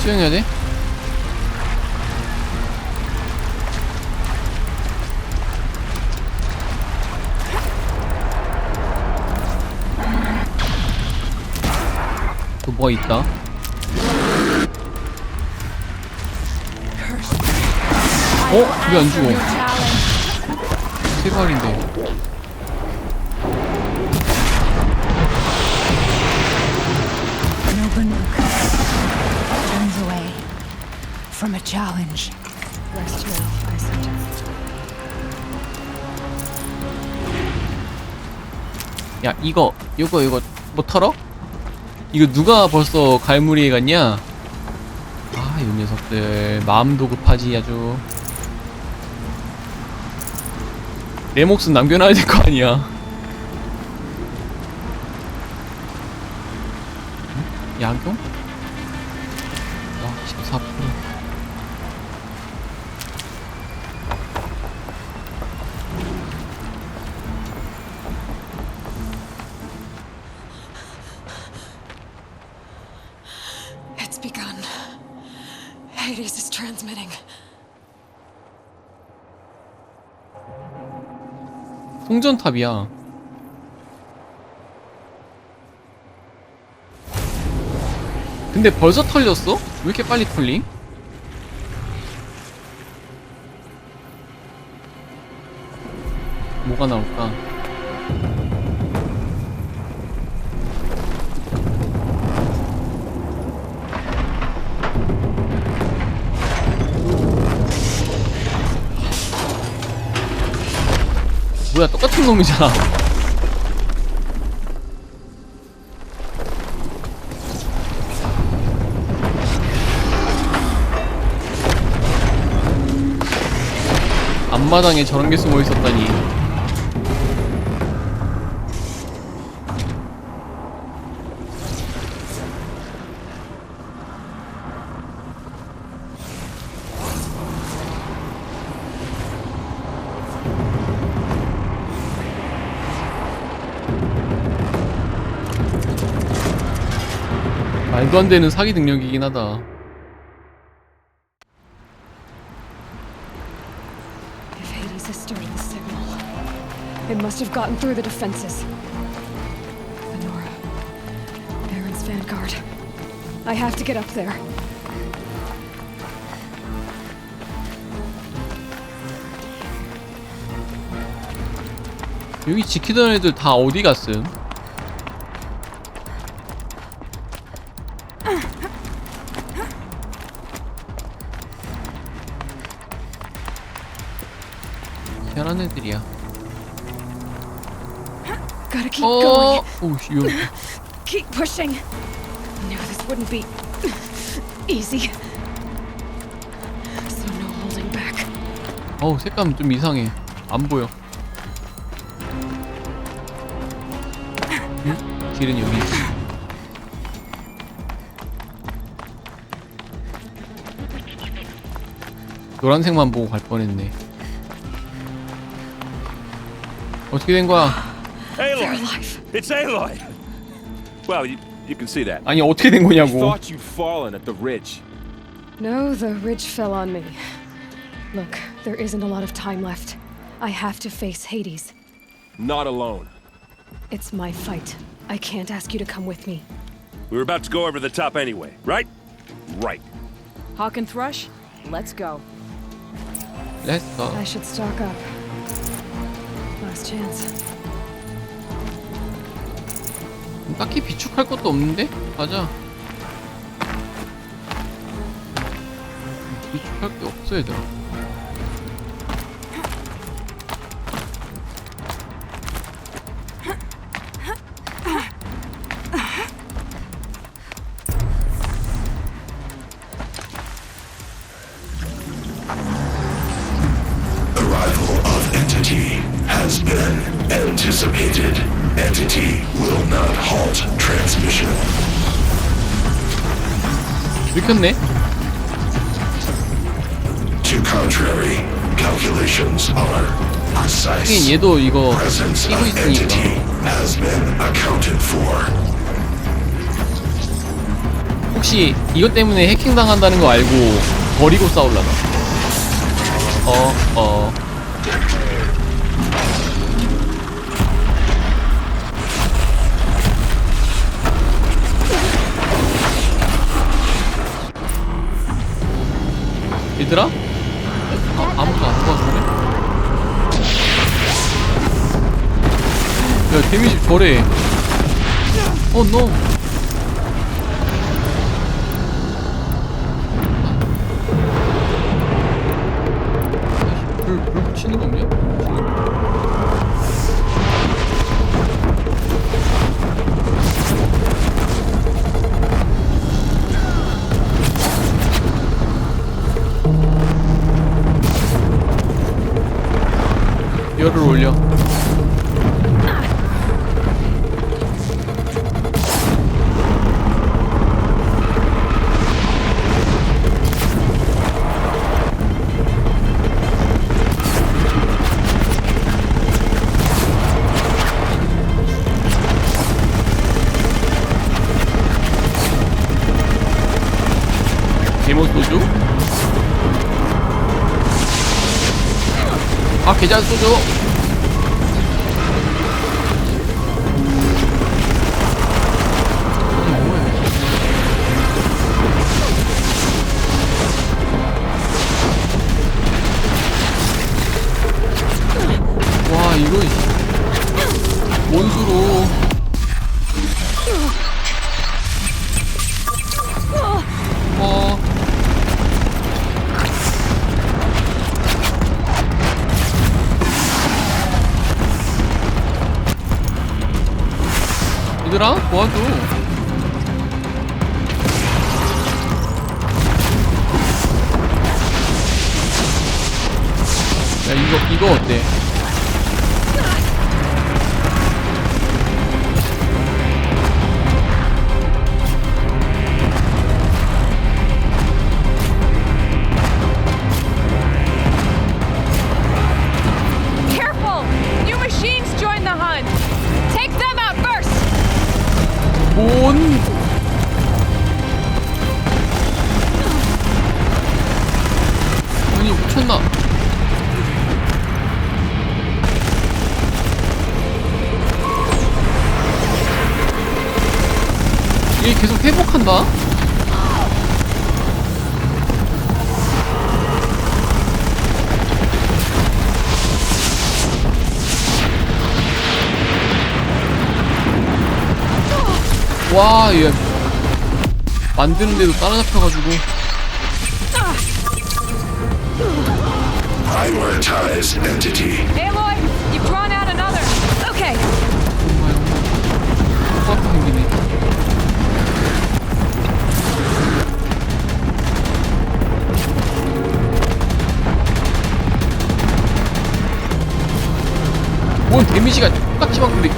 수영해야 돼? 또 뭐가 있다? 어? 왜 안 죽어? 세 발인데. Turns away from a challenge. Rest now, I suggest. 야, 이거 뭐 털어? 이거 누가 벌써 갈무리에 갔냐? 아, 이 녀석들 마음도 급하지 아주. 내 몫은 남겨놔야 될 거 아니야. 응? 야경? 와, 14%. It's begun. Hades is transmitting. 송전탑이야. 근데 벌써 털렸어? 왜 이렇게 빨리 털림? 뭐가 나올까? 뭐야, 똑같은 놈이잖아. 앞마당에 저런 게 숨어 있었다니. 말도 안 되는 사기 능력이긴 하다. If Hades has started the signal, it must have gotten through the defenses. Lenora, Baron's vanguard. I have to get up there. 여기 지키던 애들 다 어디 갔음? 희한한 애들이야. Gotta keep going. 오씨, Keep pushing. Knew this wouldn't be easy. So no holding back. 어우, 색감 좀 이상해. 안 보여. 응? 길은 여기 있어. 노란색만 보고 갈 뻔했네. 어떻게 된 거야? Aloy! It's Aloy! Well, you can see that. 아니, 어떻게 된 I 거냐고. thought you'd fallen at the ridge. No, the ridge fell on me. Look, there isn't a lot of time left. I have to face Hades. Not alone. It's my fight. I can't ask you to come with me. We were about to go over the top anyway, right? Right. Hawk and Thrush, let's go. Let's go. I should stock up. Last chance. 딱히 비축할 것도 없는데? 가자. 비축할 게 없어, 얘들아. anticipated, entity will not halt transmission. 들켰네? To contrary, calculations are precise. 하긴 얘도 이거 Presence 끼고 of entity 있으니까. has been accounted for. 혹시 이것 때문에 해킹 당한다는 거 알고 버리고 싸울라나? 얘들아? 아무도 안 도와주네? 야, 데미지 저래. 노. 불 붙이는 거 없냐? 열을 올려. 데모 소주? 아, 계좌 소주. 와, 이거 원수로. 얘들아, 도와줘. 야, 이거 어때? Careful! New machines join the hunt! Take them out first! 뭔? 아니, 미쳤나? 얘 계속 회복한다? 와, 얘 만드는데도 따라잡혀가지고. Prioritize entity. Aloy, you've drawn out another. Okay. 똑같이 생기네. 뭔 데미지가 똑같이 막 근데.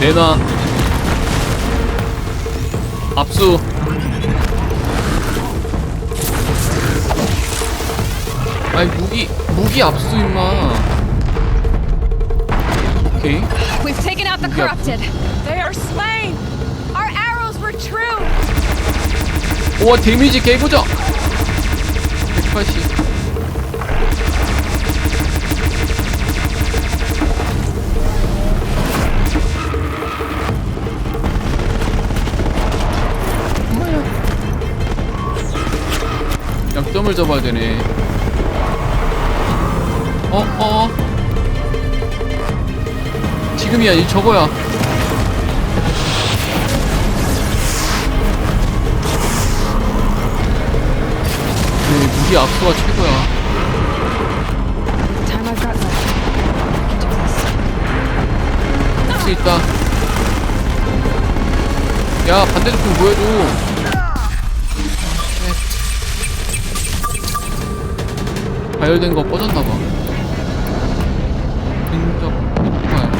내놔. 압수. 아니, 무기 압수 임마. 오케이. We've taken out the corrupted. They are slain. Our arrows were true. 와, 데미지 개보자. 180. 약점을 잡아야 되네. 지금이야, 이 저거야. 무기 압수가 최고야. 할 수 있다. 야, 반대쪽 좀 보여줘. 가열된 거 꺼졌나봐. 근접 폭발.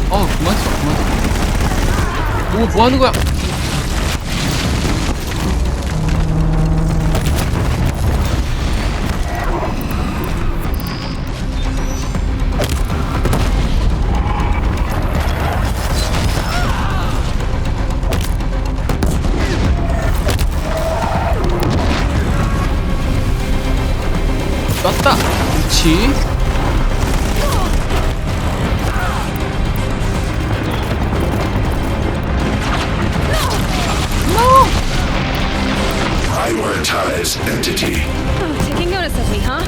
그만 써, 그만 써. 뭐 하는 거야? 쐈다! 그렇지. Prioritize entity. Taking notice of me, huh?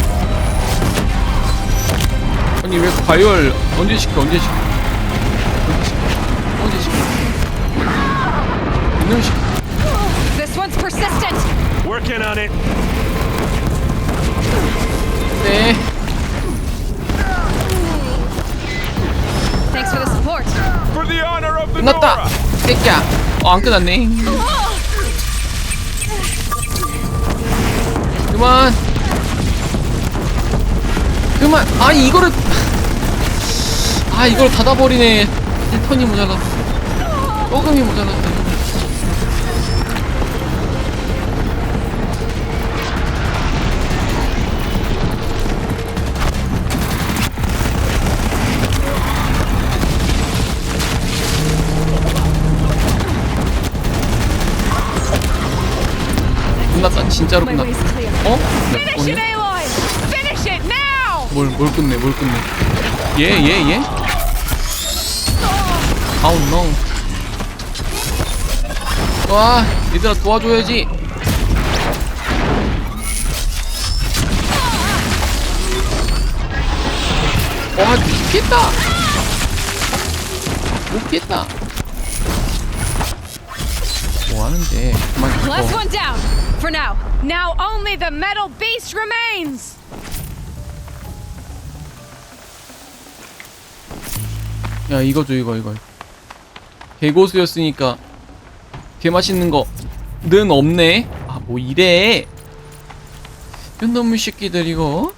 아니 왜 과열 언제 시켜? 이놈 시켜. This one's persistent. Working on it. 네. Thanks for the support. For the honor of the 끝났다. 새끼야. 안 끝났네. 그만. 이거를 닫아버리네. 턴이 모자랐어. 조금이 모자랐어. 끝났다. 진짜로 끝났다. Finish it, Aloy! Finish it now! 뭘 끝내. 얘. 아우 노. 와, 얘들아 도와줘야지. 와, 미쳤다. 못 깼다. 뭐 하는데? 그만 Last 죽어. one down. For now. Now only the metal beast remains. 야, 이거 줘, 이거. 개고수였으니까 개 맛있는 거는 없네. 뭐 이래. 이놈의 새끼들 이거.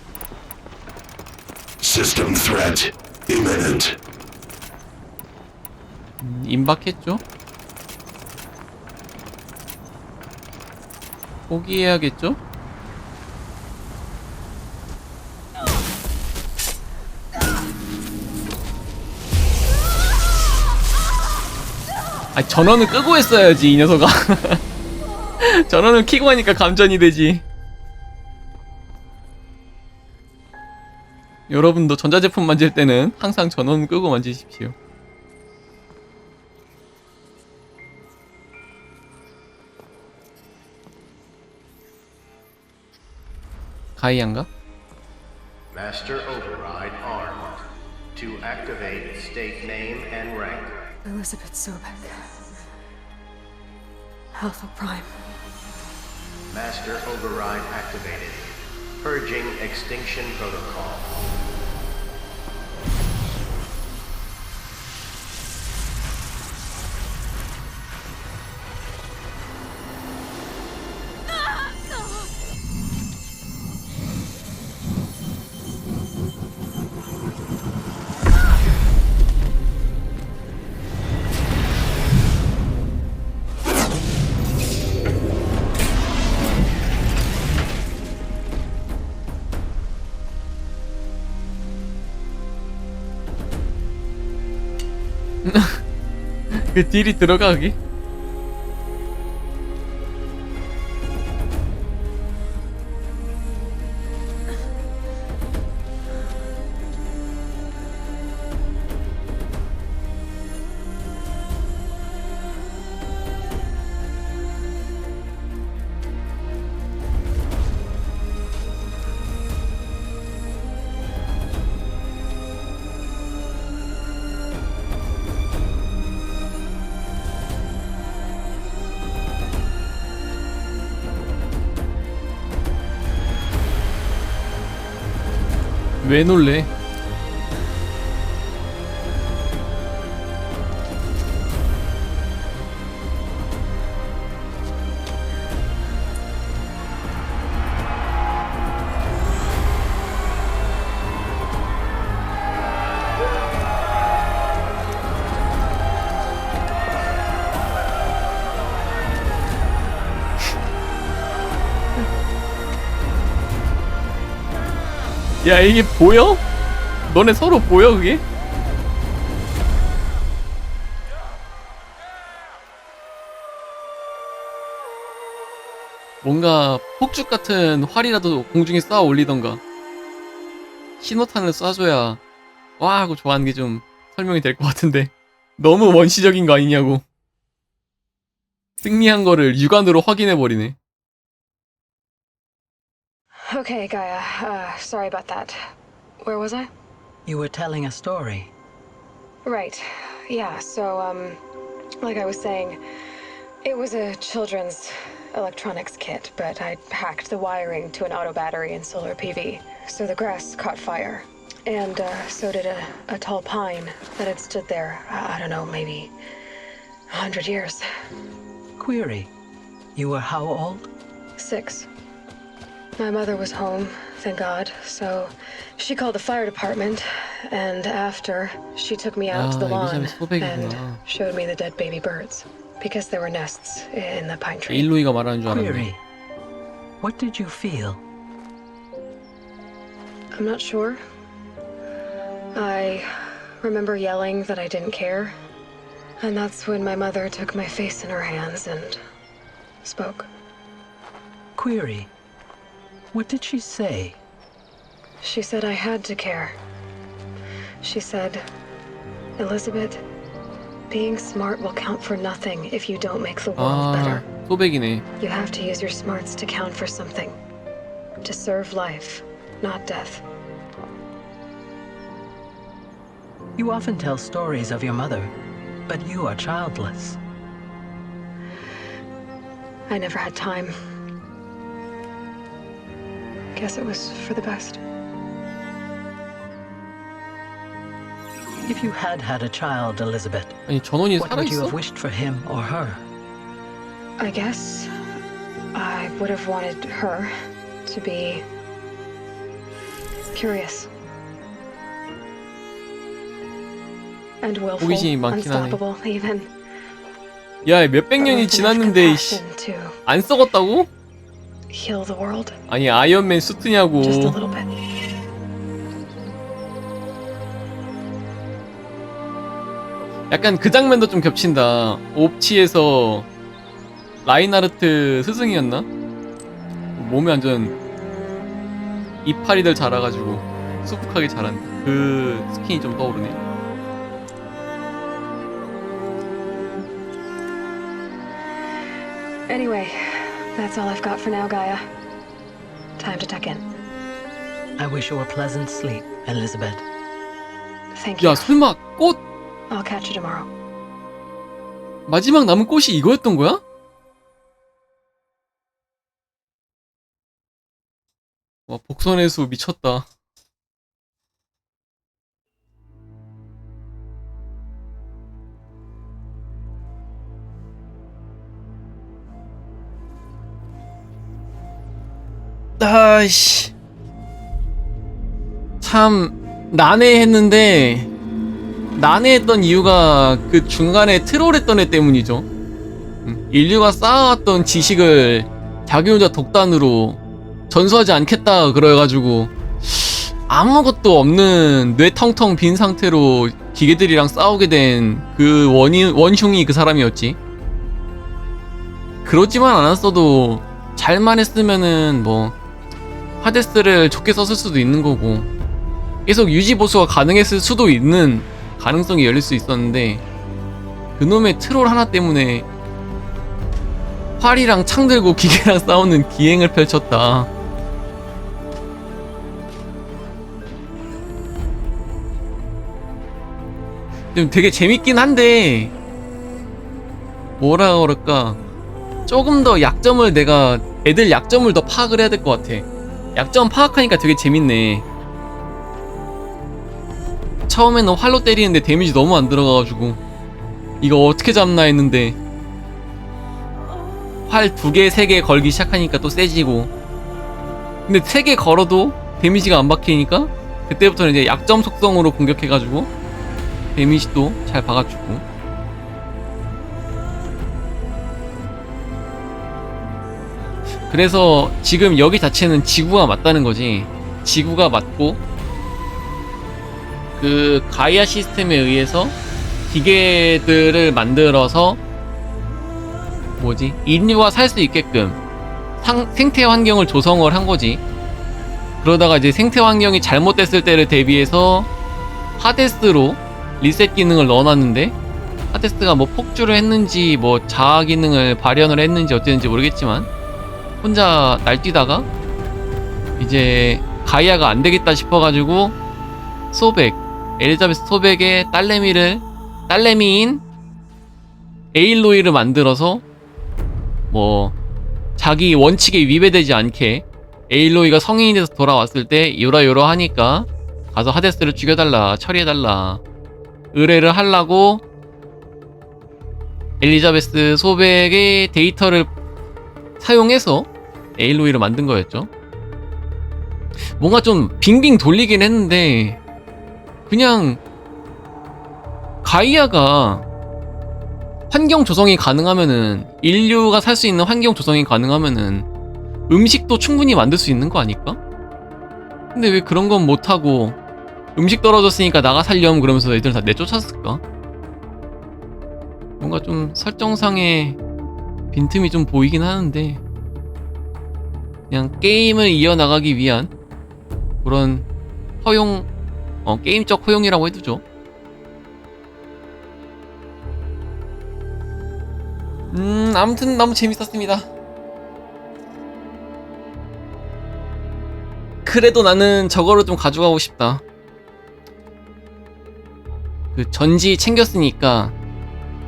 System threat imminent. 임박했죠? 포기해야겠죠? 전원을 끄고 했어야지 이 녀석아. 전원을 켜고 하니까 감전이 되지. 여러분도 전자제품 만질 때는 항상 전원 끄고 만지십시오. 가이안가? Master Override armed. To activate state name and rank. Elizabeth Sobek. Alpha Prime. Master Override activated. Purging extinction protocol. 그 딜이 들어가기? 왜 놀래? 야, 이게 보여? 너네 서로 보여, 그게? 뭔가 폭죽 같은 활이라도 공중에 쌓아 올리던가 신호탄을 쏴줘야 와 하고 좋아하는 게 좀 설명이 될 것 같은데 너무 원시적인 거 아니냐고. 승리한 거를 육안으로 확인해버리네. Okay, Gaia. Sorry about that. Where was I? You were telling a story. Right. Yeah, so, like I was saying, it was a children's electronics kit, but I hacked the wiring to an auto battery and solar PV. So the grass caught fire. And, so did a tall pine that had stood there, I don't know, maybe 100 years. Query. You were how old? 6. My mother was home, thank God, so she called the fire department, and after, she took me out to the lawn and showed me the dead baby birds, because there were nests in the pine tree. 일로이가 말하는 줄 알았네. Query. What did you feel? I'm not sure. I remember yelling that I didn't care, and that's when my mother took my face in her hands and spoke. Query. What did she say? She said I had to care. She said, Elizabeth, being smart will count for nothing if you don't make the world better. 소백이네. You have to use your smarts to count for something. To serve life, not death. You often tell stories of your mother, but you are childless. I never had time. Guess it was for the best. If you had had a child, Elizabeth, 아니 전원이 what would you 살아있어? have wished for him or her? I guess I would have wanted her to be curious. And willful, 호기심이 많긴 하네. unstoppable, even. 야, 몇백 년이 지났는데 안 썩었다고? Heal the world. 아니 아이언맨 수트냐고. Just a little bit. 약간 그 장면도 좀 겹친다. 옵치에서 라인하르트 스승이었나? 몸이 완전 이파리들 자라가지고 수북하게 자란 그 스킨이 좀 떠오르네. Anyway, that's all I've got for now, Gaia. Time to tuck in. I wish you a pleasant sleep, Elizabeth. Thank you. 야, 설마 꽃? I'll catch you tomorrow. 마지막 남은 꽃이 이거였던 거야? 와, 복선의 수 미쳤다. 아이씨. 참 난해했는데 난해했던 이유가 그 중간에 트롤했던 애 때문이죠. 인류가 쌓아왔던 지식을 자기 혼자 독단으로 전수하지 않겠다 그래가지고 아무것도 없는 뇌 텅텅 빈 상태로 기계들이랑 싸우게 된 그 원흉이 그 사람이었지. 그러지만 않았어도 잘만 했으면은 뭐 하데스를 좋게 썼을 수도 있는 거고 계속 유지 보수가 가능했을 수도 있는 가능성이 열릴 수 있었는데 그놈의 트롤 하나 때문에 활이랑 창 들고 기계랑 싸우는 기행을 펼쳤다. 좀 되게 재밌긴 한데 뭐라 그럴까, 조금 더 약점을 내가 애들 약점을 더 파악을 해야 될 것 같아. 약점 파악하니까 되게 재밌네. 처음에는 활로 때리는데 데미지 너무 안 들어가가지고 이거 어떻게 잡나 했는데 활 2개, 3개 걸기 시작하니까 또 세지고, 근데 3개 걸어도 데미지가 안 박히니까 그때부터는 이제 약점 속성으로 공격해가지고 데미지도 잘 박아주고. 그래서 지금 여기 자체는 지구가 맞다는 거지. 지구가 맞고 그 가이아 시스템에 의해서 기계들을 만들어서 인류가 살 수 있게끔 생태 환경을 조성을 한 거지. 그러다가 이제 생태 환경이 잘못됐을 때를 대비해서 하데스로 리셋 기능을 넣어놨는데, 하데스가 뭐 폭주를 했는지 뭐 자아 기능을 발현을 했는지 어땠는지 모르겠지만 혼자 날뛰다가 이제 가이아가 안 되겠다 싶어가지고 소백, 엘리자베스 소백의 딸내미인 에일로이를 만들어서 뭐 자기 원칙에 위배되지 않게 에일로이가 성인이 돼서 돌아왔을 때 요러요러 하니까 가서 하데스를 죽여달라, 처리해달라 의뢰를 하려고 엘리자베스 소백의 데이터를 사용해서 에일로이를 만든 거였죠. 뭔가 좀 빙빙 돌리긴 했는데 그냥 가이아가 환경 조성이 가능하면은, 인류가 살 수 있는 환경 조성이 가능하면은 음식도 충분히 만들 수 있는 거 아닐까? 근데 왜 그런 건 못하고 음식 떨어졌으니까 나가 살렴 그러면서 애들 다 내쫓았을까? 뭔가 좀 설정상의 빈틈이 좀 보이긴 하는데 그냥 게임을 이어나가기 위한 그런 허용, 게임적 허용이라고 해두죠. 아무튼 너무 재밌었습니다. 그래도 나는 저거를 좀 가져가고 싶다. 그 전지 챙겼으니까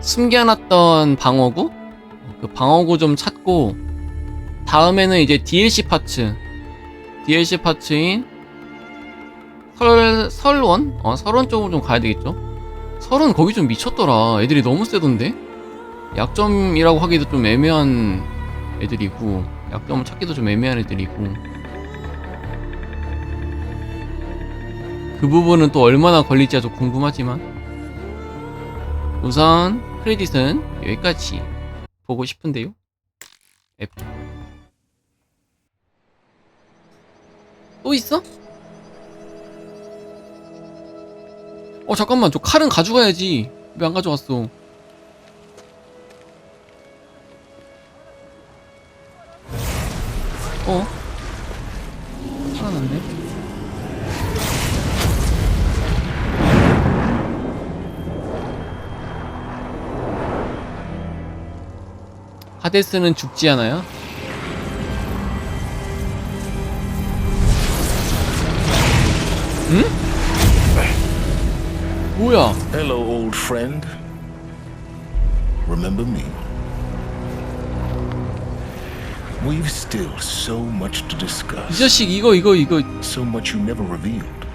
숨겨놨던 방어구? 그 방어구 좀 찾고 다음에는 이제 DLC 파츠인 설원? 설원 쪽으로 좀 가야 되겠죠? 설원 거기 좀 미쳤더라. 애들이 너무 세던데? 약점이라고 하기도 좀 애매한 애들이고, 약점을 찾기도 좀 애매한 애들이고, 그 부분은 또 얼마나 걸릴지가 좀 궁금하지만 우선 크레딧은 여기까지 보고 싶은데요. F. 또 있어? 잠깐만, 저 칼은 가져가야지. 왜 안 가져왔어? 살아났네. 하데스는 죽지 않아요? 응? 뭐야? Hello, old friend. Remember me? We've still so much to discuss. 이 자식 이거. So much you never revealed.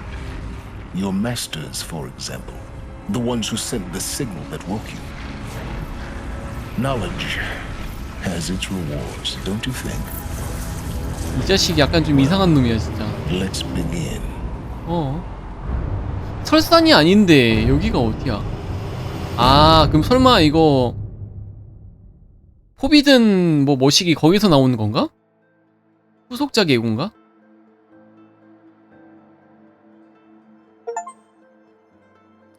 Your masters, for example. The ones who sent the signal that woke you. Knowledge has its rewards, don't you think? 이 자식 약간 좀 이상한 놈이야 진짜. Let's begin. 설산이 아닌데 여기가 어디야? 그럼 설마 이거 포비든 뭐 머시기 거기서 나오는 건가? 후속작 예고인가?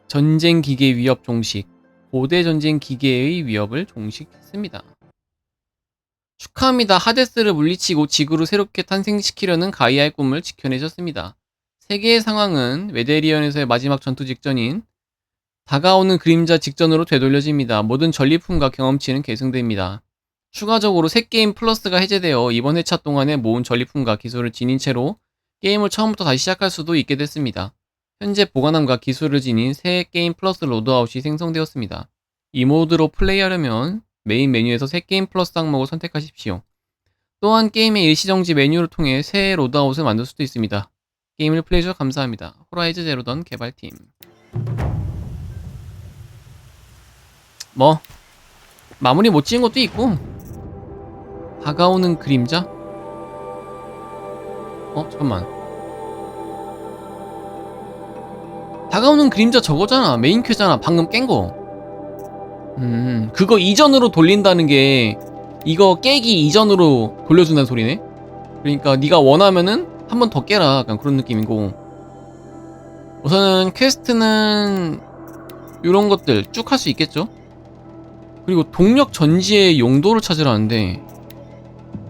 전쟁 기계 위협 종식. 고대 전쟁 기계의 위협을 종식했습니다. 축하합니다. 하데스를 물리치고 지구로 새롭게 탄생시키려는 가이아의 꿈을 지켜내셨습니다. 세계의 상황은 웨데리언에서의 마지막 전투 직전인 다가오는 그림자 직전으로 되돌려집니다. 모든 전리품과 경험치는 계승됩니다. 추가적으로 새 게임 플러스가 해제되어 이번 회차 동안에 모은 전리품과 기술을 지닌 채로 게임을 처음부터 다시 시작할 수도 있게 됐습니다. 현재 보관함과 기술을 지닌 새 게임 플러스 로드아웃이 생성되었습니다. 이 모드로 플레이하려면 메인 메뉴에서 새 게임 플러스 항목을 선택하십시오. 또한 게임의 일시정지 메뉴를 통해 새 로드아웃을 만들 수도 있습니다. 게임을 플레이해주셔서 감사합니다. 호라이즌 제로던 개발팀. 뭐 마무리 못 지은 것도 있고. 다가오는 그림자? 잠깐만. 다가오는 그림자 저거잖아. 메인 퀘잖아. 방금 깬 거. 그거 이전으로 돌린다는 게 이거 깨기 이전으로 돌려준다는 소리네. 그러니까 네가 원하면은 한 번 더 깨라 약간 그런 느낌이고, 우선은 퀘스트는 요런 것들 쭉 할 수 있겠죠? 그리고 동력 전지의 용도를 찾으라는데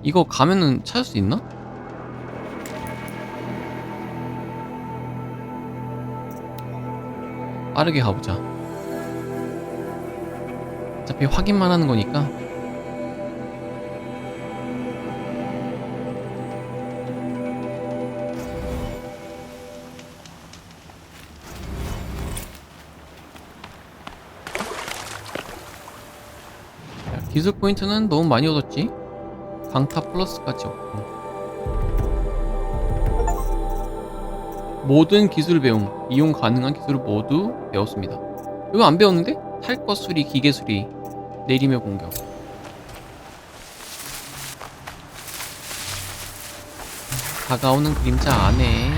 이거 가면은 찾을 수 있나? 빠르게 가보자. 어차피 확인만 하는 거니까. 기술 포인트는 너무 많이 얻었지? 강타 플러스까지 얻고, 모든 기술 배움, 이용 가능한 기술을 모두 배웠습니다. 이거 안 배웠는데? 탈 것 수리, 기계 수리, 내리며 공격. 다가오는 그림자 안에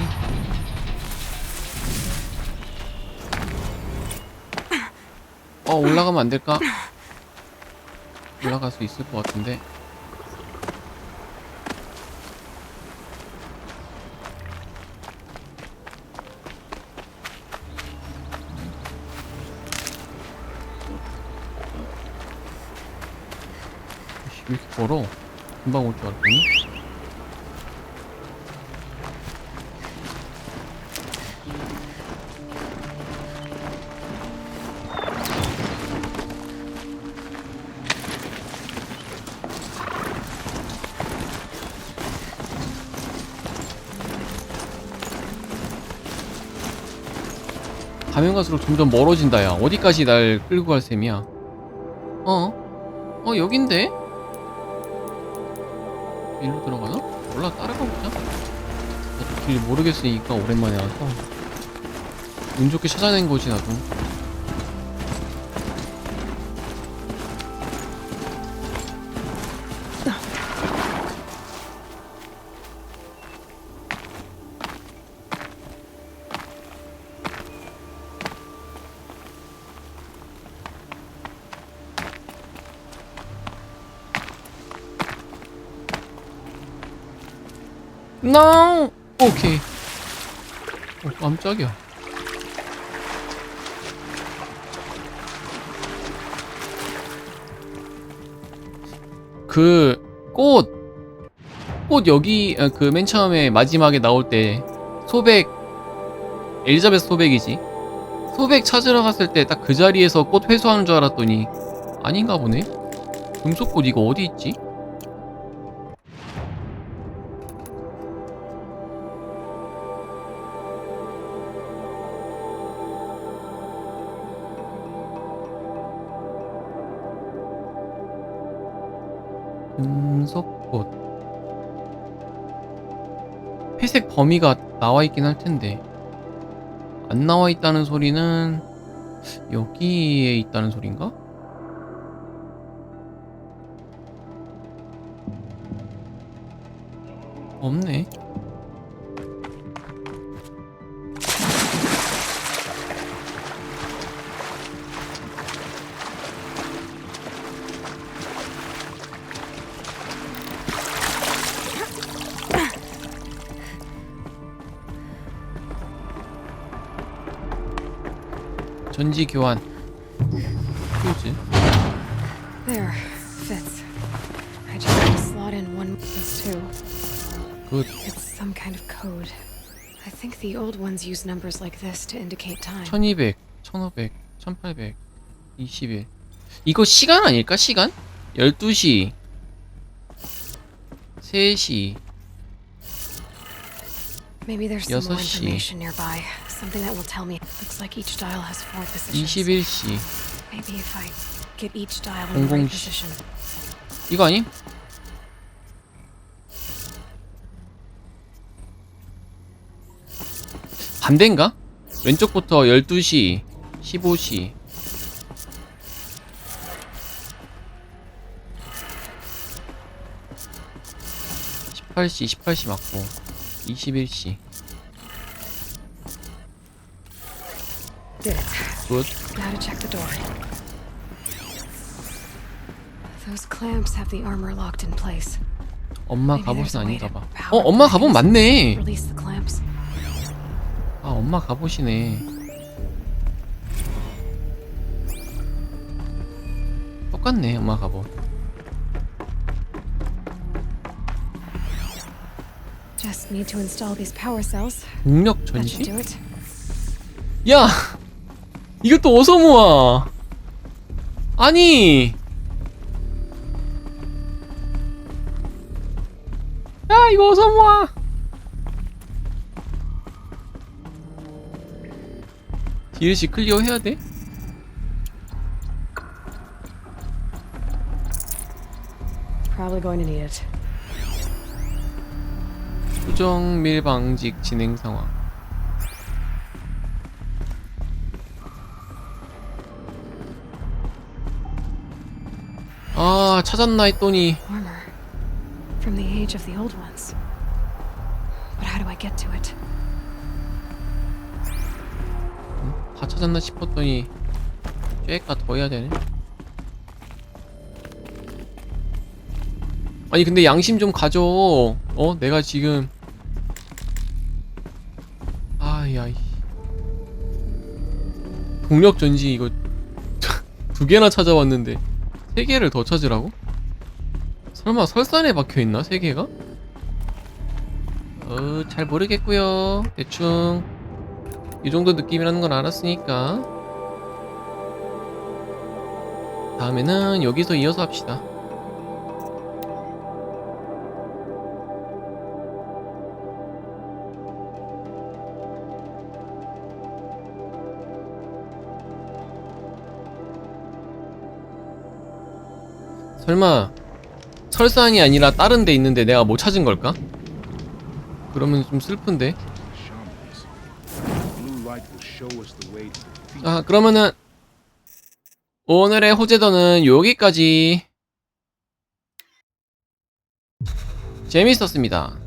올라가면 안 될까? 올라갈 수 있을 것 같은데. 왜 이렇게 멀어? 금방 올 줄 알았더니. 가면 갈수록 점점 멀어진다. 야, 어디까지 날 끌고 갈 셈이야? 여긴데? 일로 들어가나? 몰라, 따라가 보자. 나도 길 모르겠으니까 오랜만에 와서 운 좋게 찾아낸 거지 나도. No! 오케이. 깜짝이야. 꽃 여기 그 맨 처음에 마지막에 나올 때 소백, 엘리자베스 소백이지. 소백 찾으러 갔을 때 딱 그 자리에서 꽃 회수하는 줄 알았더니 아닌가 보네. 금속꽃 이거 어디 있지? 금속꽃. 회색 범위가 나와있긴 할텐데 안 나와있다는 소리는 여기에 있다는 소린가? 없네. 전지 교환. 뭐지? There, fits. I just have to slot in one of these two. Good. It's some kind of code. I think the old ones use numbers like this to indicate time. 1200, 1500, 1800, 21. 이거 시간 아닐까? 시간? 12시, 3시, Maybe there's some more 6시, information nearby. Something that will tell me. Looks like each dial has 4 positions. 21시. Maybe if I get each dial in the right position. 이거 아님? 반대인가? 왼쪽부터 12시, 15시, 18시 맞고 21시. Did it. Good. Now to check the door. Those clamps have the armor locked in place. 엄마 Maybe there's 갑옷은 a way to 아닌가 봐. 엄마 갑옷 맞네. Release the clamps. 아, 엄마 갑옷이네. 똑같네, 엄마 갑옷. Just need to install these power cells. 동력 That should do 전지? it. 야! 이것도 어서 모아! 아니! 야, 이거 어서 모아! DLC 클리어 해야 돼? Probably going to need it. 수정 밀 방직 진행 상황. 아, 찾았나 했더니 Armor. From the age of the old ones. But how do I get to it? 다 찾았나 싶었더니 쬐까 더 해야 되네. 아니 근데 양심 좀 가져. 내가 지금 아야 동력 전지 이거 2개나 찾아왔는데 3개를 더 찾으라고? 설마 설산에 박혀있나? 3개가? 잘 모르겠고요. 대충 이 정도 느낌이라는 건 알았으니까 다음에는 여기서 이어서 합시다. 설마 설산이 아니라 다른 데 있는데 내가 못 찾은 걸까? 그러면 좀 슬픈데. 자, 그러면은 오늘의 호재더는 여기까지. 재밌었습니다.